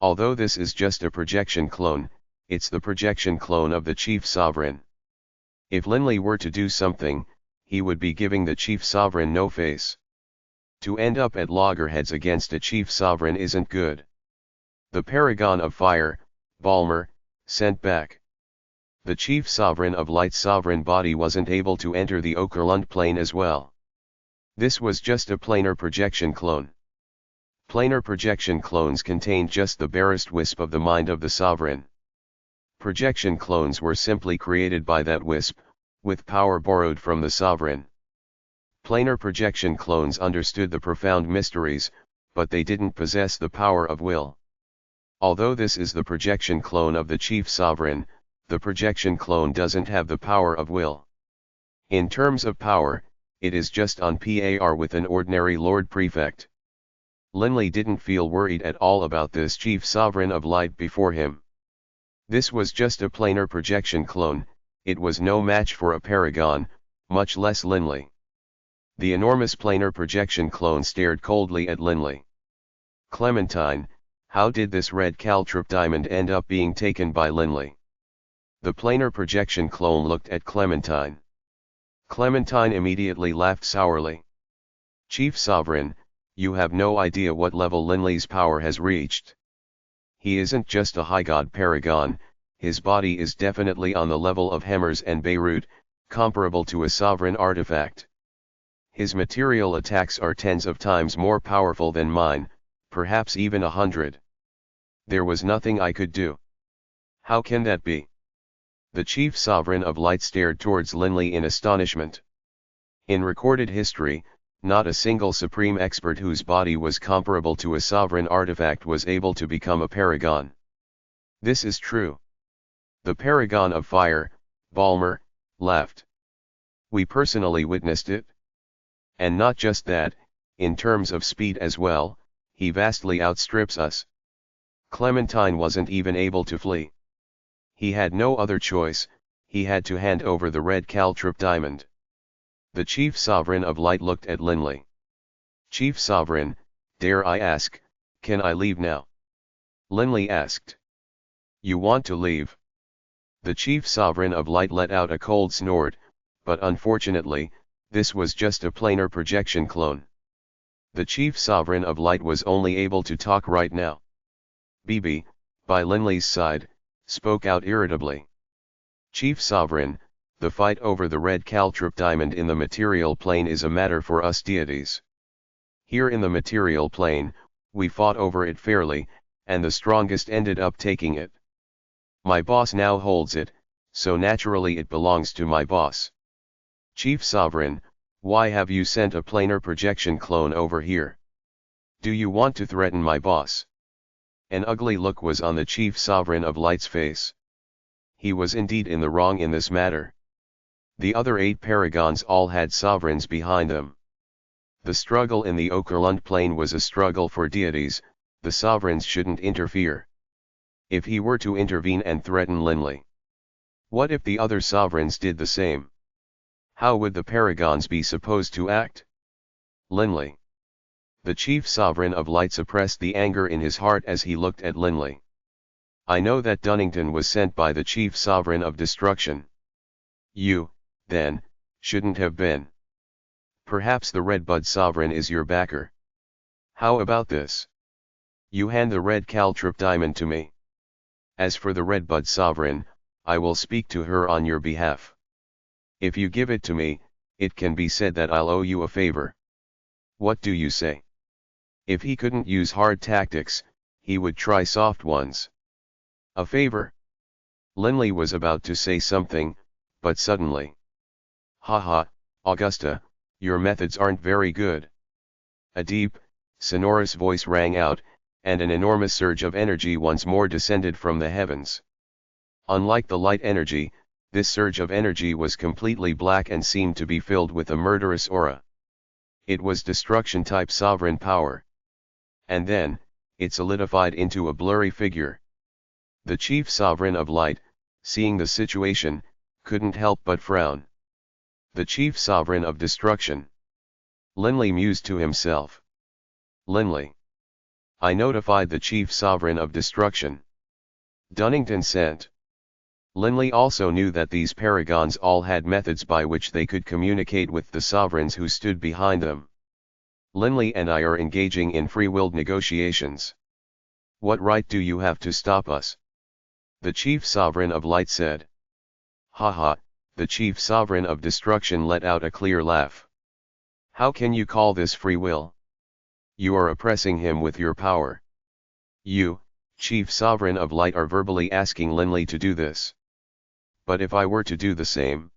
Although this is just a projection clone, it's the projection clone of the chief sovereign. If Linley were to do something, he would be giving the chief sovereign no face. To end up at loggerheads against a chief sovereign isn't good. The paragon of fire, Balmer, sent back. The chief sovereign of light's sovereign body wasn't able to enter the Okerlund plane as well. This was just a planar projection clone. Planar projection clones contained just the barest wisp of the mind of the sovereign. Projection clones were simply created by that wisp, with power borrowed from the sovereign. Planar projection clones understood the profound mysteries, but they didn't possess the power of will. Although this is the projection clone of the chief sovereign, the projection clone doesn't have the power of will. In terms of power, it is just on par with an ordinary Lord Prefect. Linley didn't feel worried at all about this chief sovereign of light before him. This was just a planar projection clone, it was no match for a paragon, much less Linley. The enormous planar projection clone stared coldly at Linley. Clementine, how did this red caltrop diamond end up being taken by Linley? The planar projection clone looked at Clementine. Clementine immediately laughed sourly. Chief Sovereign, you have no idea what level Linley's power has reached. He isn't just a high god paragon, his body is definitely on the level of Hemmers and Beirut, comparable to a sovereign artifact. His material attacks are tens of times more powerful than mine, perhaps even 100. There was nothing I could do. How can that be? The chief sovereign of light stared towards Linley in astonishment. In recorded history, not a single supreme expert whose body was comparable to a sovereign artifact was able to become a paragon. This is true. The paragon of fire, Balmer, laughed. We personally witnessed it. And not just that, in terms of speed as well, he vastly outstrips us. Clementine wasn't even able to flee. He had no other choice, he had to hand over the red caltrop diamond. The chief sovereign of light looked at Linley. Chief sovereign, dare I ask, can I leave now? Linley asked. You want to leave? The chief sovereign of light let out a cold snort, but unfortunately, this was just a planar projection clone. The chief sovereign of light was only able to talk right now. Bibi, by Linley's side, spoke out irritably. Chief sovereign, the fight over the red caltrop diamond in the material plane is a matter for us deities. Here in the material plane, we fought over it fairly, and the strongest ended up taking it. My boss now holds it, so naturally it belongs to my boss. Chief Sovereign, why have you sent a planar projection clone over here? Do you want to threaten my boss? An ugly look was on the Chief Sovereign of Light's face. He was indeed in the wrong in this matter. The other 8 paragons all had sovereigns behind them. The struggle in the Okerlund plane was a struggle for deities, the sovereigns shouldn't interfere. If he were to intervene and threaten Linley, what if the other sovereigns did the same? How would the paragons be supposed to act? Linley. The chief sovereign of light suppressed the anger in his heart as he looked at Linley. I know that Dunnington was sent by the chief sovereign of destruction. You, then, shouldn't have been. Perhaps the Redbud sovereign is your backer. How about this? You hand the red caltrop diamond to me. As for the Redbud sovereign, I will speak to her on your behalf. If you give it to me, it can be said that I'll owe you a favor. What do you say? If he couldn't use hard tactics, he would try soft ones. A favor? Linley was about to say something, but suddenly. Haha, Augusta, your methods aren't very good. A deep, sonorous voice rang out, and an enormous surge of energy once more descended from the heavens. Unlike the light energy, this surge of energy was completely black and seemed to be filled with a murderous aura. It was destruction-type sovereign power. And then, it solidified into a blurry figure. The chief sovereign of light, seeing the situation, couldn't help but frown. The chief sovereign of destruction. Linley mused to himself. Linley. I notified the chief sovereign of destruction. Dunnington sent. Linley also knew that these paragons all had methods by which they could communicate with the sovereigns who stood behind them. Linley and I are engaging in free-willed negotiations. What right do you have to stop us? The chief sovereign of light said. Haha, the chief sovereign of destruction let out a clear laugh. How can you call this free will? You are oppressing him with your power. You, chief sovereign of light, are verbally asking Linley to do this. But if I were to do the same?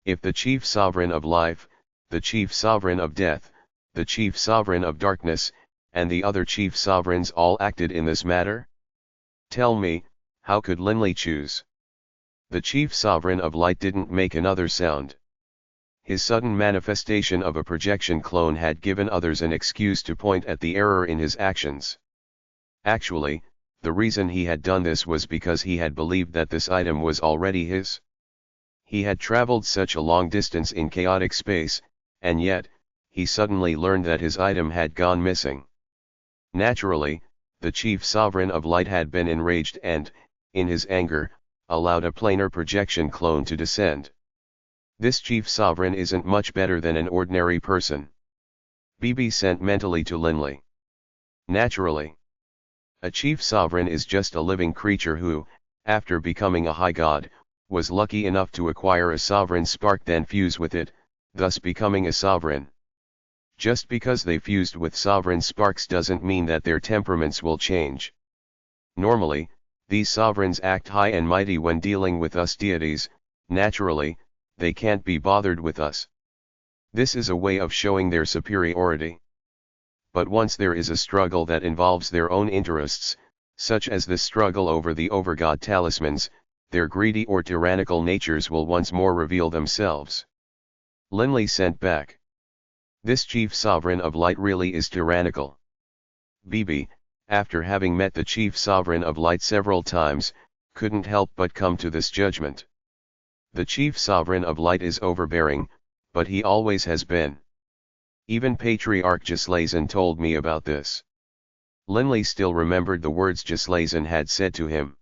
If the chief sovereign of life, the chief sovereign of death, the chief sovereign of darkness, and the other chief sovereigns all acted in this matter? Tell me, how could Linley choose? The chief sovereign of light didn't make another sound. His sudden manifestation of a projection clone had given others an excuse to point at the error in his actions. Actually, the reason he had done this was because he had believed that this item was already his. He had traveled such a long distance in chaotic space, and yet, he suddenly learned that his item had gone missing. Naturally, the chief sovereign of light had been enraged and, in his anger, allowed a planar projection clone to descend. This chief sovereign isn't much better than an ordinary person. BB sent mentally to Linley. Naturally. A chief sovereign is just a living creature who, after becoming a high god, was lucky enough to acquire a sovereign spark then fuse with it, thus becoming a sovereign. Just because they fused with sovereign sparks doesn't mean that their temperaments will change. Normally, these sovereigns act high and mighty when dealing with us deities. Naturally, they can't be bothered with us. This is a way of showing their superiority. But once there is a struggle that involves their own interests, such as this struggle over the Overgod talismans, their greedy or tyrannical natures will once more reveal themselves. Linley sent back. This chief sovereign of light really is tyrannical. BB, after having met the chief sovereign of light several times, couldn't help but come to this judgment. The chief sovereign of light is overbearing, but he always has been. Even Patriarch Gislason told me about this. Linley still remembered the words Gislason had said to him.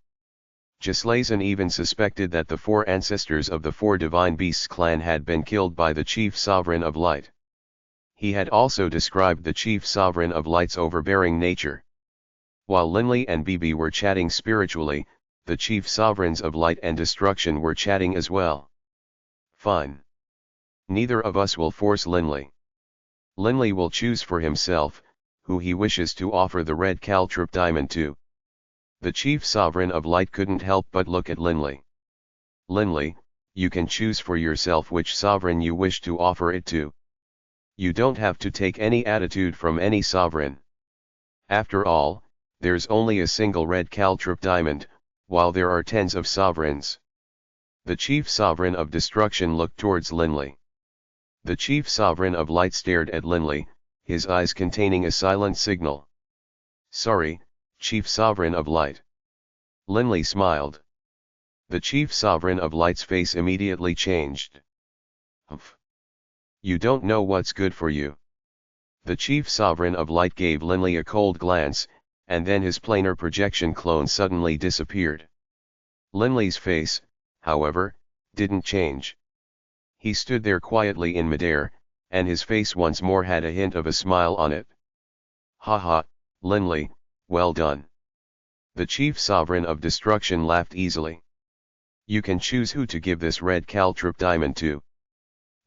Gislason even suspected that the 4 ancestors of the 4 divine beasts clan had been killed by the chief sovereign of light. He had also described the chief sovereign of light's overbearing nature. While Linley and BB were chatting spiritually, the chief sovereigns of light and destruction were chatting as well. Fine. Neither of us will force Linley. Linley will choose for himself, who he wishes to offer the red caltrip diamond to. The chief sovereign of light couldn't help but look at Linley. Linley, you can choose for yourself which sovereign you wish to offer it to. You don't have to take any attitude from any sovereign. After all, there's only a single red caltrip diamond, while there are tens of sovereigns. The chief sovereign of destruction looked towards Linley. The chief sovereign of light stared at Linley, his eyes containing a silent signal. Sorry, chief sovereign of light. Linley smiled. The chief sovereign of light's face immediately changed. Humph. You don't know what's good for you. The chief sovereign of light gave Linley a cold glance, and then his planar projection clone suddenly disappeared. Linley's face, however, didn't change. He stood there quietly in midair, and his face once more had a hint of a smile on it. Haha, Linley, well done. The chief sovereign of destruction laughed easily. You can choose who to give this red caltrip diamond to.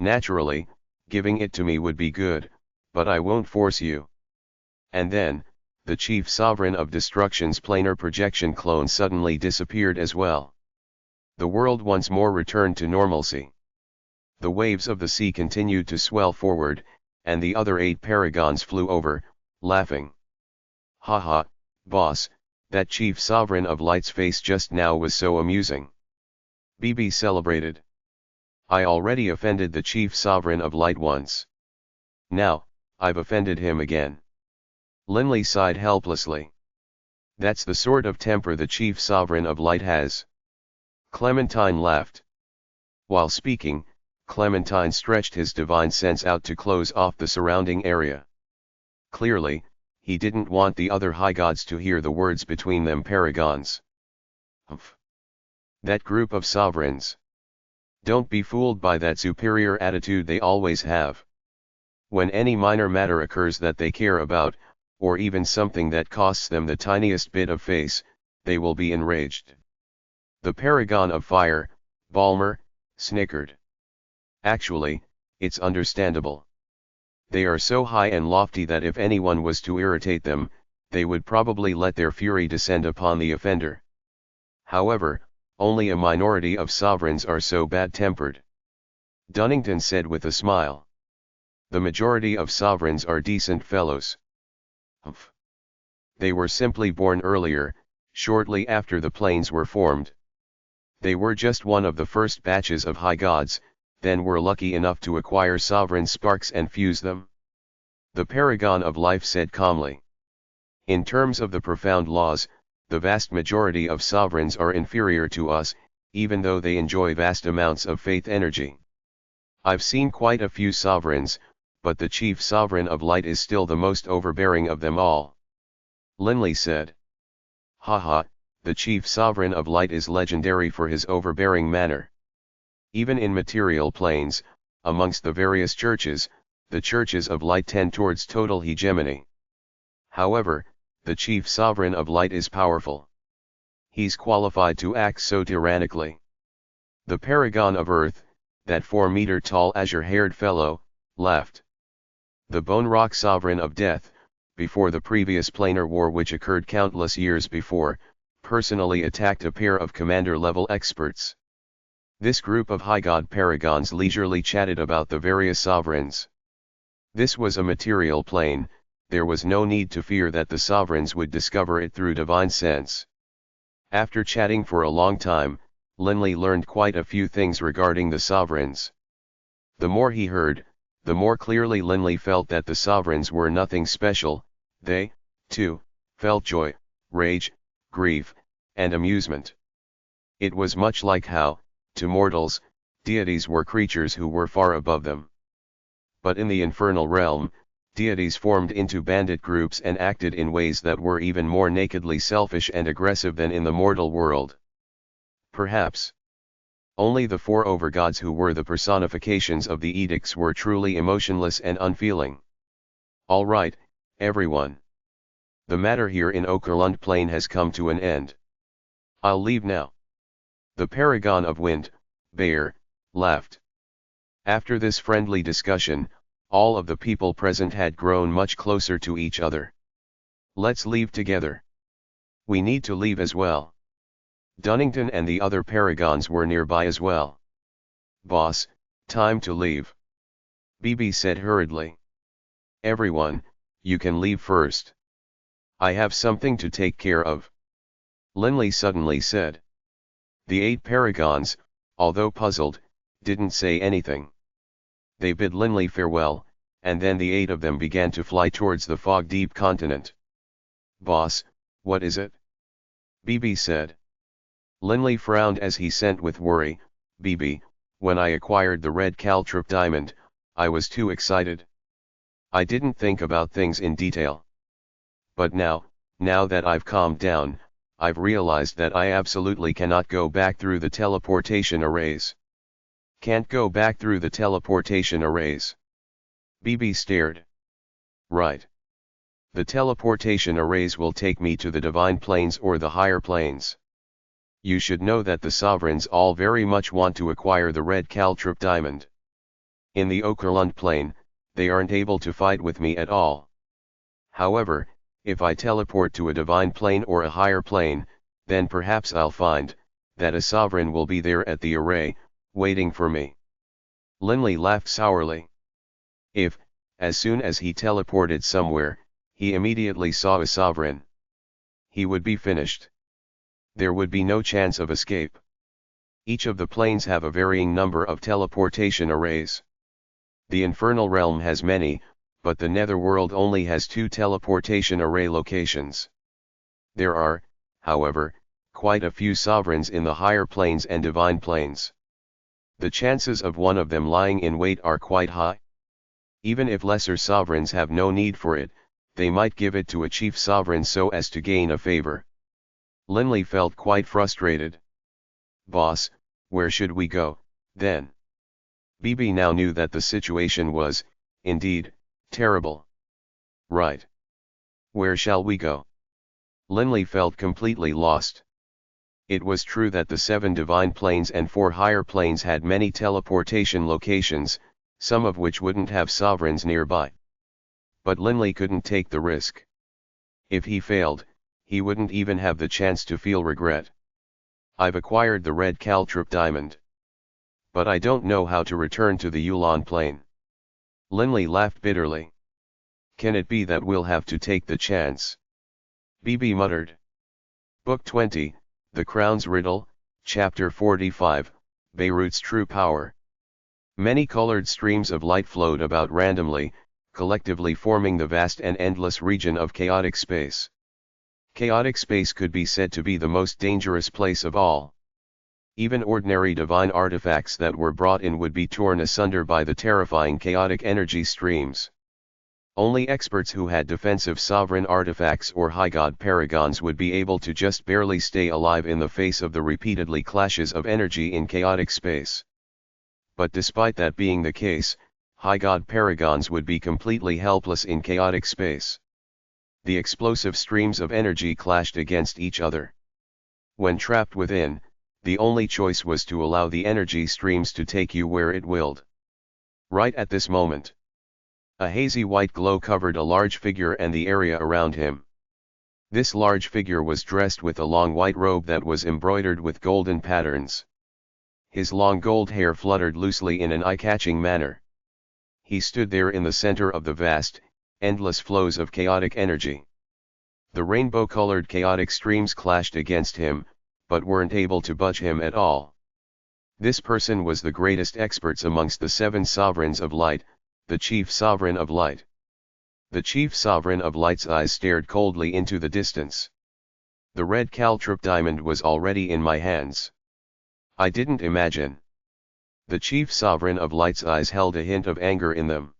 Naturally, giving it to me would be good, but I won't force you. And then, the chief sovereign of destruction's planar projection clone suddenly disappeared as well. The world once more returned to normalcy. The waves of the sea continued to swell forward, and the other 8 paragons flew over, laughing. "Ha, boss, that chief sovereign of light's face just now was so amusing," BB celebrated. "I already offended the chief sovereign of light once. Now, I've offended him again." Linley sighed helplessly. "That's the sort of temper the chief sovereign of light has." Clementine laughed. While speaking, Clementine stretched his divine sense out to close off the surrounding area. Clearly, he didn't want the other high gods to hear the words between them paragons. Humph. That group of sovereigns. Don't be fooled by that superior attitude they always have. When any minor matter occurs that they care about, or even something that costs them the tiniest bit of face, they will be enraged. The paragon of fire, Balmer, snickered. Actually, it's understandable. They are so high and lofty that if anyone was to irritate them, they would probably let their fury descend upon the offender. However, only a minority of sovereigns are so bad-tempered. Dunnington said with a smile. The majority of sovereigns are decent fellows. Humph. They were simply born earlier, shortly after the planes were formed. They were just one of the first batches of high gods, then were lucky enough to acquire sovereign sparks and fuse them. The paragon of life said calmly. In terms of the profound laws, the vast majority of sovereigns are inferior to us, even though they enjoy vast amounts of faith energy. I've seen quite a few sovereigns, but the chief sovereign of light is still the most overbearing of them all. Linley said. Haha, the chief sovereign of light is legendary for his overbearing manner. Even in material planes, amongst the various churches, the churches of light tend towards total hegemony. However, the chief sovereign of light is powerful. He's qualified to act so tyrannically. The paragon of earth, that 4-meter-tall azure-haired fellow, laughed. The bone rock sovereign of death, before the previous planar war which occurred countless years before, personally attacked a pair of commander-level experts. This group of high god paragons leisurely chatted about the various sovereigns. This was a material plane, there was no need to fear that the sovereigns would discover it through divine sense. After chatting for a long time, Linley learned quite a few things regarding the sovereigns. The more he heard, the more clearly Linley felt that the sovereigns were nothing special. They, too, felt joy, rage, grief, and amusement. It was much like how, to mortals, deities were creatures who were far above them. But in the Infernal Realm, deities formed into bandit groups and acted in ways that were even more nakedly selfish and aggressive than in the mortal world. Perhaps only the 4 overgods who were the personifications of the edicts were truly emotionless and unfeeling. All right, everyone. The matter here in Okerlund Plain has come to an end. I'll leave now. The paragon of wind, Bayer, laughed. After this friendly discussion, all of the people present had grown much closer to each other. Let's leave together. We need to leave as well. Dunnington and the other paragons were nearby as well. Boss, time to leave. BB said hurriedly. Everyone, you can leave first. I have something to take care of. Linley suddenly said. The 8 paragons, although puzzled, didn't say anything. They bid Linley farewell, and then the 8 of them began to fly towards the fog-deep continent. Boss, what is it? BB said. Linley frowned as he sent with worry, BB, when I acquired the red caltrip diamond, I was too excited. I didn't think about things in detail. But now that I've calmed down, I've realized that I absolutely cannot go back through the teleportation arrays. Can't go back through the teleportation arrays. BB stared. Right. The teleportation arrays will take me to the divine planes or the higher planes. You should know that the sovereigns all very much want to acquire the red caltrip diamond. In the Okerlund plane, they aren't able to fight with me at all. However, if I teleport to a divine plane or a higher plane, then perhaps I'll find that a sovereign will be there at the array, waiting for me. Linley laughed sourly. If, as soon as he teleported somewhere, he immediately saw a sovereign, he would be finished. There would be no chance of escape. Each of the planes have a varying number of teleportation arrays. The Infernal Realm has many, but the Netherworld only has 2 teleportation array locations. There are, however, quite a few sovereigns in the higher planes and divine planes. The chances of one of them lying in wait are quite high. Even if lesser sovereigns have no need for it, they might give it to a chief sovereign so as to gain a favor. Linley felt quite frustrated. Boss, where should we go, then? BB now knew that the situation was, indeed, terrible. Right. Where shall we go? Linley felt completely lost. It was true that the 7 divine planes and 4 higher planes had many teleportation locations, some of which wouldn't have sovereigns nearby. But Linley couldn't take the risk. If he failed, he wouldn't even have the chance to feel regret. I've acquired the red caltrip diamond. But I don't know how to return to the Yulon plane. Linley laughed bitterly. Can it be that we'll have to take the chance? BB muttered. Book 20, The Crown's Riddle, Chapter 45, Beirut's True Power. Many colored streams of light flowed about randomly, collectively forming the vast and endless region of chaotic space. Chaotic space could be said to be the most dangerous place of all. Even ordinary divine artifacts that were brought in would be torn asunder by the terrifying chaotic energy streams. Only experts who had defensive sovereign artifacts or high god paragons would be able to just barely stay alive in the face of the repeatedly clashes of energy in chaotic space. But despite that being the case, high god paragons would be completely helpless in chaotic space. The explosive streams of energy clashed against each other. When trapped within, the only choice was to allow the energy streams to take you where it willed. Right at this moment, a hazy white glow covered a large figure and the area around him. This large figure was dressed with a long white robe that was embroidered with golden patterns. His long gold hair fluttered loosely in an eye-catching manner. He stood there in the center of the vast, endless flows of chaotic energy. The rainbow-colored chaotic streams clashed against him, but weren't able to budge him at all. This person was the greatest experts amongst the 7 sovereigns of light, the chief sovereign of light. The chief sovereign of light's eyes stared coldly into the distance. The red caltrip diamond was already in my hands. I didn't imagine. The chief sovereign of light's eyes held a hint of anger in them.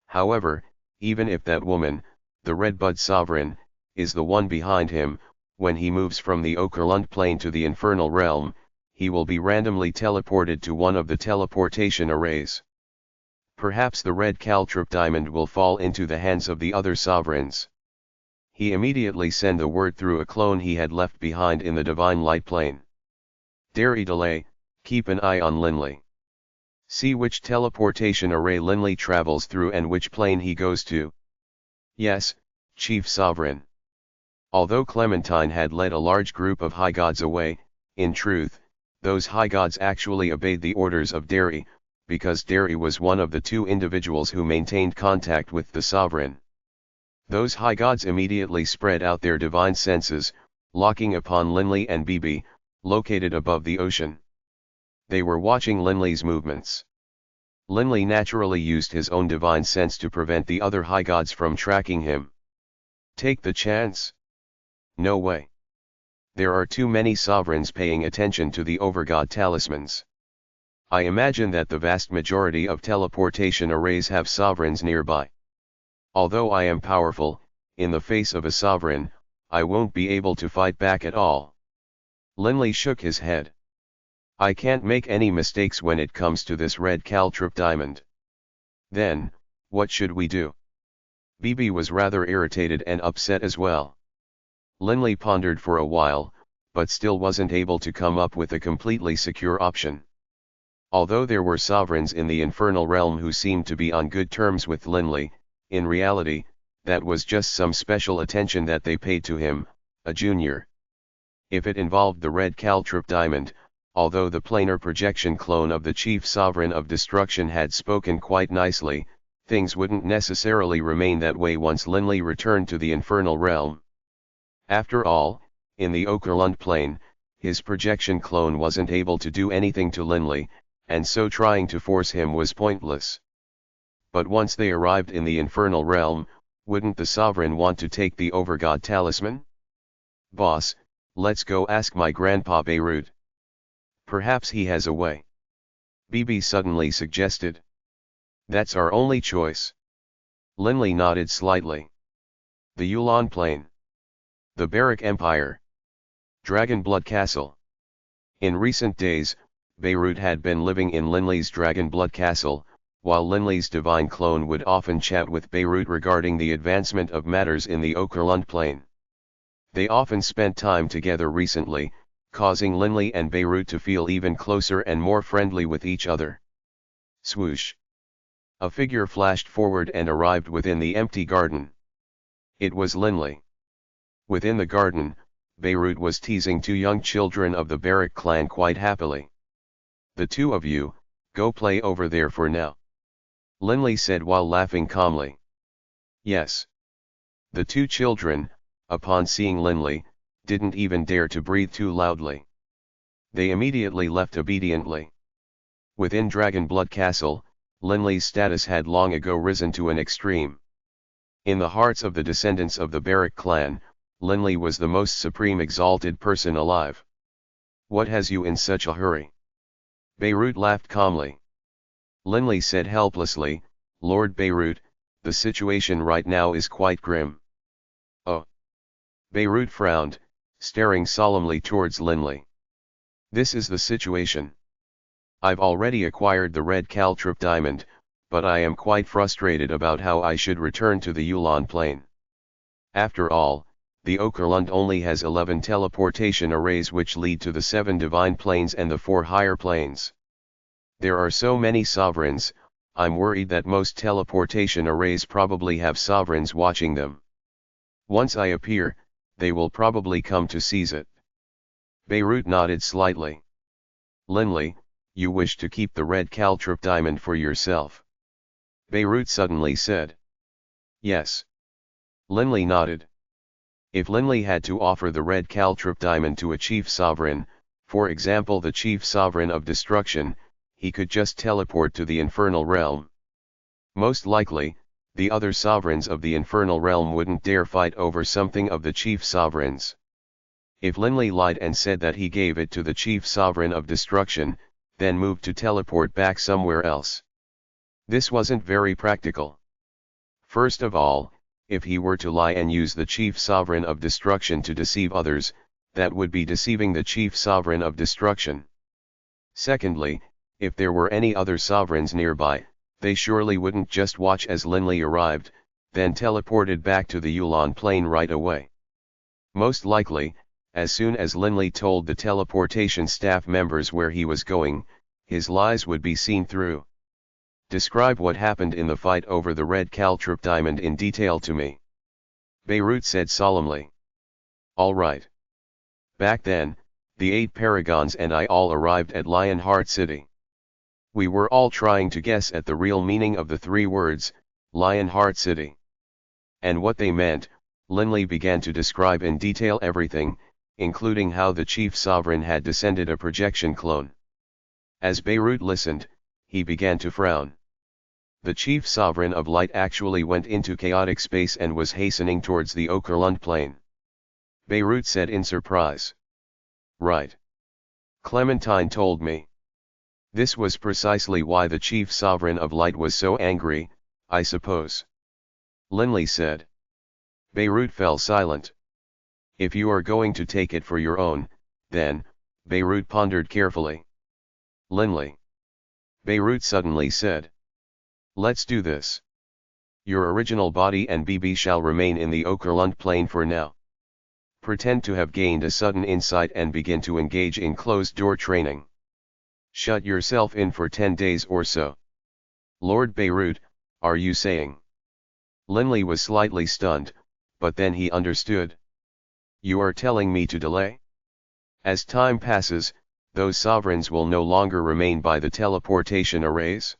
However, even if that woman, the red bud sovereign, is the one behind him, when he moves from the Okerlund plane to the Infernal Realm, he will be randomly teleported to one of the teleportation arrays. Perhaps the red caltrip diamond will fall into the hands of the other sovereigns. He immediately sent the word through a clone he had left behind in the divine light plane. Riddle, keep an eye on Linley. See which teleportation array Linley travels through and which plane he goes to. Yes, Chief Sovereign. Although Clementine had led a large group of high gods away, in truth, those high gods actually obeyed the orders of Derry, because Derry was one of the 2 individuals who maintained contact with the sovereign. Those high gods immediately spread out their divine senses, locking upon Linley and BB, located above the ocean. They were watching Linley's movements. Linley naturally used his own divine sense to prevent the other high gods from tracking him. Take the chance? No way. There are too many sovereigns paying attention to the Overgod talismans. I imagine that the vast majority of teleportation arrays have sovereigns nearby. Although I am powerful, in the face of a sovereign, I won't be able to fight back at all. Linley shook his head. I can't make any mistakes when it comes to this red caltrip diamond. Then, what should we do? BB was rather irritated and upset as well. Linley pondered for a while, but still wasn't able to come up with a completely secure option. Although there were sovereigns in the Infernal Realm who seemed to be on good terms with Linley, in reality, that was just some special attention that they paid to him, a junior. If it involved the red caltrip diamond, although the planar projection clone of the chief sovereign of destruction had spoken quite nicely, things wouldn't necessarily remain that way once Linley returned to the Infernal Realm. After all, in the Okerlund plane, his projection clone wasn't able to do anything to Linley, and so trying to force him was pointless. But once they arrived in the Infernal Realm, wouldn't the Sovereign want to take the Overgod talisman? "Boss, let's go ask my grandpa Beirut. Perhaps he has a way," BB suddenly suggested. "That's our only choice." Linley nodded slightly. The Yulan Plain. The Barak Empire. Dragonblood Castle. In recent days, Beirut had been living in Linley's Dragonblood Castle, while Linley's divine clone would often chat with Beirut regarding the advancement of matters in the Okerlund Plain. They often spent time together recently, causing Linley and Beirut to feel even closer and more friendly with each other. Swoosh! A figure flashed forward and arrived within the empty garden. It was Linley. Within the garden, Beirut was teasing two young children of the Barak clan quite happily. "The two of you, go play over there for now," Linley said while laughing calmly. "Yes." The two children, upon seeing Linley, didn't even dare to breathe too loudly. They immediately left obediently. Within Dragonblood Castle, Linley's status had long ago risen to an extreme. In the hearts of the descendants of the Barak clan, Linley was the most supreme exalted person alive. "What has you in such a hurry?" Beirut laughed calmly. Linley said helplessly, "Lord Beirut, the situation right now is quite grim." "Oh." Beirut frowned, staring solemnly towards Linley. "This is the situation. I've already acquired the red caltrip diamond, but I am quite frustrated about how I should return to the Yulan Plain. After all, the Okerlund only has 11 teleportation arrays which lead to the 7 divine planes and the 4 higher planes. There are so many sovereigns, I'm worried that most teleportation arrays probably have sovereigns watching them. Once I appear, they will probably come to seize it." Beirut nodded slightly. "Linley, you wish to keep the red caltrip diamond for yourself?" Beirut suddenly said. "Yes." Linley nodded. If Linley had to offer the red caltrip diamond to a chief sovereign, for example the chief sovereign of destruction, he could just teleport to the Infernal Realm. Most likely, the other sovereigns of the Infernal Realm wouldn't dare fight over something of the chief sovereign's. If Linley lied and said that he gave it to the chief sovereign of destruction, then moved to teleport back somewhere else. This wasn't very practical. First of all, if he were to lie and use the chief sovereign of destruction to deceive others, that would be deceiving the chief sovereign of destruction. Secondly, if there were any other sovereigns nearby, they surely wouldn't just watch as Linley arrived, then teleported back to the Yulan Plain right away. Most likely, as soon as Linley told the teleportation staff members where he was going, his lies would be seen through. "Describe what happened in the fight over the red caltrip diamond in detail to me," Beirut said solemnly. "All right. Back then, the 8 paragons and I all arrived at Lionheart City. We were all trying to guess at the real meaning of the 3 words, Lionheart City. And what they meant. Linley began to describe in detail everything, including how the chief sovereign had descended a projection clone. As Beirut listened, he began to frown. The chief sovereign of light actually went into chaotic space and was hastening towards the Okerlund Plain. Beirut said in surprise. "Right. Clementine told me. This was precisely why the chief sovereign of light was so angry, I suppose," Linley said. Beirut fell silent. "If you are going to take it for your own, then," Beirut pondered carefully. "Linley," Beirut suddenly said. "Let's do this. Your original body and BB shall remain in the Okerlund Plain for now. Pretend to have gained a sudden insight and begin to engage in closed-door training. Shut yourself in for 10 days or so." "Lord Beirut, are you saying?" Linley was slightly stunned, but then he understood. "You are telling me to delay?" As time passes, those sovereigns will no longer remain by the teleportation arrays.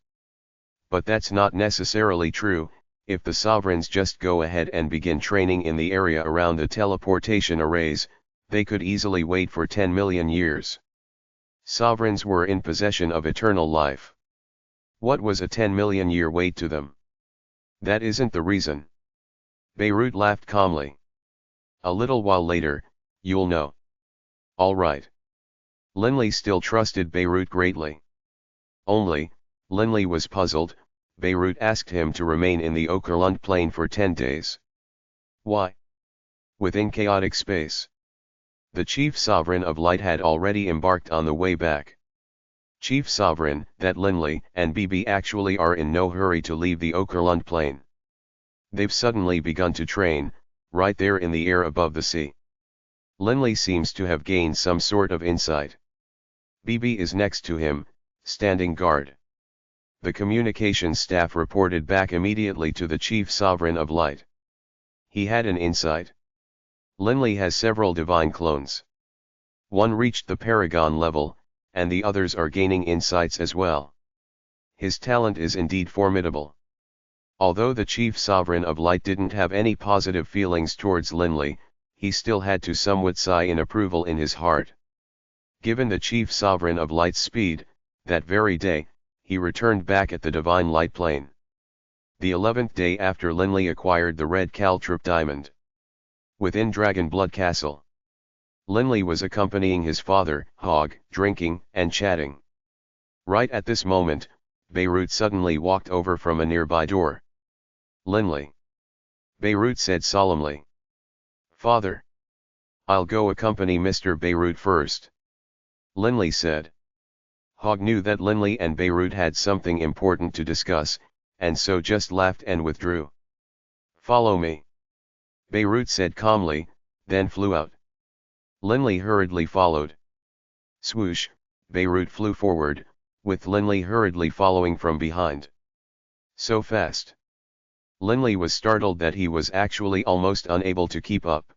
But that's not necessarily true. If the sovereigns just go ahead and begin training in the area around the teleportation arrays, they could easily wait for 10 million years. Sovereigns were in possession of eternal life. What was a 10 million year wait to them? That isn't the reason. Beirut laughed calmly. A little while later, you'll know. All right. Linley still trusted Beirut greatly. Only, Linley was puzzled. Beirut asked him to remain in the Okerlund plane for 10 days. Why? Within chaotic space. The chief sovereign of light had already embarked on the way back. Chief sovereign, that Linley and BB actually are in no hurry to leave the Okerlund plane. They've suddenly begun to train, right there in the air above the sea. Linley seems to have gained some sort of insight. BB is next to him, standing guard. The communications staff reported back immediately to the chief sovereign of light. He had an insight. Linley has several divine clones. One reached the paragon level, and the others are gaining insights as well. His talent is indeed formidable. Although the chief sovereign of light didn't have any positive feelings towards Linley, he still had to somewhat sigh in approval in his heart. Given the chief sovereign of light's speed, that very day, he returned back at the divine light plane. The 11th day after Linley acquired the red caltrip diamond. Within Dragonblood Castle. Linley was accompanying his father, Hogg, drinking and chatting. Right at this moment, Beirut suddenly walked over from a nearby door. Linley. Beirut said solemnly. Father. I'll go accompany Mr. Beirut first. Linley said. Hogg knew that Linley and Beirut had something important to discuss, and so just laughed and withdrew. Follow me. Beirut said calmly, then flew out. Linley hurriedly followed. Swoosh, Beirut flew forward, with Linley hurriedly following from behind. So fast. Linley was startled that he was actually almost unable to keep up.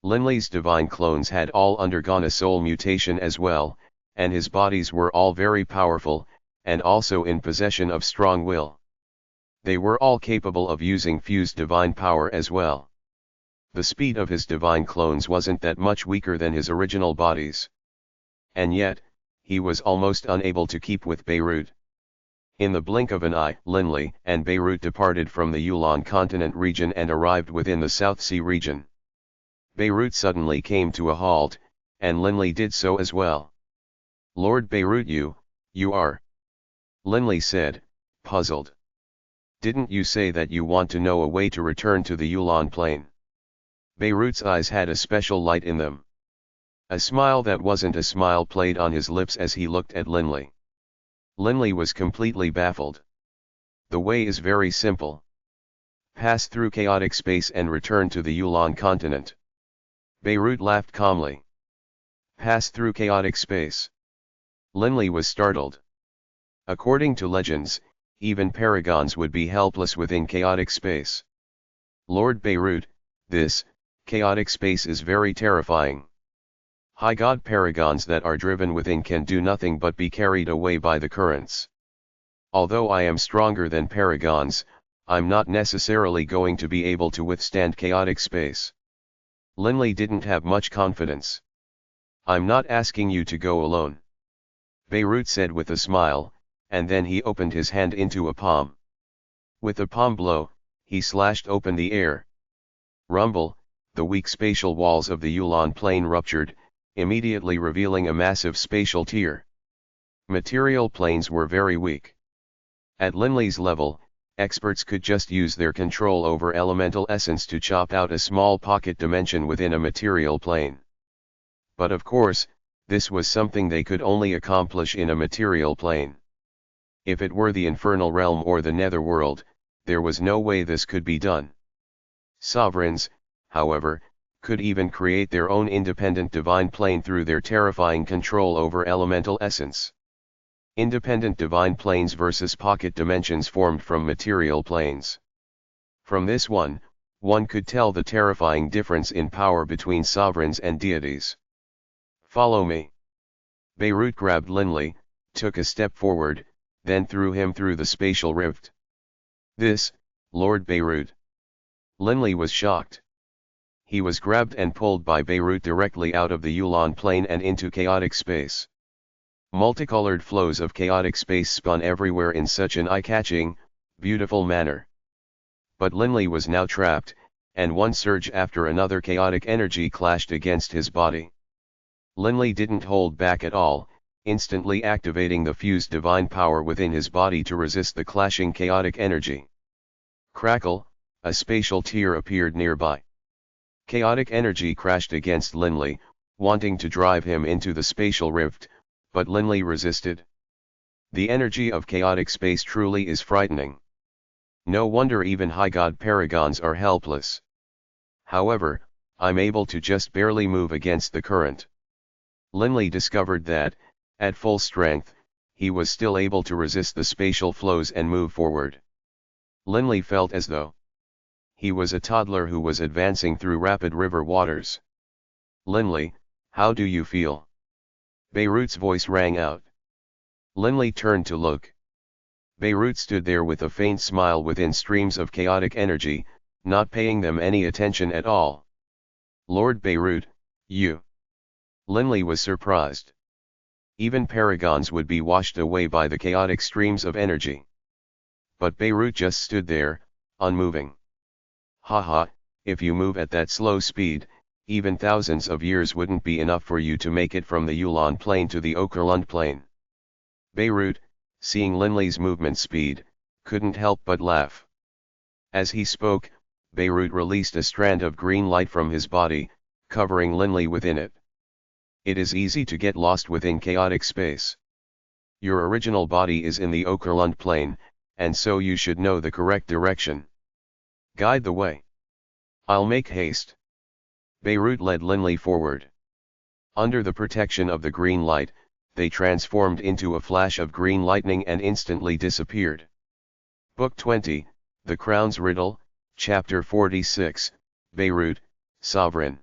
Linley's divine clones had all undergone a soul mutation as well, and his bodies were all very powerful, and also in possession of strong will. They were all capable of using fused divine power as well. The speed of his divine clones wasn't that much weaker than his original bodies. And yet, he was almost unable to keep with Beirut. In the blink of an eye, Linley and Beirut departed from the Yulon continent region and arrived within the South Sea region. Beirut suddenly came to a halt, and Linley did so as well. Lord Beirut, you are. Linley said, puzzled. Didn't you say that you want to know a way to return to the Yulon plane? Beirut's eyes had a special light in them. A smile that wasn't a smile played on his lips as he looked at Linley. Linley was completely baffled. The way is very simple. Pass through chaotic space and return to the Yulon continent. Beirut laughed calmly. Pass through chaotic space. Linley was startled. According to legends, even paragons would be helpless within chaotic space. Lord Beirut, this chaotic space is very terrifying. High god paragons that are driven within can do nothing but be carried away by the currents. Although I am stronger than paragons, I'm not necessarily going to be able to withstand chaotic space. Linley didn't have much confidence. I'm not asking you to go alone. Beirut said with a smile, and then he opened his hand into a palm. With a palm blow, he slashed open the air. Rumble, the weak spatial walls of the Yulon plane ruptured, immediately revealing a massive spatial tier. Material planes were very weak. At Linley's level, experts could just use their control over elemental essence to chop out a small pocket dimension within a material plane. But of course, this was something they could only accomplish in a material plane. If it were the Infernal Realm or the Netherworld, there was no way this could be done. Sovereigns, however, could even create their own independent divine plane through their terrifying control over elemental essence. Independent divine planes versus pocket dimensions formed from material planes. From this one could tell the terrifying difference in power between sovereigns and deities. Follow me. Beirut grabbed Linley, took a step forward, then threw him through the spatial rift. This, Lord Beirut. Linley was shocked. He was grabbed and pulled by Beirut directly out of the Yulon plane and into chaotic space. Multicolored flows of chaotic space spun everywhere in such an eye-catching, beautiful manner. But Linley was now trapped, and one surge after another chaotic energy clashed against his body. Linley didn't hold back at all, instantly activating the fused divine power within his body to resist the clashing chaotic energy. Crackle, a spatial tear appeared nearby. Chaotic energy crashed against Linley, wanting to drive him into the spatial rift, but Linley resisted. The energy of chaotic space truly is frightening. No wonder even high god paragons are helpless. However, I'm able to just barely move against the current. Linley discovered that, at full strength, he was still able to resist the spatial flows and move forward. Linley felt as though he was a toddler who was advancing through rapid river waters. Linley, how do you feel? Beirut's voice rang out. Linley turned to look. Beirut stood there with a faint smile within streams of chaotic energy, not paying them any attention at all. Lord Beirut, you. Linley was surprised. Even paragons would be washed away by the chaotic streams of energy. But Beirut just stood there, unmoving. Haha, if you move at that slow speed, even thousands of years wouldn't be enough for you to make it from the Yulon plane to the Okerlund plane. Beirut, seeing Linley's movement speed, couldn't help but laugh. As he spoke, Beirut released a strand of green light from his body, covering Linley within it. It is easy to get lost within chaotic space. Your original body is in the Okerlund plane, and so you should know the correct direction. Guide the way. I'll make haste. Beirut led Linley forward. Under the protection of the green light, they transformed into a flash of green lightning and instantly disappeared. Book 20, The Crown's Riddle, Chapter 46, Beirut, Sovereign.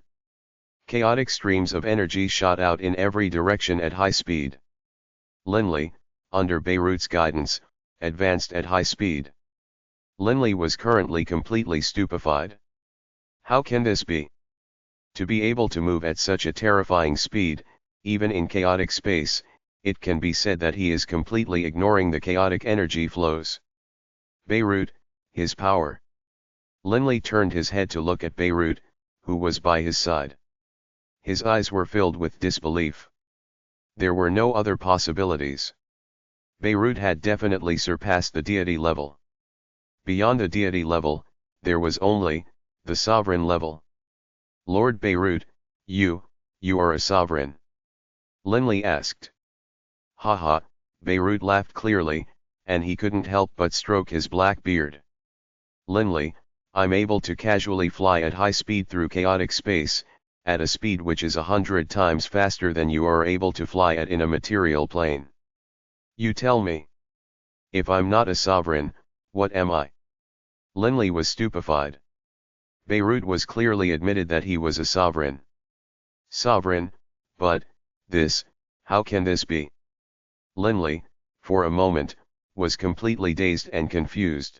Chaotic streams of energy shot out in every direction at high speed. Linley, under Beirut's guidance, advanced at high speed. Linley was currently completely stupefied. How can this be? To be able to move at such a terrifying speed, even in chaotic space, it can be said that he is completely ignoring the chaotic energy flows. Beirut, his power. Linley turned his head to look at Beirut, who was by his side. His eyes were filled with disbelief. There were no other possibilities. Beirut had definitely surpassed the deity level. Beyond the deity level, there was only the sovereign level. Lord Beirut, you are a sovereign? Linley asked. Haha, Beirut laughed clearly, and he couldn't help but stroke his black beard. Linley, I'm able to casually fly at high speed through chaotic space, at a speed which is 100 times faster than you are able to fly at in a material plane. You tell me. If I'm not a sovereign, what am I? Linley was stupefied. Beirut was clearly admitted that he was a sovereign. Sovereign, but, how can this be? Linley, for a moment, was completely dazed and confused.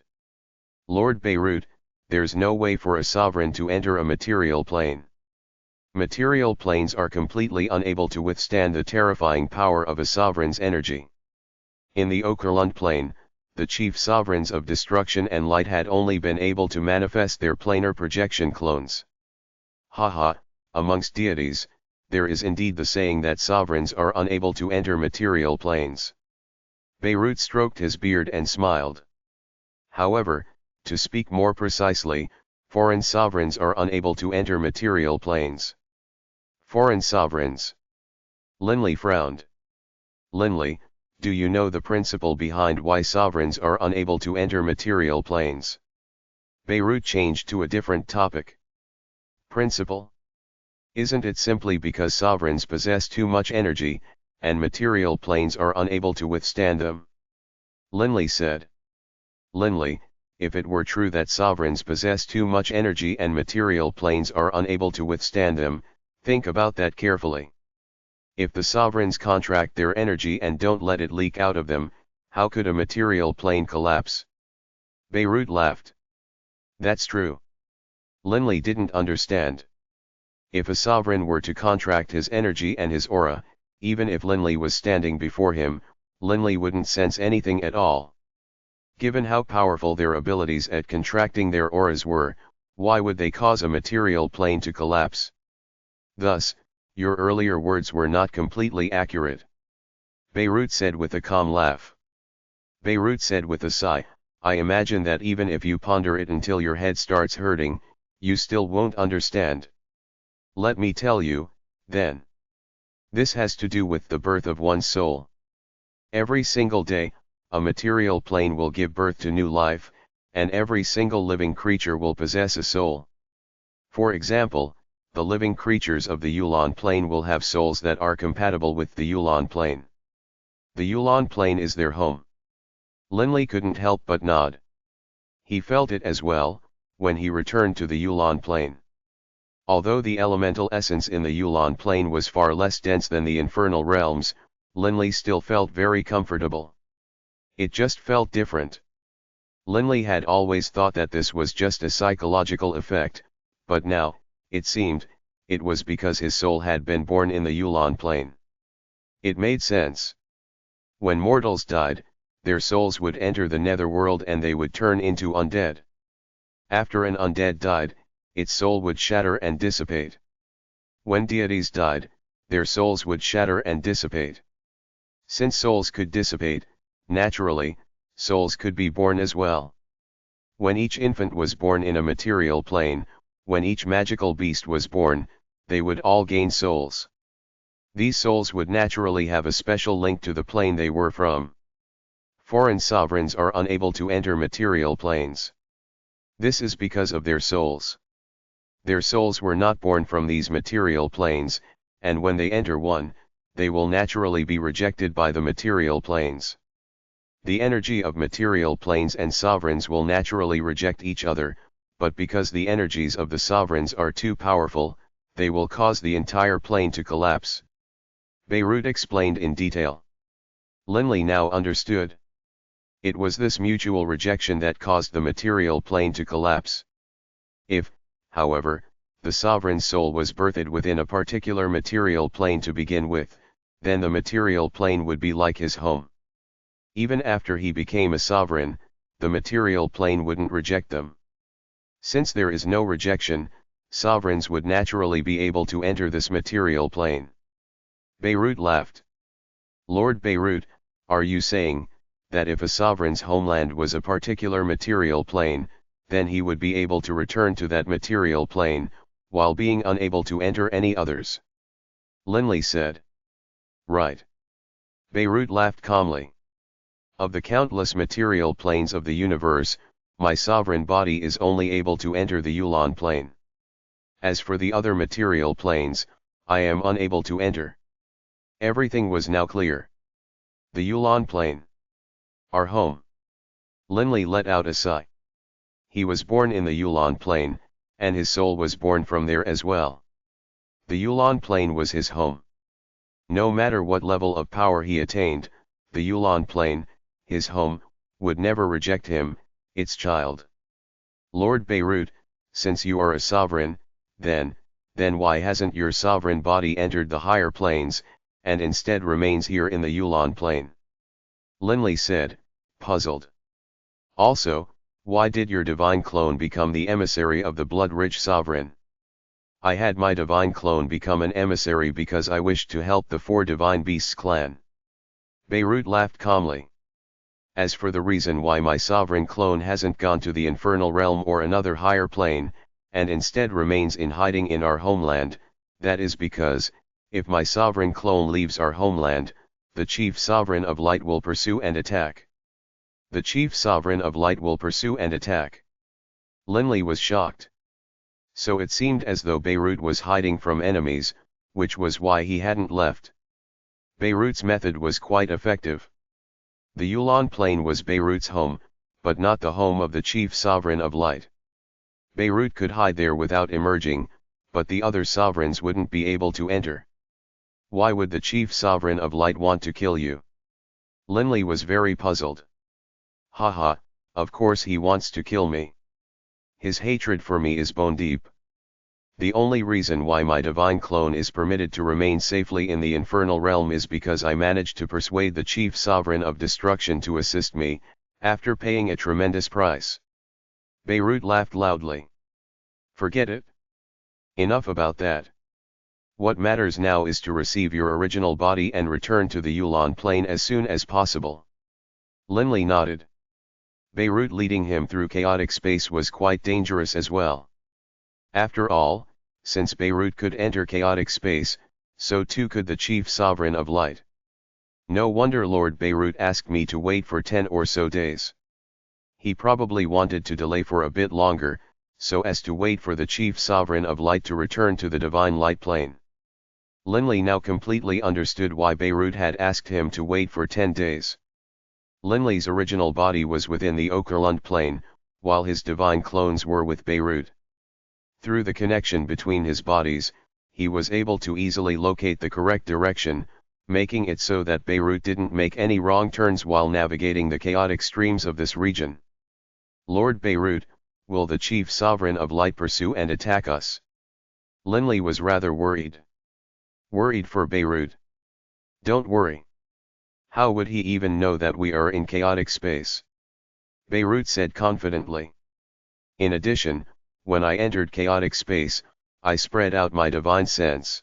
Lord Beirut, there's no way for a sovereign to enter a material plane. Material planes are completely unable to withstand the terrifying power of a sovereign's energy. In the Okerlund plane, the chief sovereigns of destruction and light had only been able to manifest their planar projection clones. Haha, amongst deities, there is indeed the saying that sovereigns are unable to enter material planes. Beirut stroked his beard and smiled. However, to speak more precisely, foreign sovereigns are unable to enter material planes. Foreign sovereigns. Linley frowned. Linley, do you know the principle behind why sovereigns are unable to enter material planes? Beirut changed to a different topic. Principle? Isn't it simply because sovereigns possess too much energy, and material planes are unable to withstand them? Linley said. Linley, if it were true that sovereigns possess too much energy and material planes are unable to withstand them, think about that carefully. If the sovereigns contract their energy and don't let it leak out of them, how could a material plane collapse? Beirut laughed. That's true. Linley didn't understand. If a sovereign were to contract his energy and his aura, even if Linley was standing before him, Linley wouldn't sense anything at all. Given how powerful their abilities at contracting their auras were, why would they cause a material plane to collapse? Thus, your earlier words were not completely accurate. Beirut said with a calm laugh. Beirut said with a sigh, I imagine that even if you ponder it until your head starts hurting, you still won't understand. Let me tell you, then. This has to do with the birth of one's soul. Every single day, a material plane will give birth to new life, and every single living creature will possess a soul. For example, the living creatures of the Yulon plane will have souls that are compatible with the Yulon plane. The Yulon plane is their home. Linley couldn't help but nod. He felt it as well, when he returned to the Yulon plane. Although the elemental essence in the Yulon plane was far less dense than the infernal realms, Linley still felt very comfortable. It just felt different. Linley had always thought that this was just a psychological effect, but now, it seemed, it was because his soul had been born in the Yulon plane. It made sense. When mortals died, their souls would enter the netherworld and they would turn into undead. After an undead died, its soul would shatter and dissipate. When deities died, their souls would shatter and dissipate. Since souls could dissipate, naturally, souls could be born as well. When each infant was born in a material plane, when each magical beast was born, they would all gain souls. These souls would naturally have a special link to the plane they were from. Foreign sovereigns are unable to enter material planes. This is because of their souls. Their souls were not born from these material planes, and when they enter one, they will naturally be rejected by the material planes. The energy of material planes and sovereigns will naturally reject each other, but because the energies of the sovereigns are too powerful, they will cause the entire plane to collapse. Beirut explained in detail. Linley now understood. It was this mutual rejection that caused the material plane to collapse. If, however, the sovereign's soul was birthed within a particular material plane to begin with, then the material plane would be like his home. Even after he became a sovereign, the material plane wouldn't reject them. Since there is no rejection, sovereigns would naturally be able to enter this material plane. Beirut laughed. Lord Beirut, are you saying that if a sovereign's homeland was a particular material plane, then he would be able to return to that material plane, while being unable to enter any others? Linley said. Right. Beirut laughed calmly. Of the countless material planes of the universe, my sovereign body is only able to enter the Yulon plane. As for the other material planes, I am unable to enter. Everything was now clear. The Yulon plane. Our home. Linley let out a sigh. He was born in the Yulon plane, and his soul was born from there as well. The Yulon plane was his home. No matter what level of power he attained, the Yulon plane, his home, would never reject him, its child. Lord Beirut, since you are a sovereign, then why hasn't your sovereign body entered the higher planes, and instead remains here in the Yulon plane? Linley said, puzzled. Also, why did your divine clone become the emissary of the blood-rich sovereign? I had my divine clone become an emissary because I wished to help the four divine beasts clan. Beirut laughed calmly. As for the reason why my sovereign clone hasn't gone to the Infernal Realm or another higher plane, and instead remains in hiding in our homeland, that is because, if my sovereign clone leaves our homeland, the chief sovereign of light will pursue and attack. The chief sovereign of light will pursue and attack. Linley was shocked. So it seemed as though Beirut was hiding from enemies, which was why he hadn't left. Beirut's method was quite effective. The Yulon plane was Beirut's home, but not the home of the chief sovereign of light. Beirut could hide there without emerging, but the other sovereigns wouldn't be able to enter. Why would the chief sovereign of light want to kill you? Linley was very puzzled. Haha, of course he wants to kill me. His hatred for me is bone deep. The only reason why my divine clone is permitted to remain safely in the Infernal Realm is because I managed to persuade the chief sovereign of destruction to assist me, after paying a tremendous price. Beirut laughed loudly. Forget it. Enough about that. What matters now is to receive your original body and return to the Yulon plane as soon as possible. Linley nodded. Beirut leading him through chaotic space was quite dangerous as well. After all, since Beirut could enter chaotic space, so too could the chief sovereign of light. No wonder Lord Beirut asked me to wait for 10 or so days. He probably wanted to delay for a bit longer, so as to wait for the chief sovereign of light to return to the divine light plane. Linley now completely understood why Beirut had asked him to wait for 10 days. Linley's original body was within the Okerlund plane, while his divine clones were with Beirut. Through the connection between his bodies, he was able to easily locate the correct direction, making it so that Beirut didn't make any wrong turns while navigating the chaotic streams of this region. Lord Beirut, will the chief sovereign of light pursue and attack us? Linley was rather worried. Worried for Beirut. Don't worry. How would he even know that we are in chaotic space? Beirut said confidently. In addition, when I entered chaotic space, I spread out my divine sense.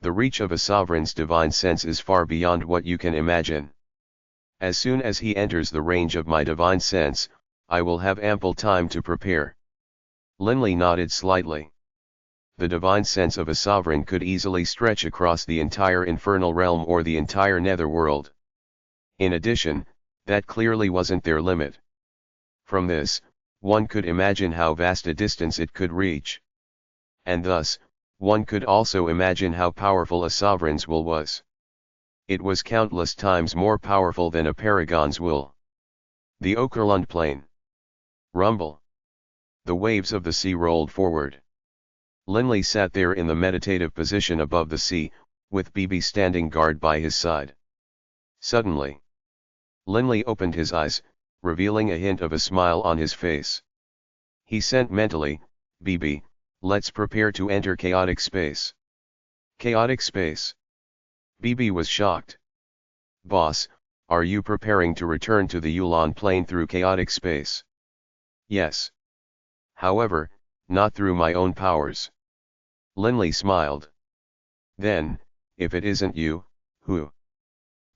The reach of a sovereign's divine sense is far beyond what you can imagine. As soon as he enters the range of my divine sense, I will have ample time to prepare. Linley nodded slightly. The divine sense of a sovereign could easily stretch across the entire infernal realm or the entire netherworld. In addition, that clearly wasn't their limit. From this, one could imagine how vast a distance it could reach. And thus, one could also imagine how powerful a sovereign's will was. It was countless times more powerful than a paragon's will. The Okerlund plain. Rumble. The waves of the sea rolled forward. Linley sat there in the meditative position above the sea, with Bibi standing guard by his side. Suddenly, Linley opened his eyes, revealing a hint of a smile on his face. He sent mentally, Bibi, let's prepare to enter chaotic space. Chaotic space? Bibi was shocked. Boss, are you preparing to return to the Yulon plane through chaotic space? Yes. However, not through my own powers. Linley smiled. Then, if it isn't you, who?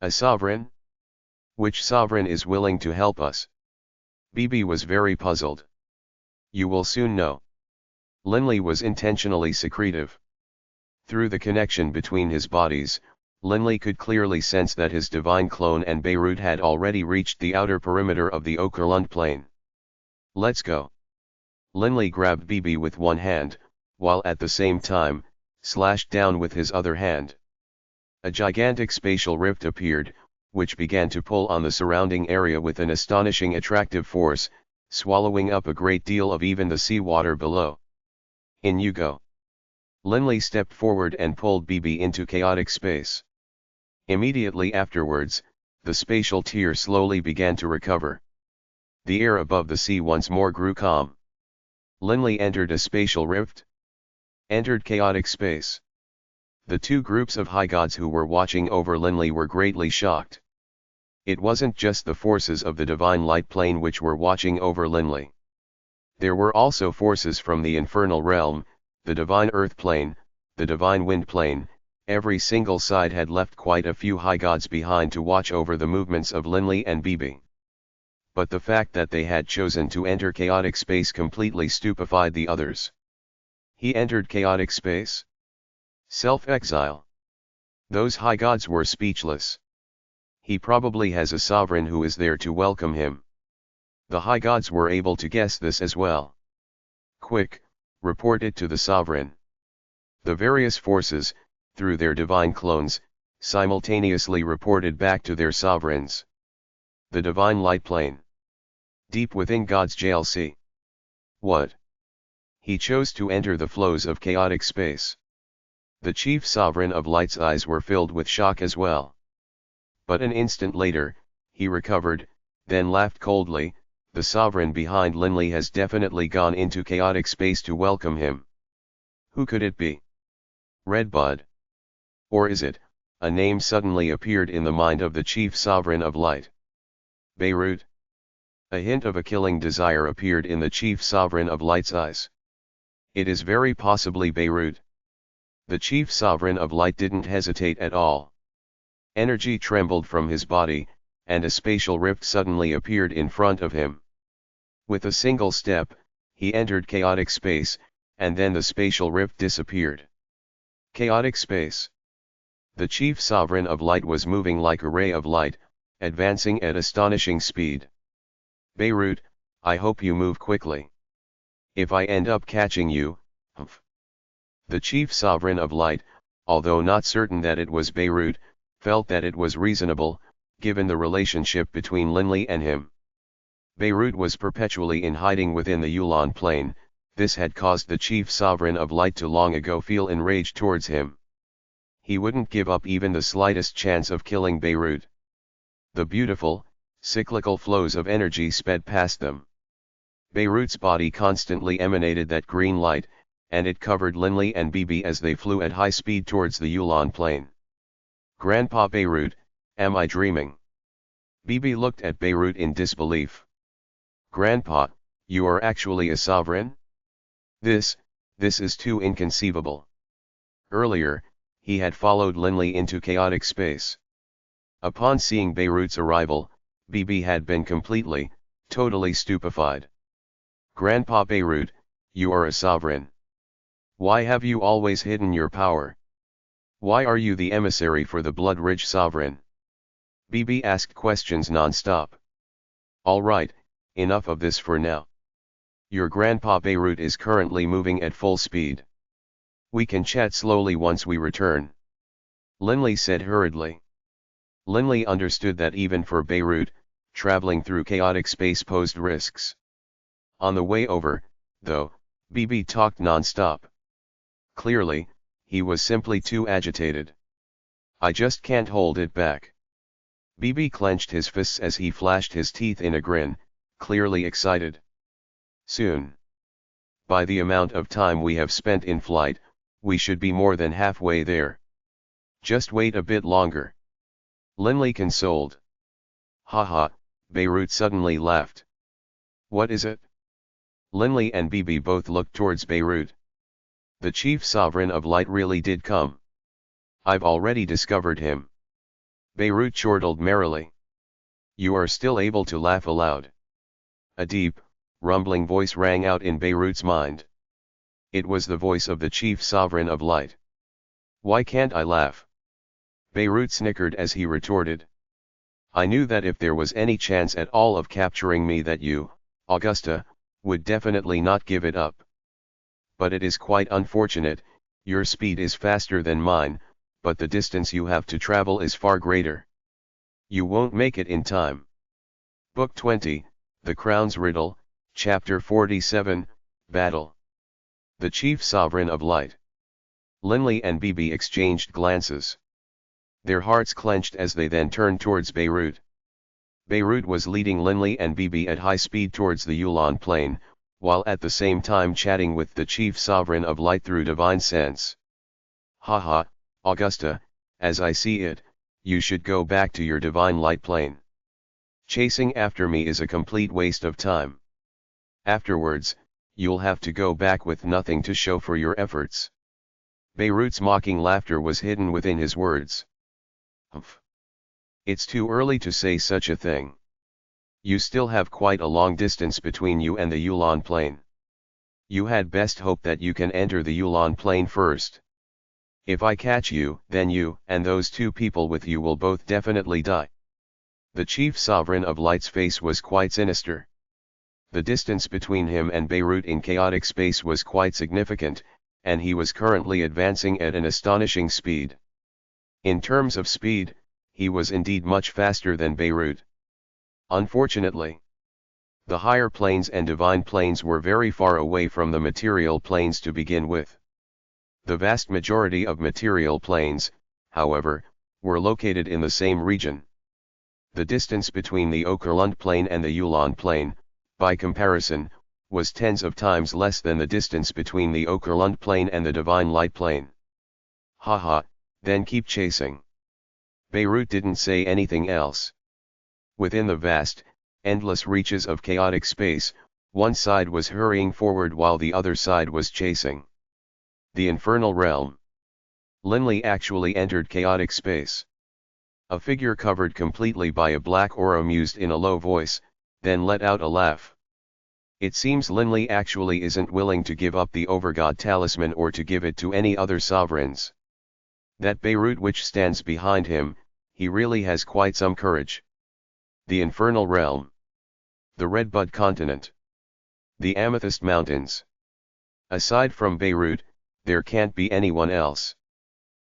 A sovereign? Which sovereign is willing to help us? Bibi was very puzzled. You will soon know. Linley was intentionally secretive. Through the connection between his bodies, Linley could clearly sense that his divine clone and Beirut had already reached the outer perimeter of the Okerlund plane. Let's go. Linley grabbed Bibi with one hand, while at the same time, slashed down with his other hand. A gigantic spatial rift appeared, which began to pull on the surrounding area with an astonishing attractive force, swallowing up a great deal of even the seawater below. In you go. Linley stepped forward and pulled Bibi into chaotic space. Immediately afterwards, the spatial tier slowly began to recover. The air above the sea once more grew calm. Linley entered a spatial rift. Entered chaotic space. The two groups of high gods who were watching over Linley were greatly shocked. It wasn't just the forces of the divine light plane which were watching over Linley. There were also forces from the infernal realm, the divine earth plane, the divine wind plane. Every single side had left quite a few high gods behind to watch over the movements of Linley and Bibi. But the fact that they had chosen to enter chaotic space completely stupefied the others. He entered chaotic space? Self-exile. Those high gods were speechless. He probably has a sovereign who is there to welcome him. The high gods were able to guess this as well. Quick, report it to the sovereign. The various forces, through their divine clones, simultaneously reported back to their sovereigns. The divine light plane. Deep within God's jail sea. What? He chose to enter the flows of chaotic space. The chief sovereign of light's eyes were filled with shock as well. But an instant later, he recovered, then laughed coldly. The sovereign behind Linley has definitely gone into chaotic space to welcome him. Who could it be? Redbud? Or is it? A name suddenly appeared in the mind of the chief sovereign of light. Beirut? A hint of a killing desire appeared in the chief sovereign of light's eyes. It is very possibly Beirut. The chief sovereign of light didn't hesitate at all. Energy trembled from his body, and a spatial rift suddenly appeared in front of him. With a single step, he entered chaotic space, and then the spatial rift disappeared. Chaotic space. The chief sovereign of light was moving like a ray of light, advancing at astonishing speed. Beirut, I hope you move quickly. If I end up catching you, humph. The chief sovereign of light, although not certain that it was Beirut, felt that it was reasonable, given the relationship between Linley and him. Beirut was perpetually in hiding within the Yulon plane. This had caused the chief sovereign of light to long ago feel enraged towards him. He wouldn't give up even the slightest chance of killing Beirut. The beautiful, cyclical flows of energy sped past them. Beirut's body constantly emanated that green light, and it covered Linley and Bibi as they flew at high speed towards the Yulon plane. Grandpa Beirut, am I dreaming? Bibi looked at Beirut in disbelief. Grandpa, you are actually a sovereign? This is too inconceivable. Earlier, he had followed Linley into chaotic space. Upon seeing Beirut's arrival, Bibi had been completely, totally stupefied. Grandpa Beirut, you are a sovereign. Why have you always hidden your power? Why are you the emissary for the blood-rich sovereign? Bibi asked questions non-stop. All right, enough of this for now. Your Grandpa Beirut is currently moving at full speed. We can chat slowly once we return. Linley said hurriedly. Linley understood that even for Beirut, traveling through chaotic space posed risks. On the way over, though, Bibi talked non-stop. Clearly, he was simply too agitated. I just can't hold it back. Bibi clenched his fists as he flashed his teeth in a grin, clearly excited. Soon. By the amount of time we have spent in flight, we should be more than halfway there. Just wait a bit longer. Linley consoled. Haha, Beirut suddenly laughed. What is it? Linley and Bibi both looked towards Beirut. The chief sovereign of light really did come. I've already discovered him. Beirut chortled merrily. You are still able to laugh aloud. A deep, rumbling voice rang out in Beirut's mind. It was the voice of the chief sovereign of light. Why can't I laugh? Beirut snickered as he retorted. I knew that if there was any chance at all of capturing me that you, Augusta, would definitely not give it up. But it is quite unfortunate, your speed is faster than mine, but the distance you have to travel is far greater. You won't make it in time. Book 20, The Crown's Riddle, Chapter 47, Battle. The Chief Sovereign of Light. Linley and Bibi exchanged glances. Their hearts clenched as they then turned towards Beirut. Beirut was leading Linley and Bibi at high speed towards the Yulon plain, while at the same time chatting with the Chief Sovereign of Light through divine sense. Haha, Augusta, as I see it, you should go back to your divine light plane. Chasing after me is a complete waste of time. Afterwards, you'll have to go back with nothing to show for your efforts. Beirut's mocking laughter was hidden within his words. Humph. It's too early to say such a thing. You still have quite a long distance between you and the Yulon plain. You had best hope that you can enter the Yulon plain first. If I catch you, then you and those two people with you will both definitely die. The Chief Sovereign of Light's face was quite sinister. The distance between him and Beirut in chaotic space was quite significant, and he was currently advancing at an astonishing speed. In terms of speed, he was indeed much faster than Beirut. Unfortunately, the higher planes and divine planes were very far away from the material planes to begin with. The vast majority of material planes, however, were located in the same region. The distance between the Okerlund plane and the Yulon plane, by comparison, was tens of times less than the distance between the Okerlund plane and the Divine Light plane. Haha, then keep chasing. Beirut didn't say anything else. Within the vast, endless reaches of chaotic space, one side was hurrying forward while the other side was chasing. The Infernal Realm. Linley actually entered chaotic space. A figure covered completely by a black aura mused in a low voice, then let out a laugh. It seems Linley actually isn't willing to give up the Overgod talisman or to give it to any other sovereigns. That Beirut which stands behind him, he really has quite some courage. The Infernal Realm. The Redbud Continent. The Amethyst Mountains. Aside from Beirut, there can't be anyone else.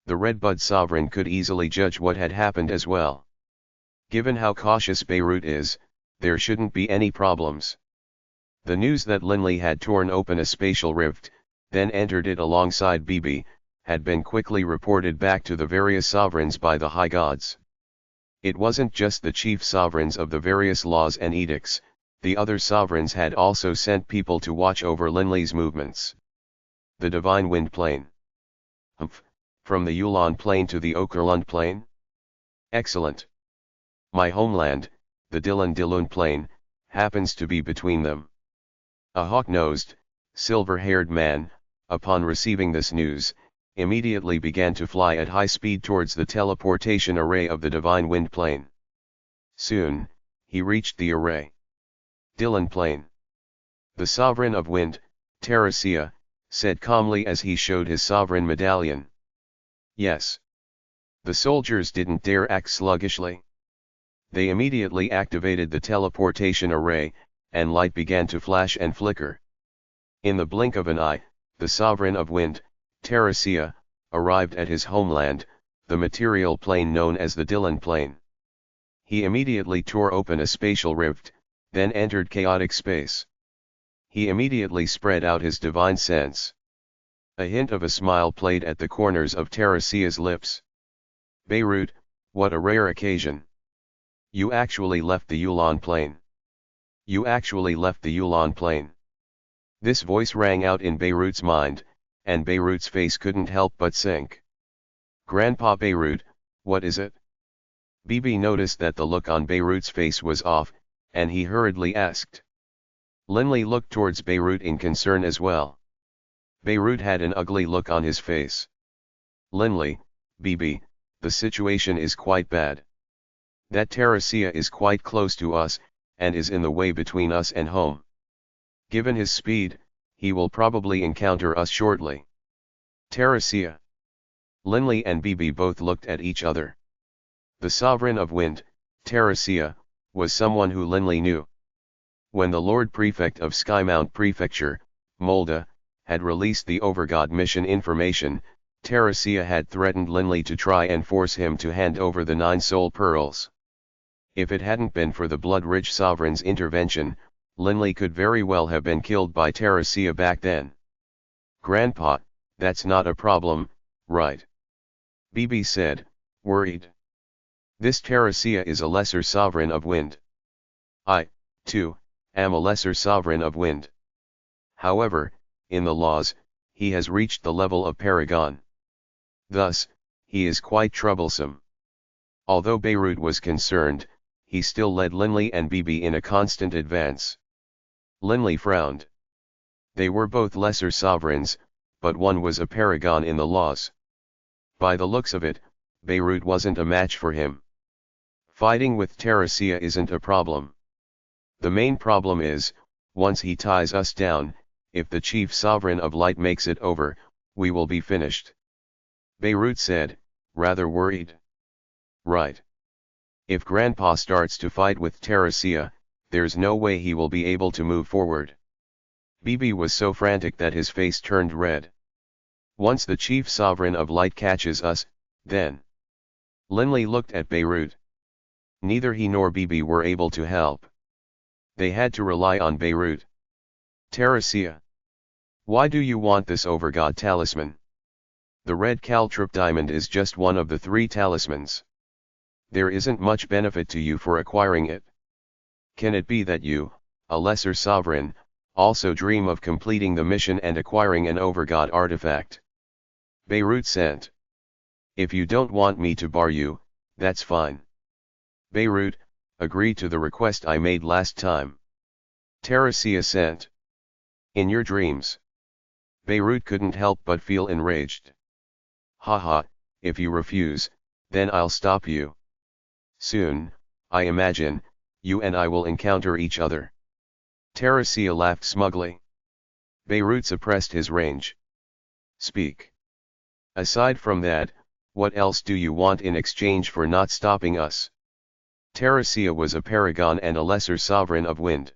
The Redbud sovereign could easily judge what had happened as well. Given how cautious Beirut is, there shouldn't be any problems. The news that Linley had torn open a spatial rift, then entered it alongside BB, had been quickly reported back to the various sovereigns by the high gods. It wasn't just the chief sovereigns of the various laws and edicts, the other sovereigns had also sent people to watch over Linley's movements. The Divine Wind Plane. Humph, from the Yulon Plane to the Okerlund Plane? Excellent. My homeland, the Dilun Plane, happens to be between them. A hawk-nosed, silver-haired man, upon receiving this news, immediately began to fly at high speed towards the teleportation array of the Divine Wind Plane. Soon, he reached the array. Dilun Plane. The Sovereign of Wind, Terracia, said calmly as he showed his sovereign medallion. Yes. The soldiers didn't dare act sluggishly. They immediately activated the teleportation array, and light began to flash and flicker. In the blink of an eye, the Sovereign of Wind, Terracia, arrived at his homeland, the material plane known as the Dilun Plane. He immediately tore open a spatial rift, then entered chaotic space. He immediately spread out his divine sense. A hint of a smile played at the corners of Terracia's lips. Beirut, what a rare occasion. You actually left the Yulon Plane. You actually left the Yulon Plane. This voice rang out in Beirut's mind, and Beirut's face couldn't help but sink. Grandpa Beirut, what is it? BB noticed that the look on Beirut's face was off, and he hurriedly asked. Linley looked towards Beirut in concern as well. Beirut had an ugly look on his face. Linley, BB, the situation is quite bad. That Terracia is quite close to us, and is in the way between us and home. Given his speed, he will probably encounter us shortly. Terracia. Linley and BB both looked at each other. The Sovereign of Wind, Terracia, was someone who Linley knew. When the Lord Prefect of Skymount Prefecture, Molda, had released the Overgod mission information, Terracia had threatened Linley to try and force him to hand over the 9 soul pearls. If it hadn't been for the blood-rich sovereign's intervention, Linley could very well have been killed by Terracia back then. Grandpa, that's not a problem, right? BB said, worried. This Terracia is a lesser sovereign of wind. I, too, am a lesser sovereign of wind. However, in the laws, he has reached the level of paragon. Thus, he is quite troublesome. Although Beirut was concerned, he still led Linley and BB in a constant advance. Linley frowned. They were both lesser sovereigns, but one was a paragon in the laws. By the looks of it, Beirut wasn't a match for him. Fighting with Terracia isn't a problem. The main problem is, once he ties us down, if the chief sovereign of light makes it over, we will be finished. Beirut said, rather worried. Right. If Grandpa starts to fight with Terracia, there's no way he will be able to move forward. BB was so frantic that his face turned red. Once the chief sovereign of light catches us, then. Linley looked at Beirut. Neither he nor BB were able to help. They had to rely on Beirut. Terracia. Why do you want this Overgod talisman? The red caltrip diamond is just one of the 3 talismans. There isn't much benefit to you for acquiring it. Can it be that you, a lesser sovereign, also dream of completing the mission and acquiring an Overgod artifact? Beirut sent. If you don't want me to bar you, that's fine. Beirut, agree to the request I made last time. Teresia sent. In your dreams. Beirut couldn't help but feel enraged. Haha, if you refuse, then I'll stop you. Soon, I imagine, you and I will encounter each other. Teresia laughed smugly. Beirut suppressed his rage. Speak. Aside from that, what else do you want in exchange for not stopping us? Teresia was a paragon and a lesser sovereign of wind.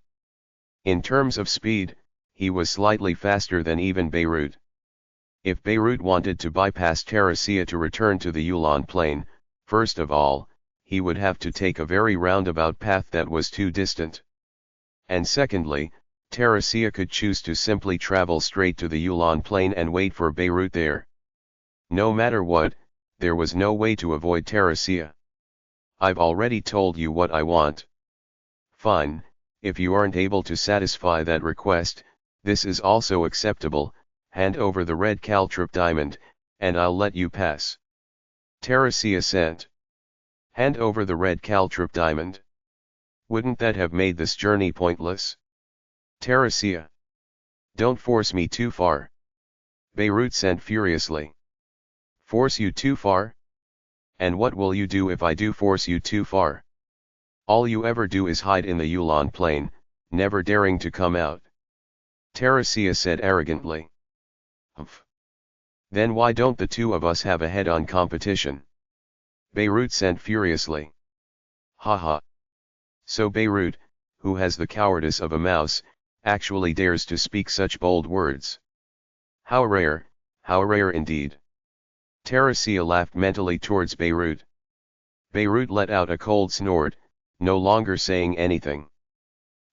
In terms of speed, he was slightly faster than even Beirut. If Beirut wanted to bypass Teresia to return to the Yulon plain, first of all, he would have to take a very roundabout path that was too distant. And secondly, Teresia could choose to simply travel straight to the Yulon plain and wait for Beirut there. No matter what, there was no way to avoid Teresia. I've already told you what I want. Fine, if you aren't able to satisfy that request, this is also acceptable. Hand over the red caltrip diamond, and I'll let you pass. Teresia sent. Hand over the red caltrip diamond. Wouldn't that have made this journey pointless? Teresia. Don't force me too far. Beirut sent furiously. Force you too far? And what will you do if I do force you too far? All you ever do is hide in the Yulon plain, never daring to come out. Teresia said arrogantly. Humph. Then why don't the two of us have a head-on competition? Beirut sent furiously. Haha. So Beirut, who has the cowardice of a mouse, actually dares to speak such bold words. How rare indeed. Teresia laughed mentally towards Beirut. Beirut let out a cold snort, no longer saying anything.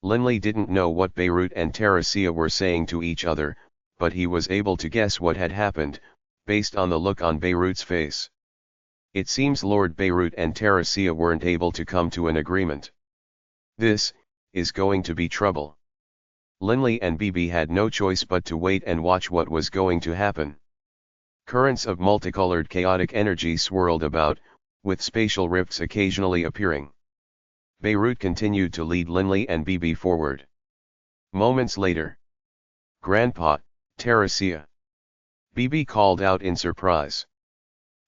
Linley didn't know what Beirut and Teresia were saying to each other, but he was able to guess what had happened, based on the look on Beirut's face. It seems Lord Beirut and Teresia weren't able to come to an agreement. This is going to be trouble. Linley and Bibi had no choice but to wait and watch what was going to happen. Currents of multicolored chaotic energy swirled about, with spatial rifts occasionally appearing. Beirut continued to lead Linley and Bibi forward. Moments later. Grandpa, Teresia. Bibi called out in surprise.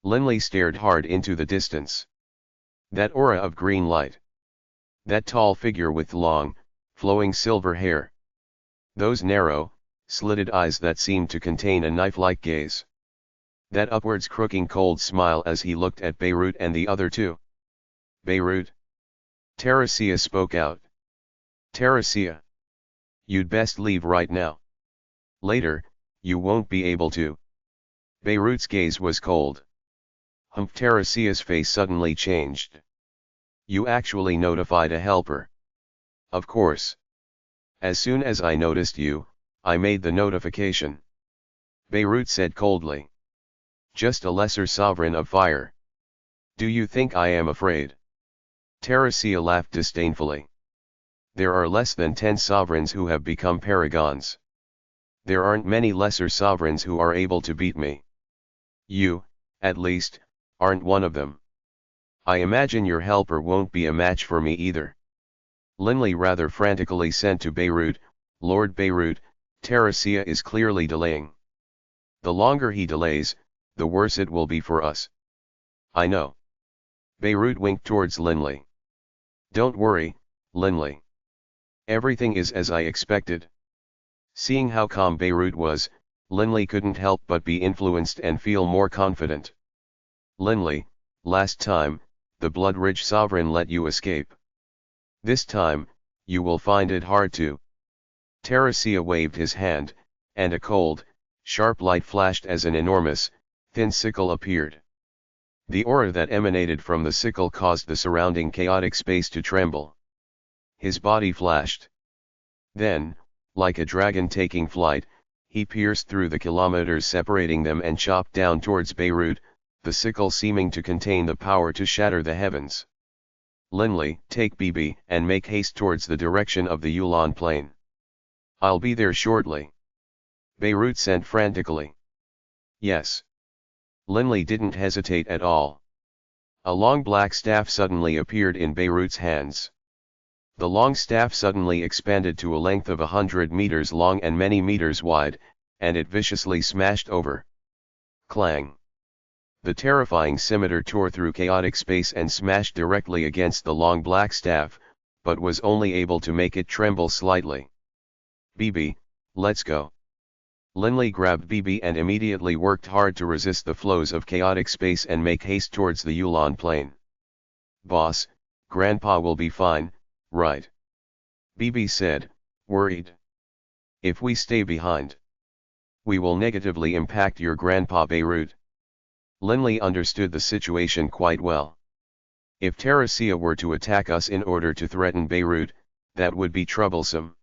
Linley stared hard into the distance. That aura of green light. That tall figure with long, flowing silver hair. Those narrow, slitted eyes that seemed to contain a knife-like gaze. That upwards crooking cold smile as he looked at Beirut and the other two. Beirut. Teresia spoke out. Teresia. You'd best leave right now. Later, you won't be able to. Beirut's gaze was cold. Teresia's face suddenly changed. You actually notified a helper. Of course. As soon as I noticed you, I made the notification. Beirut said coldly. Just a lesser sovereign of fire. Do you think I am afraid? Teresia laughed disdainfully. There are less than 10 sovereigns who have become paragons. There aren't many lesser sovereigns who are able to beat me. You, at least, aren't one of them. I imagine your helper won't be a match for me either. Linley rather frantically sent to Beirut, Lord Beirut, Teresia is clearly delaying. The longer he delays, the worse it will be for us. I know. Beirut winked towards Linley. Don't worry, Linley. Everything is as I expected. Seeing how calm Beirut was, Linley couldn't help but be influenced and feel more confident. Linley, last time, the Blood-Ridge Sovereign let you escape. This time, you will find it hard to. Teresia waved his hand, and a cold, sharp light flashed as an enormous, thin sickle appeared. The aura that emanated from the sickle caused the surrounding chaotic space to tremble. His body flashed. Then, like a dragon taking flight, He pierced through the kilometers separating them and chopped down towards Beirut, the sickle seeming to contain the power to shatter the heavens. Linley, take BB and make haste towards the direction of the Yulon plain. I'll be there shortly. Beirut sent frantically. Yes. Linley didn't hesitate at all. A long black staff suddenly appeared in Beirut's hands. The long staff suddenly expanded to a length of 100 meters long and many meters wide, and it viciously smashed over. Clang! The terrifying scimitar tore through chaotic space and smashed directly against the long black staff, but was only able to make it tremble slightly. BB, let's go. Linley grabbed BB and immediately worked hard to resist the flows of chaotic space and make haste towards the Yulon plain. Boss, Grandpa will be fine, right? BB said, worried. If we stay behind, we will negatively impact your Grandpa Beirut. Linley understood the situation quite well. If Terracia were to attack us in order to threaten Beirut, that would be troublesome.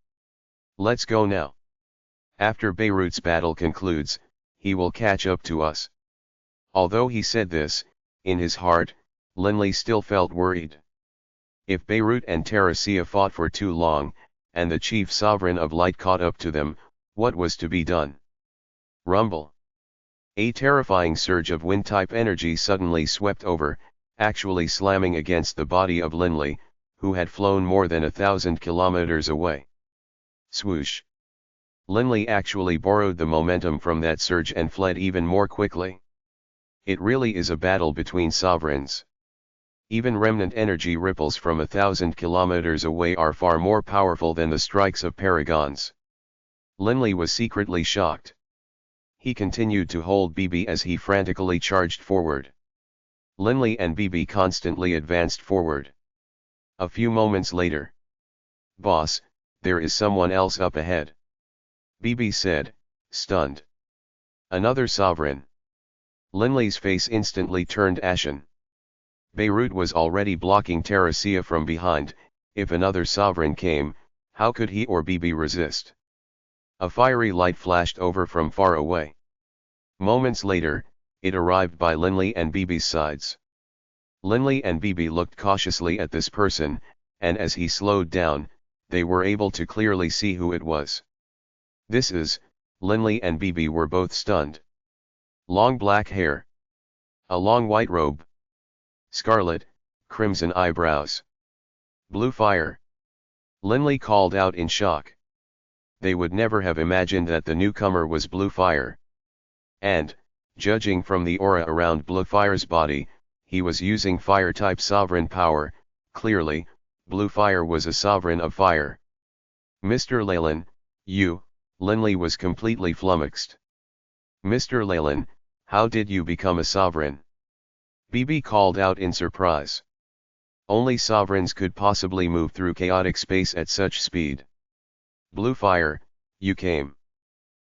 Let's go now. After Beirut's battle concludes, he will catch up to us. Although he said this, in his heart, Linley still felt worried. If Beirut and Terracia fought for too long, and the chief sovereign of light caught up to them, what was to be done? Rumble. A terrifying surge of wind-type energy suddenly swept over, actually slamming against the body of Linley, who had flown more than 1,000 kilometers away. Swoosh. Linley actually borrowed the momentum from that surge and fled even more quickly. It really is a battle between sovereigns. Even remnant energy ripples from 1,000 kilometers away are far more powerful than the strikes of paragons. Linley was secretly shocked. He continued to hold BB as he frantically charged forward. Linley and BB constantly advanced forward. A few moments later. Boss, there is someone else up ahead. BB said, stunned. Another sovereign. Linley's face instantly turned ashen. Beirut was already blocking Terracia from behind. If another sovereign came, how could he or BB resist? A fiery light flashed over from far away. Moments later, it arrived by Linley and BB's sides. Linley and BB looked cautiously at this person, and as he slowed down, they were able to clearly see who it was. This is, Linley and BB were both stunned. Long black hair. A long white robe. Scarlet, crimson eyebrows. Blue fire. Linley called out in shock. They would never have imagined that the newcomer was Blue Fire. And, judging from the aura around Blue Fire's body, he was using fire-type sovereign power. Clearly, Blue Fire was a sovereign of fire. Mr. Leyland, you, Linley was completely flummoxed. Mr. Leyland, how did you become a sovereign? BB called out in surprise. Only sovereigns could possibly move through chaotic space at such speed. Blue Fire, you came.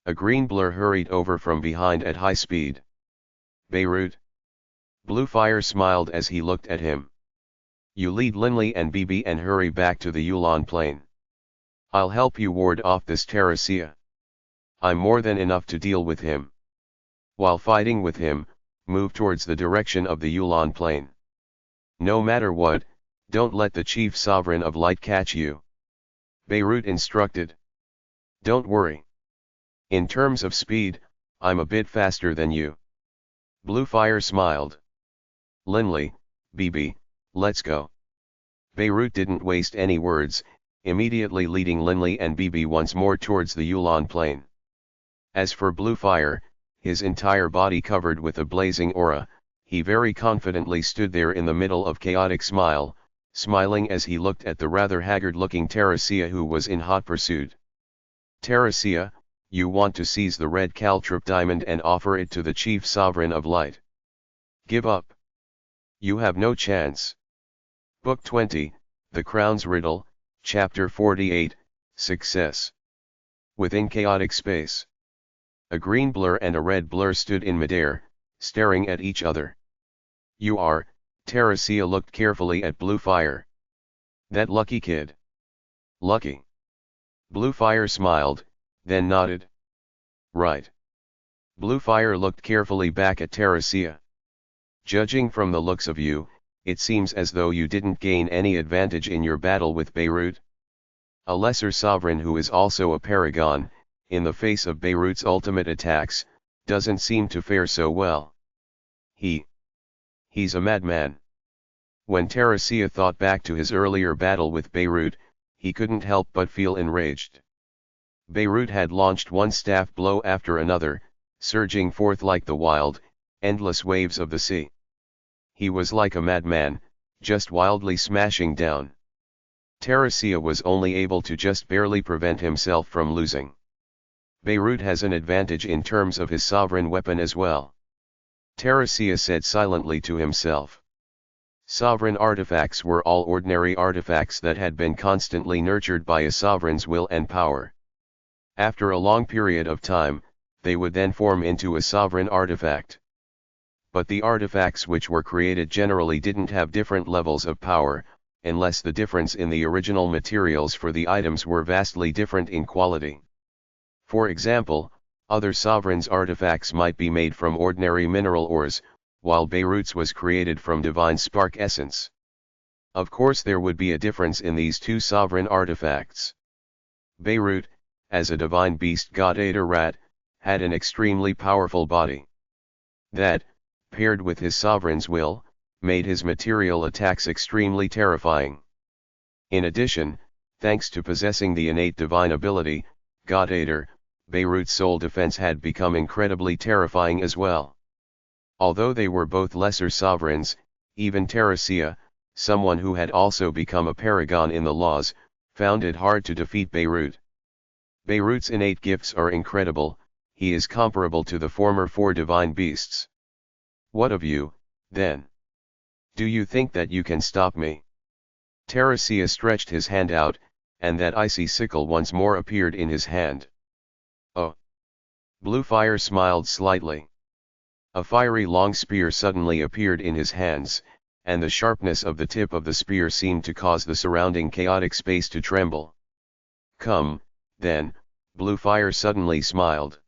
A green blur hurried over from behind at high speed. Beirut. Blue Fire smiled as he looked at him. You lead Linley and BB and hurry back to the Yulon plain. I'll help you ward off this Terracia. I'm more than enough to deal with him. While fighting with him, move towards the direction of the Yulon plain. No matter what, don't let the chief sovereign of light catch you. Beirut instructed. Don't worry. In terms of speed, I'm a bit faster than you. Blue Fire smiled. Linley, BB, let's go. Beirut didn't waste any words, immediately leading Linley and BB once more towards the Yulon plain. As for Blue Fire, his entire body covered with a blazing aura, he very confidently stood there in the middle of chaotic smiling as he looked at the rather haggard-looking Terracia who was in hot pursuit. Terracia, you want to seize the red caltrip diamond and offer it to the chief sovereign of light. Give up. You have no chance. Book 20, The Crown's Riddle, Chapter 48, Success. Within chaotic space. A green blur and a red blur stood in midair, staring at each other. You are, Terracia looked carefully at Blue Fire. That lucky kid. Lucky. Blue Fire smiled, then nodded. right? Bluefire looked carefully back at Teresia. Judging from the looks of you, it seems as though you didn't gain any advantage in your battle with Beirut. A lesser sovereign who is also a paragon, in the face of Beirut's ultimate attacks, doesn't seem to fare so well. He's a madman. When Teresia thought back to his earlier battle with Beirut, he couldn't help but feel enraged. Beirut had launched one staff blow after another, surging forth like the wild, endless waves of the sea. He was like a madman, just wildly smashing down. Teresia was only able to just barely prevent himself from losing. Beirut has an advantage in terms of his sovereign weapon as well. Teresia said silently to himself. Sovereign artifacts were all ordinary artifacts that had been constantly nurtured by a sovereign's will and power. After a long period of time, they would then form into a sovereign artifact. But the artifacts which were created generally didn't have different levels of power, unless the difference in the original materials for the items were vastly different in quality. For example, other sovereigns' artifacts might be made from ordinary mineral ores, while Beirut's was created from divine spark essence. Of course there would be a difference in these two sovereign artifacts. Beirut, as a divine beast god rat, had an extremely powerful body. That, paired with his sovereign's will, made his material attacks extremely terrifying. In addition, thanks to possessing the innate divine ability, God Beirut's soul defense had become incredibly terrifying as well. Although they were both lesser sovereigns, even Teresia, someone who had also become a paragon in the laws, found it hard to defeat Beirut. Beirut's innate gifts are incredible, he is comparable to the former four divine beasts. What of you, then? Do you think that you can stop me? Teresia stretched his hand out, and that icy sickle once more appeared in his hand. Oh! Bluefire smiled slightly. A fiery long spear suddenly appeared in his hands, and the sharpness of the tip of the spear seemed to cause the surrounding chaotic space to tremble. Come, then, Bluefire suddenly smiled.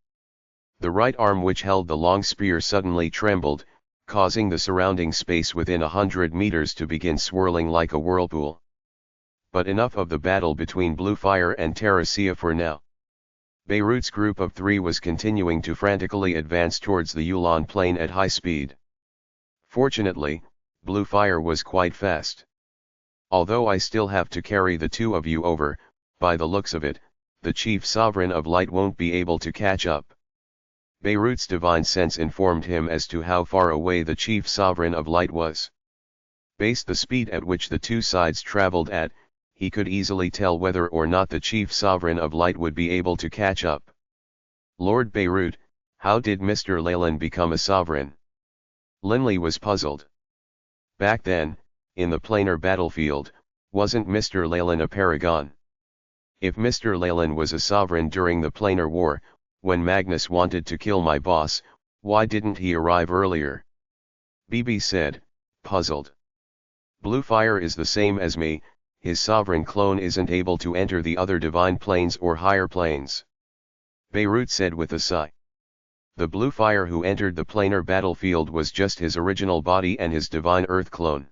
The right arm which held the long spear suddenly trembled, causing the surrounding space within 100 meters to begin swirling like a whirlpool. But enough of the battle between Bluefire and Teresia for now. Beirut's group of three was continuing to frantically advance towards the Yulon plain at high speed. Fortunately, Bluefire was quite fast. Although I still have to carry the two of you over, by the looks of it, the chief sovereign of light won't be able to catch up. Beirut's divine sense informed him as to how far away the chief sovereign of light was. Based the speed at which the two sides traveled at, he could easily tell whether or not the chief sovereign of light would be able to catch up. Lord Beirut, how did Mr. Leyland become a sovereign? Linley was puzzled. Back then, in the planar battlefield, wasn't Mr. Leyland a paragon? If Mr. Leyland was a sovereign during the planar war, when Magnus wanted to kill my boss, why didn't he arrive earlier? BB said, puzzled. Bluefire is the same as me, his sovereign clone isn't able to enter the other divine planes or higher planes. Beirut said with a sigh. The Bluefire who entered the planar battlefield was just his original body and his divine earth clone.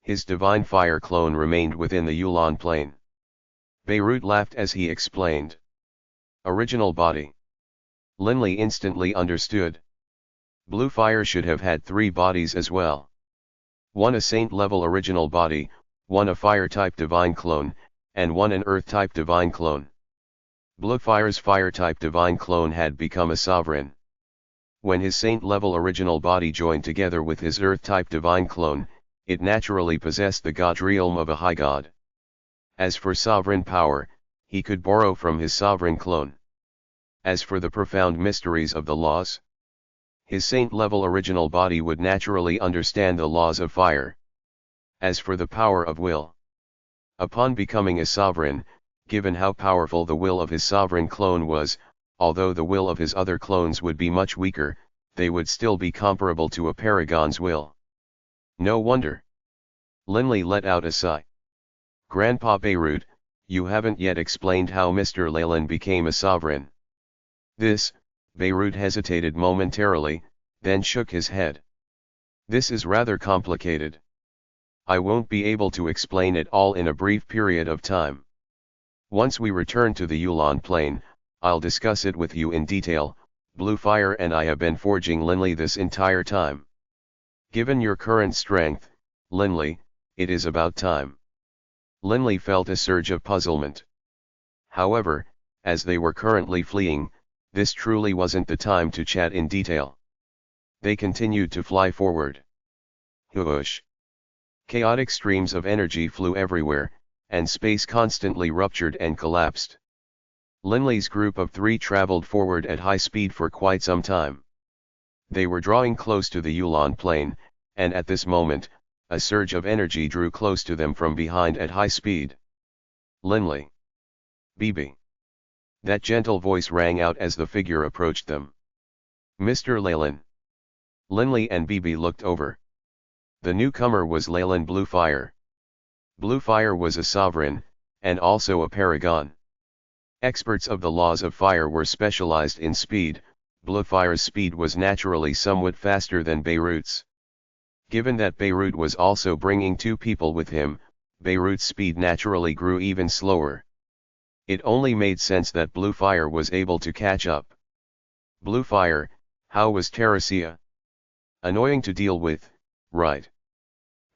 His divine fire clone remained within the Yulon plane. Beirut laughed as he explained. Original body. Linley instantly understood. Bluefire should have had three bodies as well. One a saint-level original body, one a fire-type divine clone, and one an earth-type divine clone. Bluefire's fire-type divine clone had become a sovereign. When his saint-level original body joined together with his earth-type divine clone, it naturally possessed the god realm of a high god. As for sovereign power, he could borrow from his sovereign clone. As for the profound mysteries of the laws, his saint-level original body would naturally understand the laws of fire. As for the power of will, upon becoming a sovereign, given how powerful the will of his sovereign clone was, although the will of his other clones would be much weaker, they would still be comparable to a paragon's will. No wonder. Linley let out a sigh. Grandpa Beirut, you haven't yet explained how Mr. Leyland became a sovereign. This, Beirut hesitated momentarily, then shook his head. This is rather complicated. I won't be able to explain it all in a brief period of time. Once we return to the Yulon Plain, I'll discuss it with you in detail. Bluefire and I have been forging Linley this entire time. Given your current strength, Linley, it is about time. Linley felt a surge of puzzlement. However, as they were currently fleeing, this truly wasn't the time to chat in detail. They continued to fly forward. Whoosh! Chaotic streams of energy flew everywhere, and space constantly ruptured and collapsed. Linley's group of 3 traveled forward at high speed for quite some time. They were drawing close to the Yulon Plain, and at this moment, a surge of energy drew close to them from behind at high speed. Linley. BB. That gentle voice rang out as the figure approached them. Mr. Leyland. Linley and BB looked over. The newcomer was Leyland Bluefire. Bluefire was a sovereign, and also a paragon. Experts of the laws of fire were specialized in speed. Bluefire's speed was naturally somewhat faster than Beirut's. Given that Beirut was also bringing 2 people with him, Beirut's speed naturally grew even slower. It only made sense that Bluefire was able to catch up. Bluefire, how was Terracia? Annoying to deal with, right?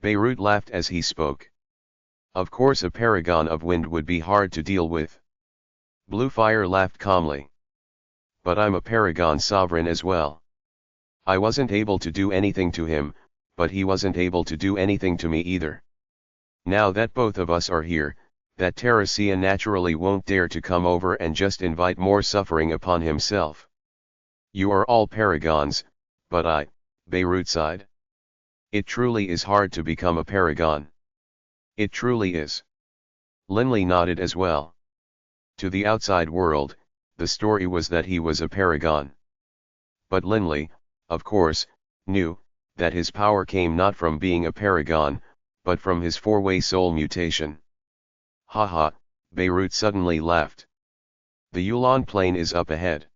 Beirut laughed as he spoke. Of course a paragon of wind would be hard to deal with. Bluefire laughed calmly. But I'm a paragon sovereign as well. I wasn't able to do anything to him, but he wasn't able to do anything to me either. Now that both of us are here, that Terracia naturally won't dare to come over and just invite more suffering upon himself. You are all paragons, but I, Beirut sighed. It truly is hard to become a paragon. It truly is. Linley nodded as well. To the outside world, the story was that he was a paragon. But Linley, of course, knew that his power came not from being a paragon, but from his 4-way soul mutation. Haha, Beirut suddenly laughed. The Yulon Plain is up ahead.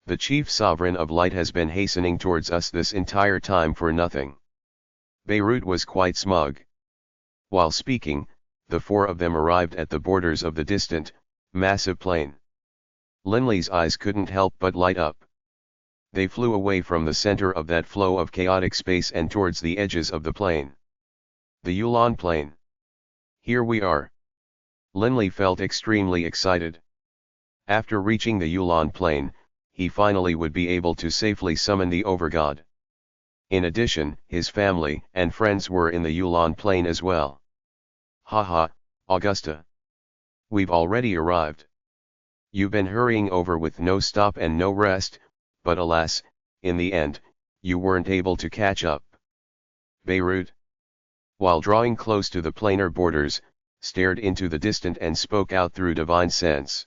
The chief sovereign of light has been hastening towards us this entire time for nothing. Beirut was quite smug. While speaking, the 4 of them arrived at the borders of the distant, massive plain. Linley's eyes couldn't help but light up. They flew away from the center of that flow of chaotic space and towards the edges of the plain. The Yulon Plain. Here we are. Linley felt extremely excited. After reaching the Yulon Plain, he finally would be able to safely summon the Overgod. In addition, his family and friends were in the Yulon Plain as well. Haha, Augusta. We've already arrived. You've been hurrying over with no stop and no rest, but alas, in the end, you weren't able to catch up. Beirut, while drawing close to the planar borders, stared into the distant and spoke out through divine sense.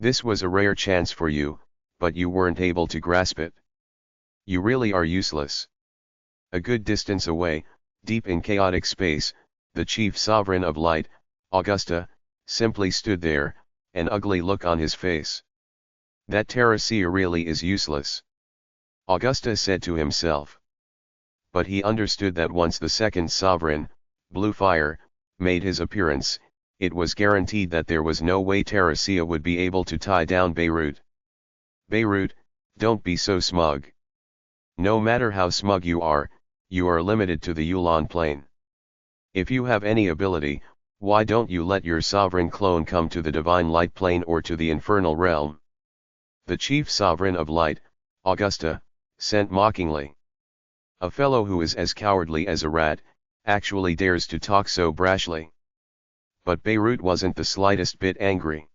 This was a rare chance for you, but you weren't able to grasp it. You really are useless. A good distance away, deep in chaotic space, the chief sovereign of light, Augusta, simply stood there, an ugly look on his face. That Terracia really is useless. Augusta said to himself. But he understood that once the second sovereign, Bluefire, made his appearance, it was guaranteed that there was no way Terracia would be able to tie down Beirut. Beirut, don't be so smug. No matter how smug you are limited to the Yulon Plain. If you have any ability, why don't you let your sovereign clone come to the Divine Light Plane or to the Infernal Realm? The chief sovereign of light, Augusta, sent mockingly. A fellow who is as cowardly as a rat, actually dares to talk so brashly. But Beirut wasn't the slightest bit angry.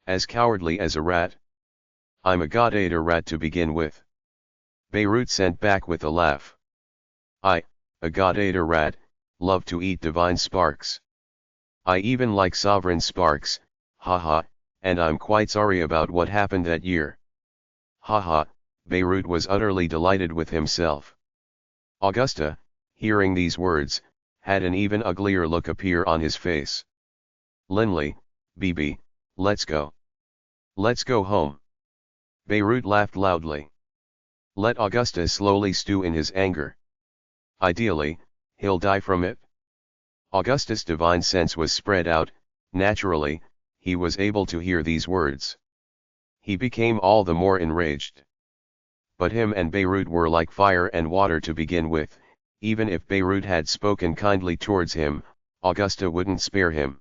As cowardly as a rat? I'm a god-eater rat to begin with. Beirut sent back with a laugh. I, a god-eater rat, love to eat divine sparks. I even like sovereign sparks, haha, and I'm quite sorry about what happened that year. Haha, Beirut was utterly delighted with himself. Augusta, hearing these words, had an even uglier look appear on his face. Linley, BB, let's go. Let's go home. Beirut laughed loudly. Let Augusta slowly stew in his anger. Ideally, he'll die from it. Augustus' divine sense was spread out, naturally, he was able to hear these words. He became all the more enraged. But him and Beirut were like fire and water to begin with, even if Beirut had spoken kindly towards him, Augusta wouldn't spare him.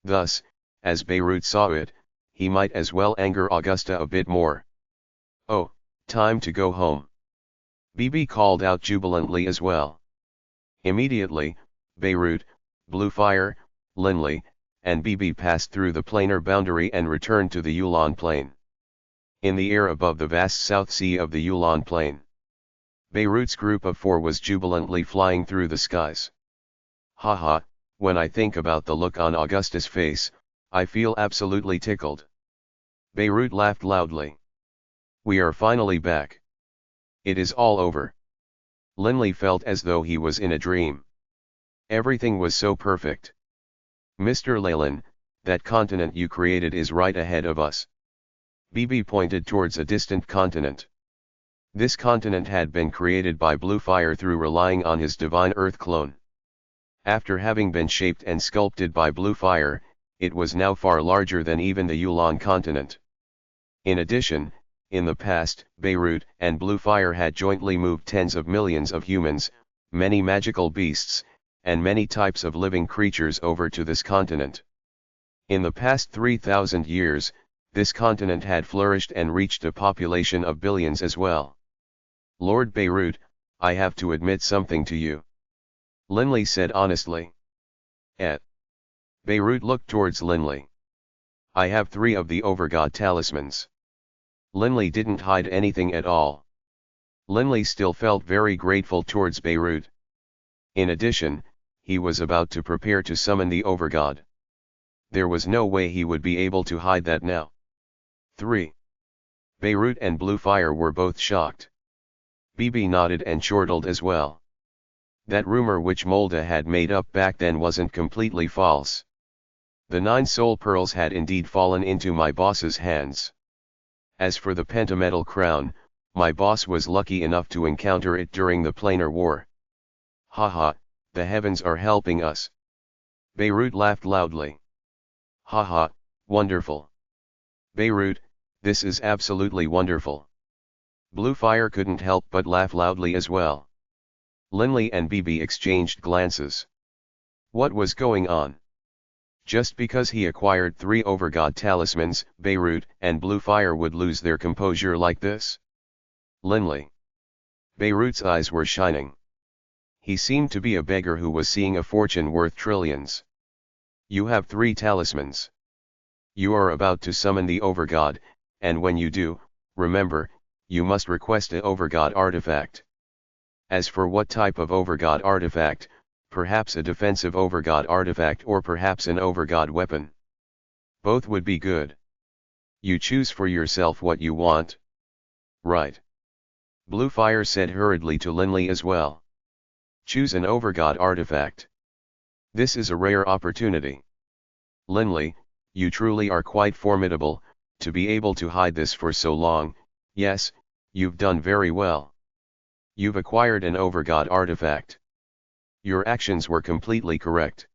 Thus, as Beirut saw it, he might as well anger Augusta a bit more. Oh, time to go home. Bibi called out jubilantly as well. Immediately, Beirut, Bluefire, Linley, and Bibi passed through the planar boundary and returned to the Yulon Plain. In the air above the vast South Sea of the Yulon Plain, Beirut's group of 4 was jubilantly flying through the skies. Haha, when I think about the look on Augusta's face, I feel absolutely tickled. Beirut laughed loudly. We are finally back. It is all over. Linley felt as though he was in a dream. Everything was so perfect. Mr. Leyland, that continent you created is right ahead of us. Bibi pointed towards a distant continent. This continent had been created by Bluefire through relying on his divine earth clone. After having been shaped and sculpted by Bluefire, it was now far larger than even the Yulon continent. In addition, in the past, Beirut and Bluefire had jointly moved tens of millions of humans, many magical beasts, and many types of living creatures over to this continent. In the past 3,000 years, this continent had flourished and reached a population of billions as well. Lord Beirut, I have to admit something to you. Linley said honestly. Beirut looked towards Linley. I have 3 of the Overgod talismans. Linley didn't hide anything at all. Linley still felt very grateful towards Beirut. In addition, he was about to prepare to summon the Overgod. There was no way he would be able to hide that now. 3. Beirut and Bluefire were both shocked. Bibi nodded and chortled as well. That rumor which Molda had made up back then wasn't completely false. The 9 soul pearls had indeed fallen into my boss's hands. As for the Pentametal Crown, my boss was lucky enough to encounter it during the planar war. Haha, the heavens are helping us. Beirut laughed loudly. Haha, wonderful. Beirut, this is absolutely wonderful. Bluefire couldn't help but laugh loudly as well. Linley and Bibi exchanged glances. What was going on? Just because he acquired 3 Overgod talismans, Beirut and Bluefire would lose their composure like this? Linley. Beirut's eyes were shining. He seemed to be a beggar who was seeing a fortune worth trillions. You have 3 talismans. You are about to summon the Overgod, and when you do, remember, you must request a Overgod artifact. As for what type of Overgod artifact, perhaps a defensive Overgod artifact or perhaps an Overgod weapon. Both would be good. You choose for yourself what you want. Right. Bluefire said hurriedly to Linley as well. Choose an Overgod artifact. This is a rare opportunity. Linley, you truly are quite formidable, to be able to hide this for so long. Yes, you've done very well. You've acquired an Overgod artifact. Your actions were completely correct.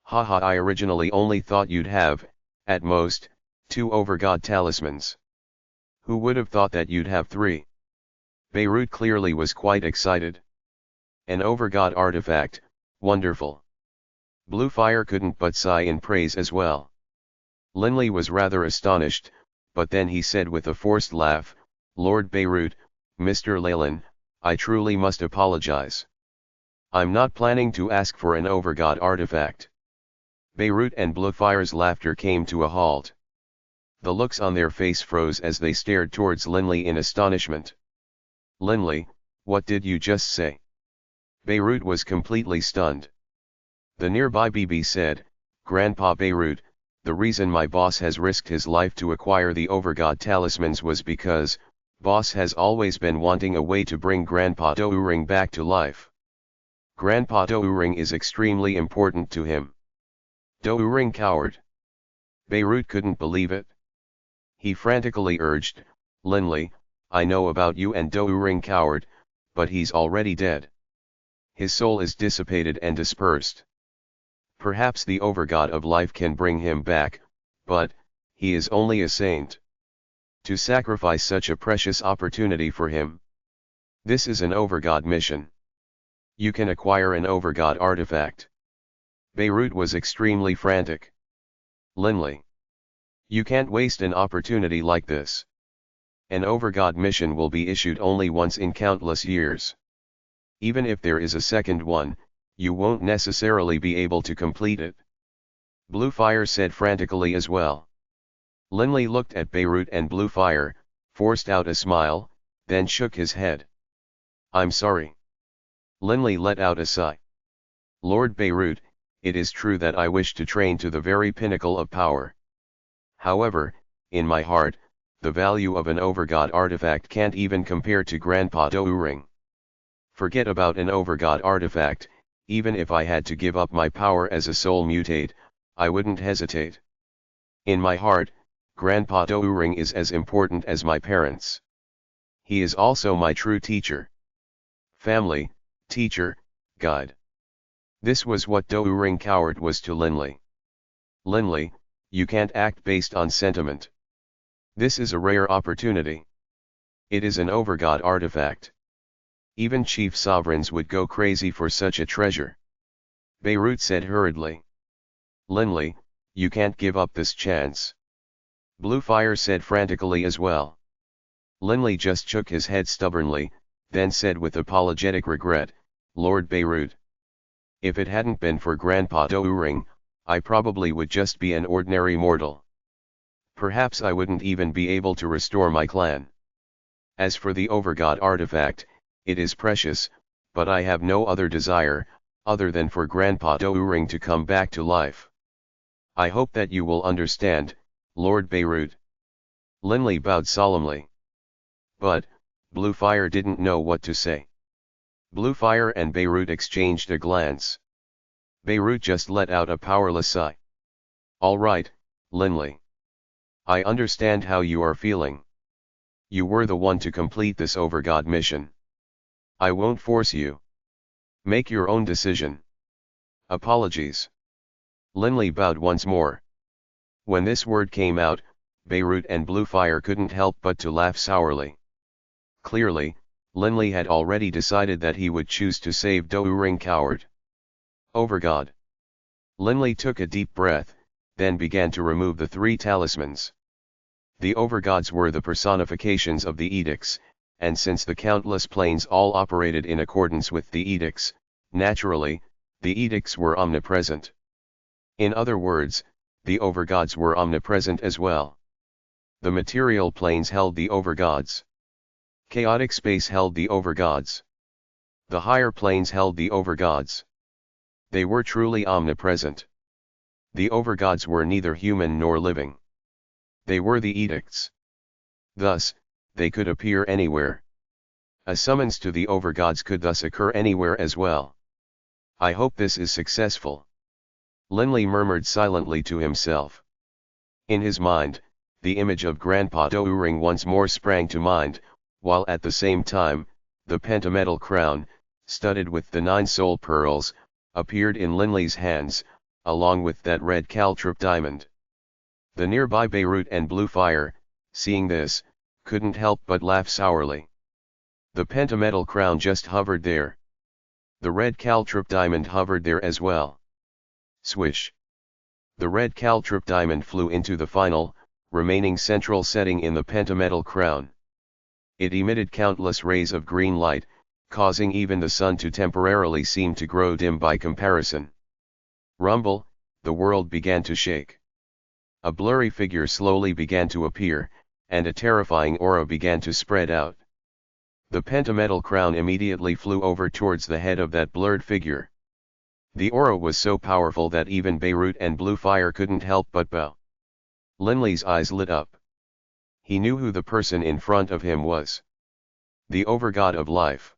Haha, I originally only thought you'd have, at most, 2 Overgod talismans. Who would have thought that you'd have 3? Beirut clearly was quite excited. An Overgod artifact, wonderful. Bluefire couldn't but sigh in praise as well. Linley was rather astonished, but then he said with a forced laugh, Lord Beirut, Mr. Leyland, I truly must apologize. I'm not planning to ask for an Overgod artifact. Beirut and Bluefire's laughter came to a halt. The looks on their face froze as they stared towards Linley in astonishment. Linley, what did you just say? Beirut was completely stunned. The nearby Bibi said, Grandpa Beirut, the reason my boss has risked his life to acquire the Overgod talismans was because, boss has always been wanting a way to bring Grandpa Douring back to life. Grandpa Douring is extremely important to him. Douring cowered. Beirut couldn't believe it. He frantically urged, Linley, I know about you and Do'Uring coward, but he's already dead. His soul is dissipated and dispersed. Perhaps the Overgod of life can bring him back, but he is only a saint. To sacrifice such a precious opportunity for him. This is an Overgod mission. You can acquire an Overgod artifact. Beirut was extremely frantic. Linley. You can't waste an opportunity like this. An Overgod mission will be issued only once in countless years. Even if there is a second one, you won't necessarily be able to complete it. Bluefire said frantically as well. Linley looked at Beirut and Bluefire, forced out a smile, then shook his head. I'm sorry. Linley let out a sigh. Lord Beirut, it is true that I wish to train to the very pinnacle of power. However, in my heart, the value of an Overgod artifact can't even compare to Grandpa Do'Uring. Forget about an Overgod artifact, even if I had to give up my power as a soul mutate, I wouldn't hesitate. In my heart, Grandpa Do'Uring is as important as my parents. He is also my true teacher. Family, teacher, guide. This was what Do'Uring coward was to Linley. Linley, you can't act based on sentiment. This is a rare opportunity. It is an Overgod artifact. Even chief sovereigns would go crazy for such a treasure. Beirut said hurriedly. Linley, you can't give up this chance. Bluefire said frantically as well. Linley just shook his head stubbornly, then said with apologetic regret, Lord Beirut. If it hadn't been for Grandpa Do'Uring, I probably would just be an ordinary mortal. Perhaps I wouldn't even be able to restore my clan. As for the Overgod artifact, it is precious, but I have no other desire, other than for Grandpa Do'Uring to come back to life. I hope that you will understand, Lord Beirut. Linley bowed solemnly. But, Bluefire didn't know what to say. Bluefire and Beirut exchanged a glance. Beirut just let out a powerless sigh. All right, Linley. I understand how you are feeling. You were the one to complete this Overgod mission. I won't force you. Make your own decision. Apologies. Linley bowed once more. When this word came out, Beirut and Bluefire couldn't help but to laugh sourly. Clearly, Linley had already decided that he would choose to save Do'Uring coward. Overgod. Linley took a deep breath, then began to remove the 3 talismans. The Overgods were the personifications of the edicts, and since the countless planes all operated in accordance with the edicts, naturally, the edicts were omnipresent. In other words, the Overgods were omnipresent as well. The material planes held the Overgods. Chaotic space held the Overgods. The higher planes held the Overgods. They were truly omnipresent. The Overgods were neither human nor living. They were the edicts. Thus, they could appear anywhere. A summons to the Overgods could thus occur anywhere as well. I hope this is successful. Linley murmured silently to himself. In his mind, the image of Grandpa Do'Uring once more sprang to mind, while at the same time, the Pentametal Crown, studded with the 9 soul pearls, appeared in Linley's hands, along with that red caltrip diamond. The nearby Beirut and Bluefire, seeing this, couldn't help but laugh sourly. The Pentametal Crown just hovered there. The red caltrip diamond hovered there as well. Swish. The red caltrip diamond flew into the final, remaining central setting in the Pentametal Crown. It emitted countless rays of green light, causing even the sun to temporarily seem to grow dim by comparison. Rumble, the world began to shake. A blurry figure slowly began to appear, and a terrifying aura began to spread out. The Pentametal Crown immediately flew over towards the head of that blurred figure. The aura was so powerful that even Beirut and Bluefire couldn't help but bow. Linley's eyes lit up. He knew who the person in front of him was. The Overgod of life.